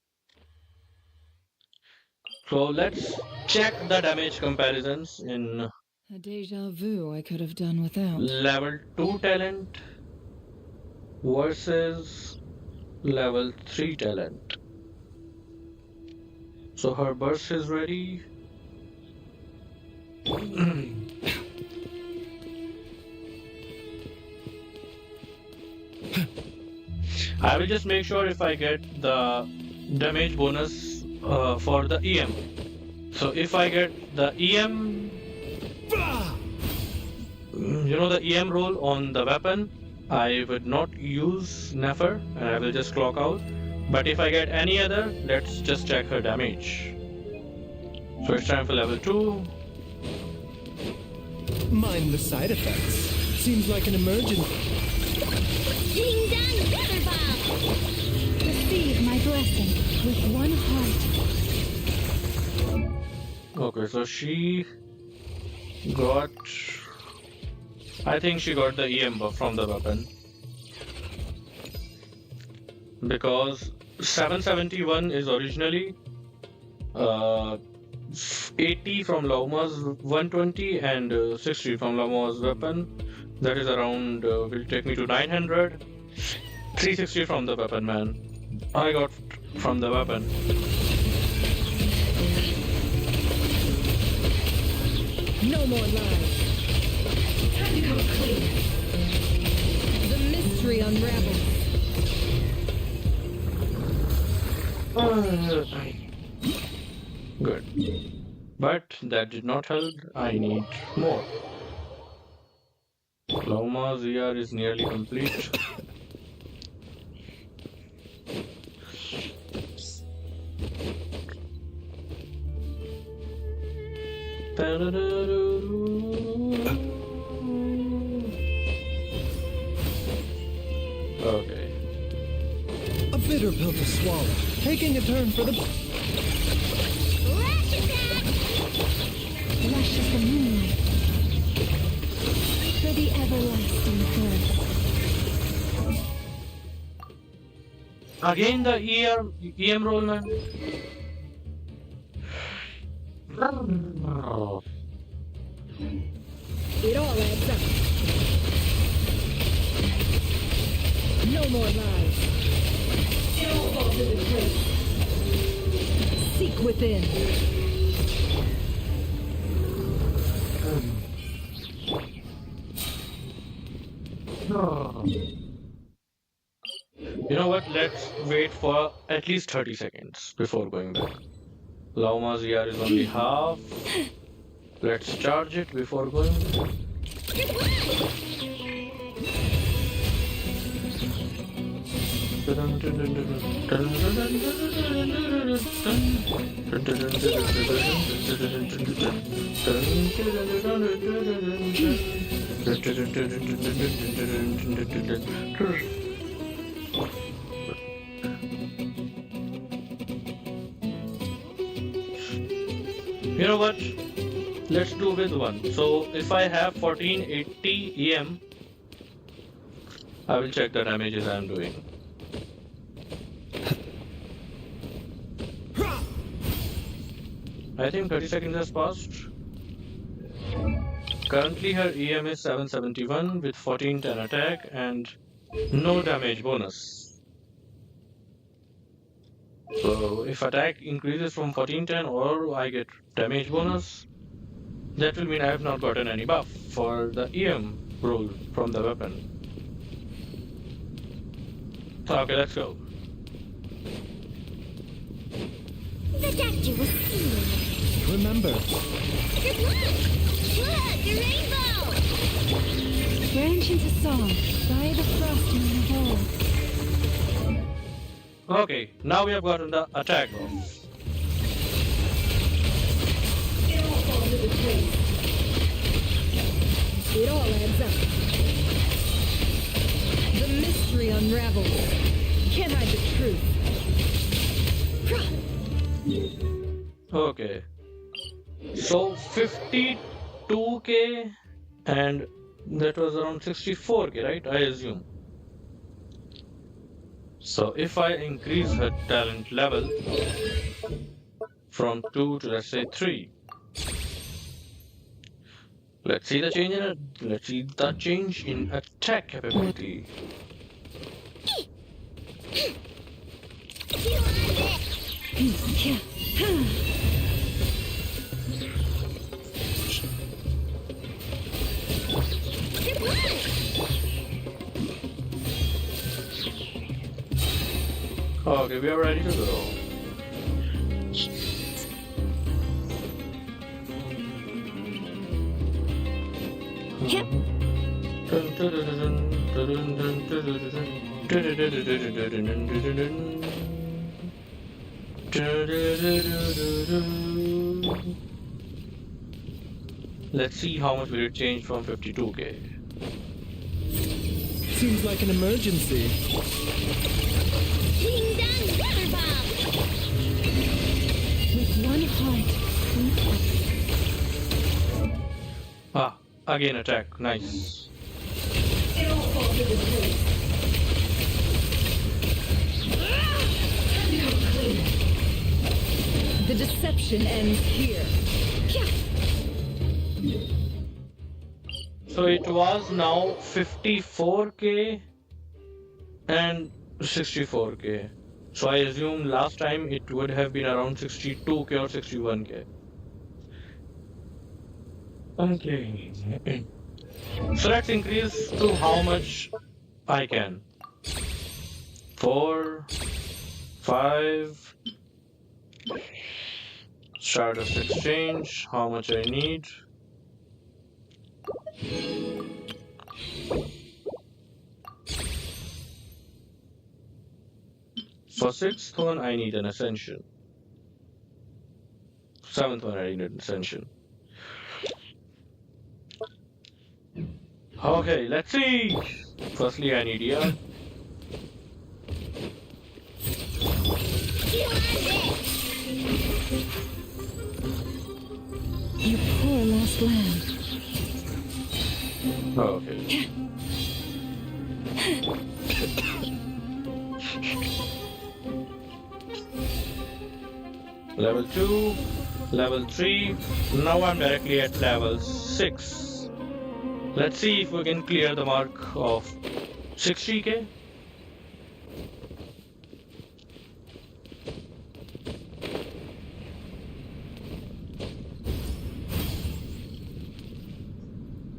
So let's check the damage comparisons in A deja vu I could have done without. level 2 talent versus level 3 talent. So her burst is ready. I will just make sure if I get the damage bonus for the EM. So if I get the EM, you know, the EM roll on the weapon, I would not use Nefer and I will just clock out. But if I get any other, let's just check her damage. So it's time for level 2. Mind the side effects. Seems like an emergency. Ding dong, feather bomb! Receive my blessing with one heart. Okay, so she got... I think she got the EM buff from the weapon. Because 771 is originally 80 from Lauma's 120 and 60 from Lauma's weapon. That is around, will take me to 900. 360 from the weapon, man. I got from the weapon. No more lies. Time to come clean. The mystery unravels. Good. But that did not help. I need more. Lauma's ER is nearly complete. Okay. A bitter pill to swallow. Taking a turn for the... Lush as the moonlight. For the everlasting good. Again the EM roll, man. It all adds up. No more lies. It all falls into place. Seek within. You know what? Let's wait for at least 30 seconds before going back. Lauma's ER is only half. Let's charge it before going. You know what? Let's do with one. So if I have 1480 EM, I will check the damages I am doing. I think 30 seconds has passed. Currently her EM is 771 with 1410 attack and no damage bonus. So if attack increases from 1410 or I get damage bonus, that will mean I have not gotten any buff for the EM roll from the weapon. Okay, let's go. The doctor will see you. Remember. Good luck! Look, a rainbow! Branch into song by the frost in the hole. Okay, now we have gotten the attack buff. It all falls into place. It all adds up. The mystery unravels. Can't hide the truth. Okay. So 52k and that was around 64k, right? I assume. So if I increase her talent level from 2 to let's say 3. Let's see the change in attack capability. Okay, we are ready to go. Let's see how much will it change from 52k. Seems like an emergency. With one heart. Ah, again attack. Nice. The deception ends here. So it was now 54k and 64k. So I assume last time it would have been around 62k or 61k. Okay. So let's increase to how much I can. 4, 5. Stardust exchange. How much I need? For 6th one, I need an ascension. 7th one, I need an ascension. Okay, let's see. Firstly, I need ER. You poor lost lamb. Okay. Level 2, level 3. Now I'm directly at level 6. Let's see if we can clear the mark of 60k.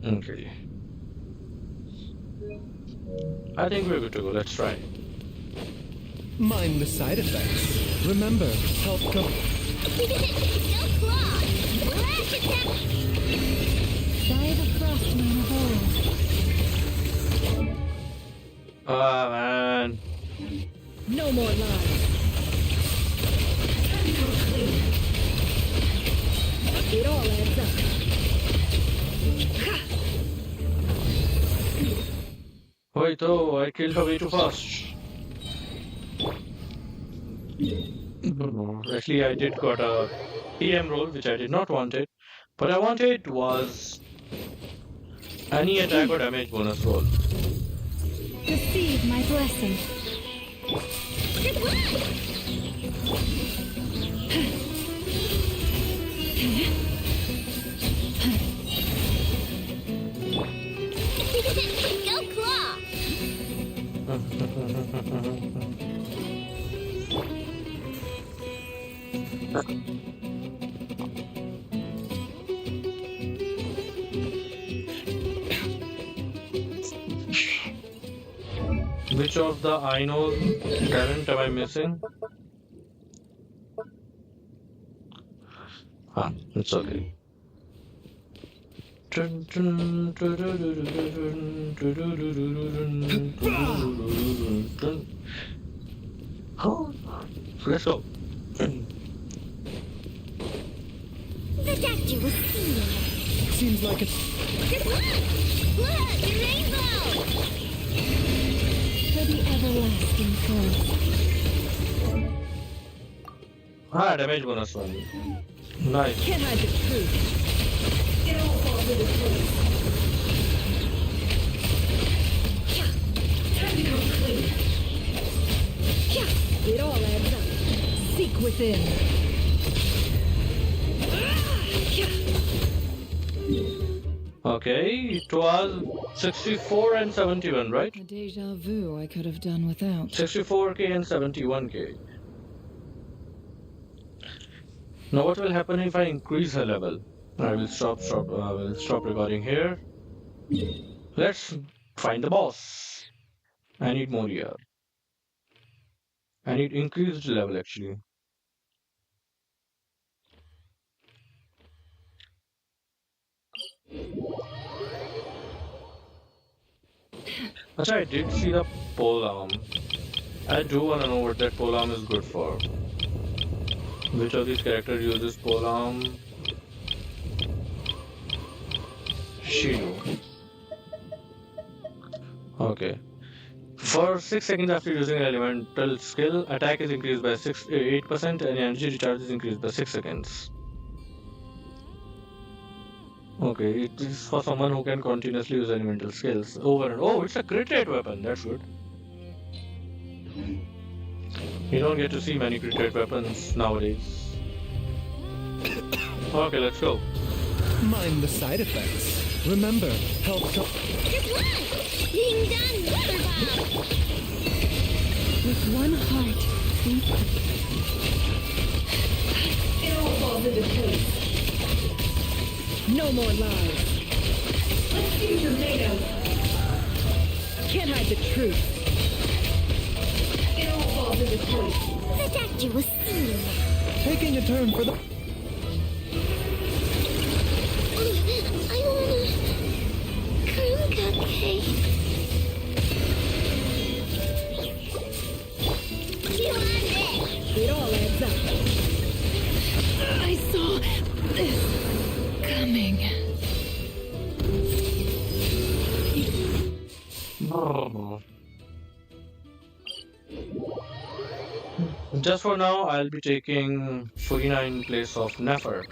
Okay. I think we're good to go. Let's try. Mind the side effects. Remember, help come. By the frostman of old. Ah, man. No more lies. It all adds up. Wait, oh, I killed her way too fast. Actually, I did got a EM roll, which I did not want it. But I wanted was any attack or damage bonus roll. Receive my blessing. Go claw! Which of the I know talent am I missing? Ah, it's okay. Let's go. The doctor was seeing. Seems like it's. Look! The rainbow! For the everlasting force. Ah, damage bonus one. Nice. Can't hide the truth. It all falls into place. Time to go clean. It all adds up. Seek within. Okay, it was 64 and 71, right? A deja vu I could have done without. 64k and 71k. Now what will happen if I increase her level? I will stop recording here. Let's find the boss. I need more here. I need increased level actually. Achha, I did see the polearm. I do want to know what that polearm is good for. Which of these characters uses polearm? Shido. Okay. For 6 seconds after using an elemental skill, attack is increased by 8% and energy recharge is increased by 6 seconds. Okay, it is for someone who can continuously use elemental skills over and oh, it's a crit rate weapon. That's good. You don't get to see many crit rate weapons nowadays. Okay, let's go. Mind the side effects. Remember, help. Good luck! Being done, Mother With one heart, think. It all falls into place. No more lies. Let's see your made can't hide the truth. It all falls into place. The danger was seen. Taking a turn for the. I want a cream cupcake. You want it? It all adds up. I saw this coming. Just for now, I'll be taking Furina in place of Nefer.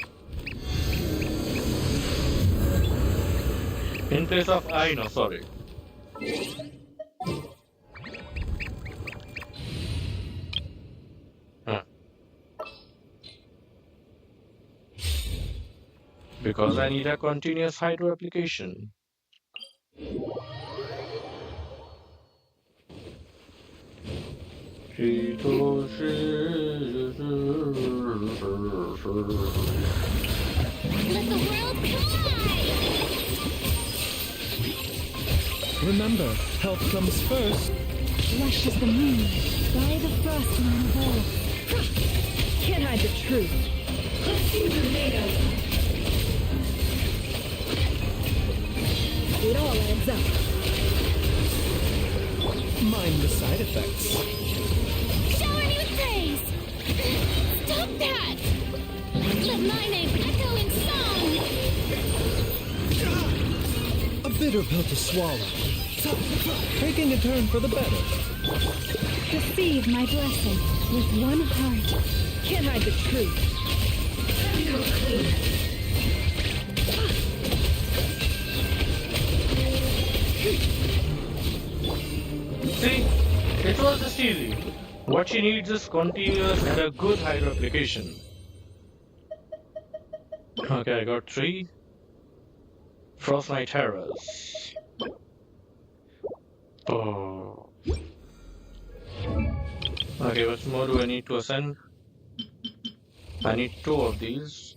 In place of Aino, sorry. Because I need a continuous hydro application. Let the world collide! Remember, health comes first. Lush as the moon, by the frost line of all. Can't hide the truth. Let's see what you're made of. It all adds up. Mind the side effects. Shower me with praise! Stop that! Let my name echo in song! A bitter pill to swallow. Taking a turn for the better. Receive my blessing with one heart. Can't hide the truth. See, it was just easy. What she needs is continuous and a good hydro application. Okay, I got 3. Frost Knight Terrors. Oh. Okay, what more do I need to ascend? I need 2 of these.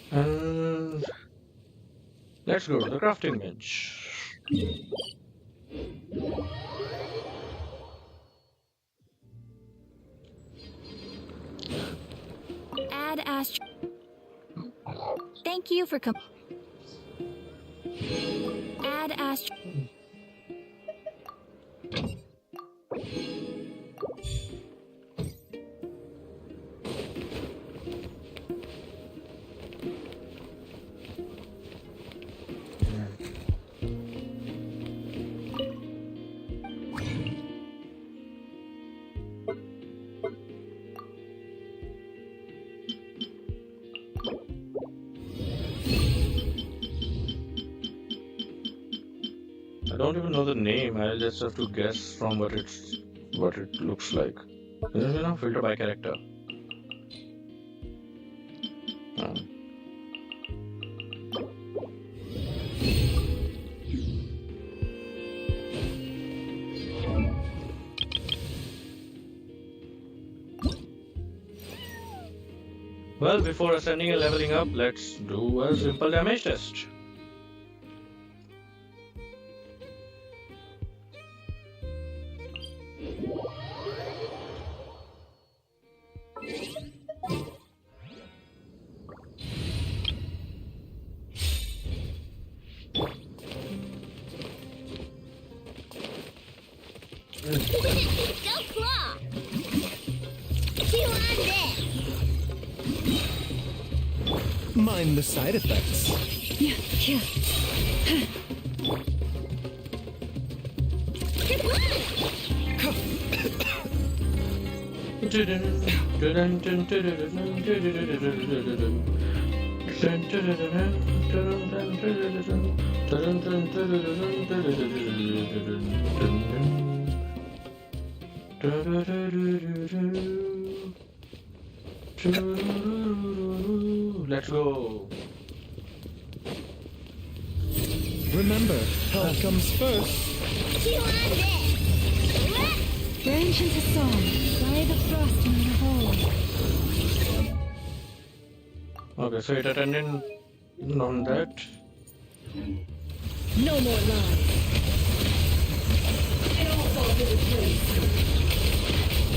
And let's go to the crafting bench. Add Astro. Thank you for Add Astro. I don't even know the name. I'll just have to guess from what it looks like. Filter by character. Well, before ascending and leveling up, let's do a simple damage test. Go claw! Chew on this! Mind the side effects. Yeah. Let's go. Remember, health comes first. Chew on this! Branch into song. Fly the frost in your hole. Okay, so it attended on that. No more lies. It all falls into place.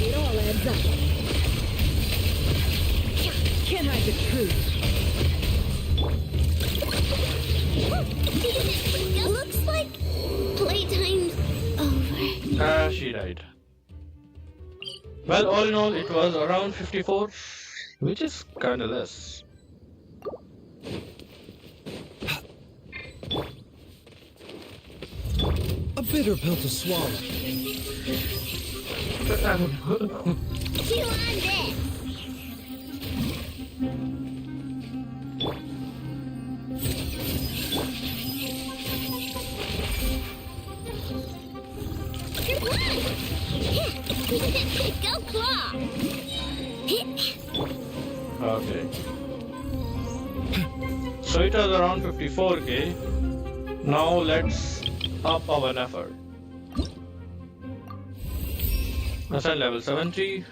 It all adds up. Can't hide the truth. Looks like playtime's over. She died. Well, all in all, it was around 54, which is kinda less. A bitter pill to swallow. Chew on this! Go claw! Okay. So it was around 54k. Now let's up our Nefer. Assign level 70.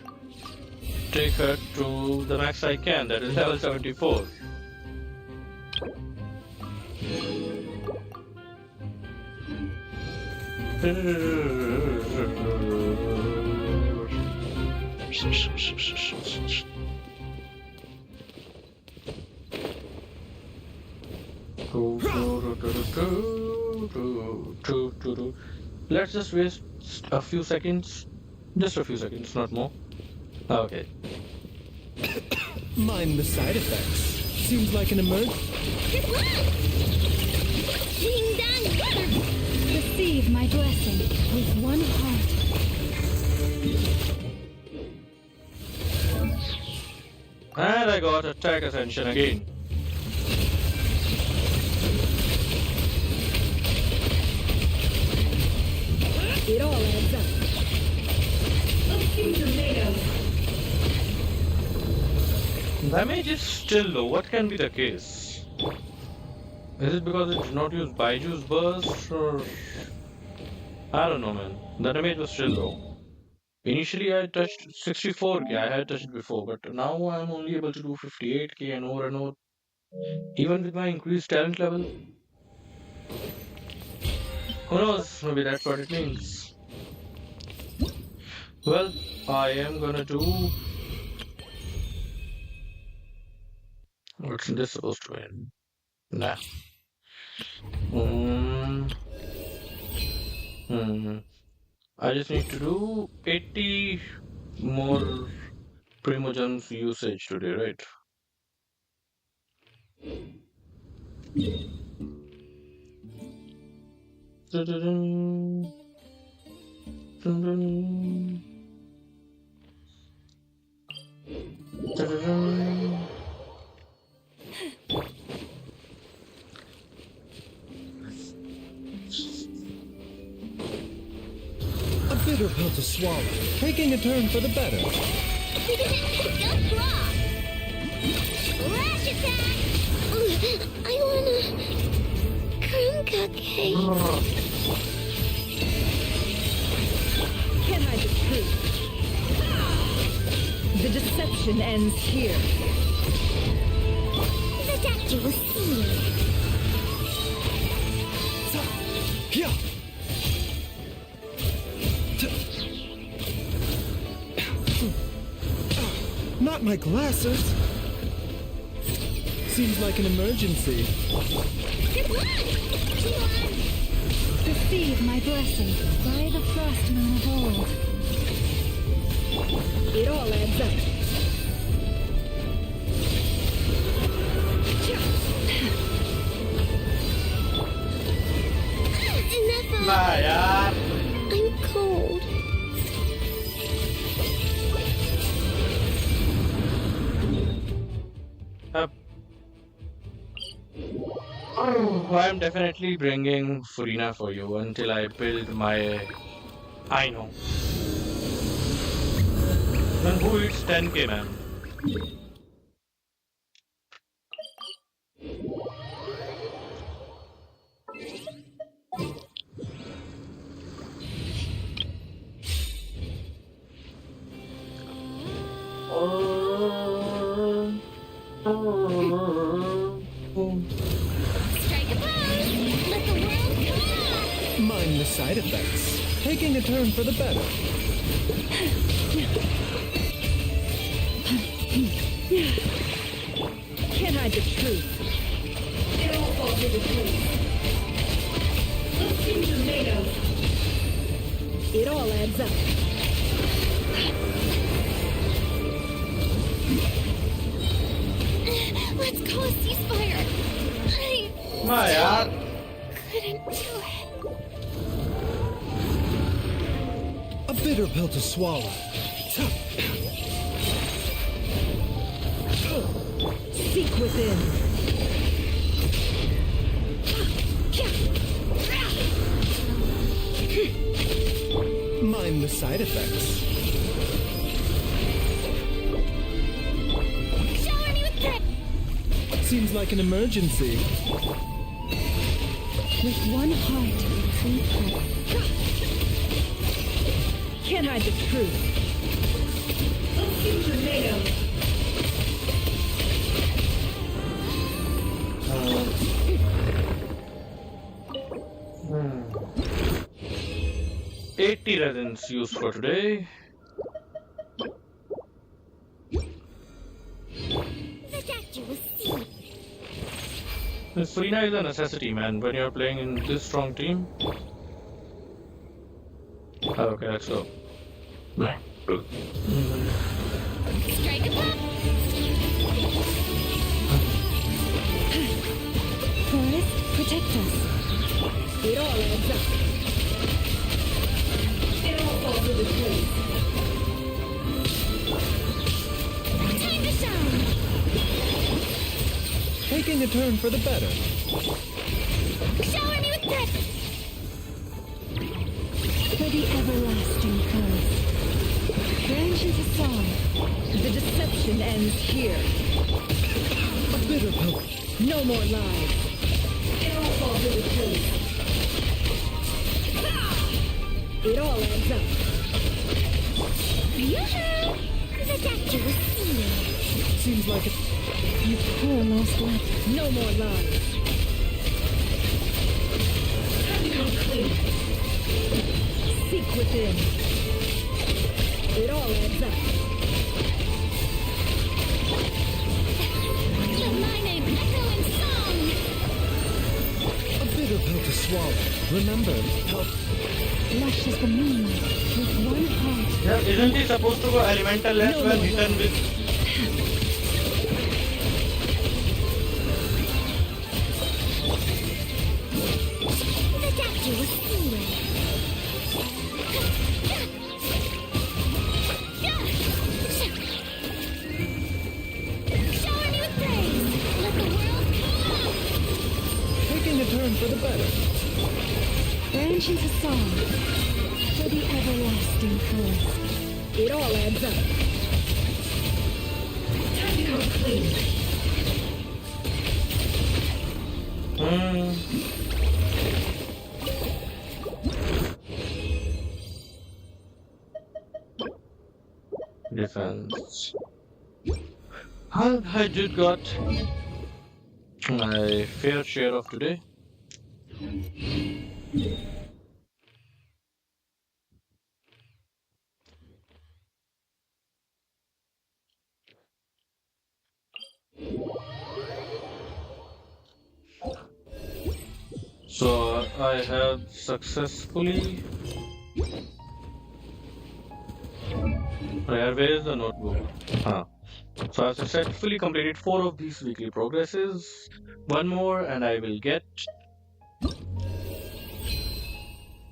Take her to the max I can, that is level 74. Let's just waste a few seconds. Just a few seconds, not more. Okay. Mind the side effects. Seems like an Ding dong! Receive my blessing with one heart. And I got attack ascension again. It all adds up. A few tomatoes. Damage is still low. What can be the case? Is it because it did not use Baiju's burst, or I don't know, man. The damage was still low. Initially I touched 64k, I had touched before, but now I'm only able to do 58k and over. Even with my increased talent level. Who knows, maybe that's what it means. Well, I am gonna do... What's this supposed to mean? Nah. I just need to do 80 more Primogens usage today, right? A bitter pill to swallow. Taking a turn for the better. Go claw! Lash attack! I want a crumb cupcake. Can't hide the truth. The deception ends here. The doctor will see you. Yeah. Not my glasses. Seems like an emergency. Receive my blessing by the frost moon of old. It all adds up. Nefer. I'm cold. I'm definitely bringing Furina for you until I build my. I know. Then who eats 10k, man? Strike a pose! Let the world come on! Mind the side effects. Taking a turn for the better. Can't hide the truth. It all falls into place. Let's see what you're made of. It all adds up. Let's call a ceasefire. I couldn't do it. A bitter pill to swallow. Seek within. Mind the side effects. Shower me with praise. Seems like an emergency. With one heart, we pray. Can't hide the truth. Let's see what you're made of. 80 resins used for today. The doctor will see. This Furina is a necessity, man, when you're playing in this strong team. Okay, let's go. Strike a pop! Forest, protect us. It all adds up. It all falls into place. Time to shine! Taking a turn for the better. Shower me with praise! For the everlasting curse. Branch into song. The deception ends here. A bitter pill. No more lies. It all falls into place. It all adds up. Yoo-hoo! The doctor will see you. Seems like it. You poor lost love. No more lies. Time to come clean. Seek within. It all adds up. Let my name echo in song! A bitter pill to swallow. Remember, help. Lush as the moon. With one heart. Yeah, isn't he supposed to go elemental left when hidden with? The doctor will see you. Shower me with praise! Let the world come on! Taking a turn for the better. Branch into song. For the everlasting curse. It all adds up. Time to come clean. Defense. I did got my fair share of today. So I have successfully... Where is the notebook? So I've successfully completed 4 of these weekly progresses. One more and I will get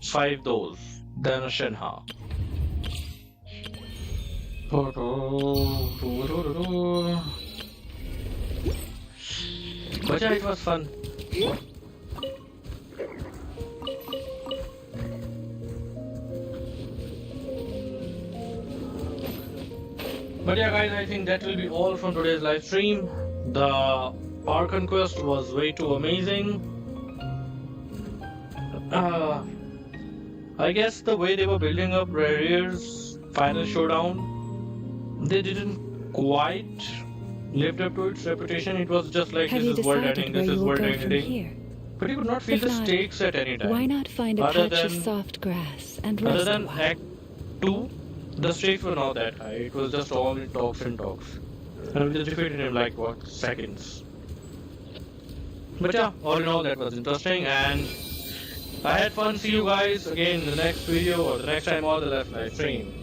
5 those. Then a Shenha. But yeah, it was fun. But yeah guys, I think that will be all from today's live stream. The Archon quest was way too amazing. I guess the way they were building up Rerir's final showdown, they didn't quite lived up to its reputation. It was just like, this is world ending, this is world ending. But you could not feel the stakes at any time. Why not find a patch of soft grass and rest other a than while? Act 2, the stakes were not that high. It was just all in talks and talks. And we just defeated him like, what, seconds. But yeah, all in all, that was interesting, and I had fun. See you guys again in the next video or the next time on the live stream.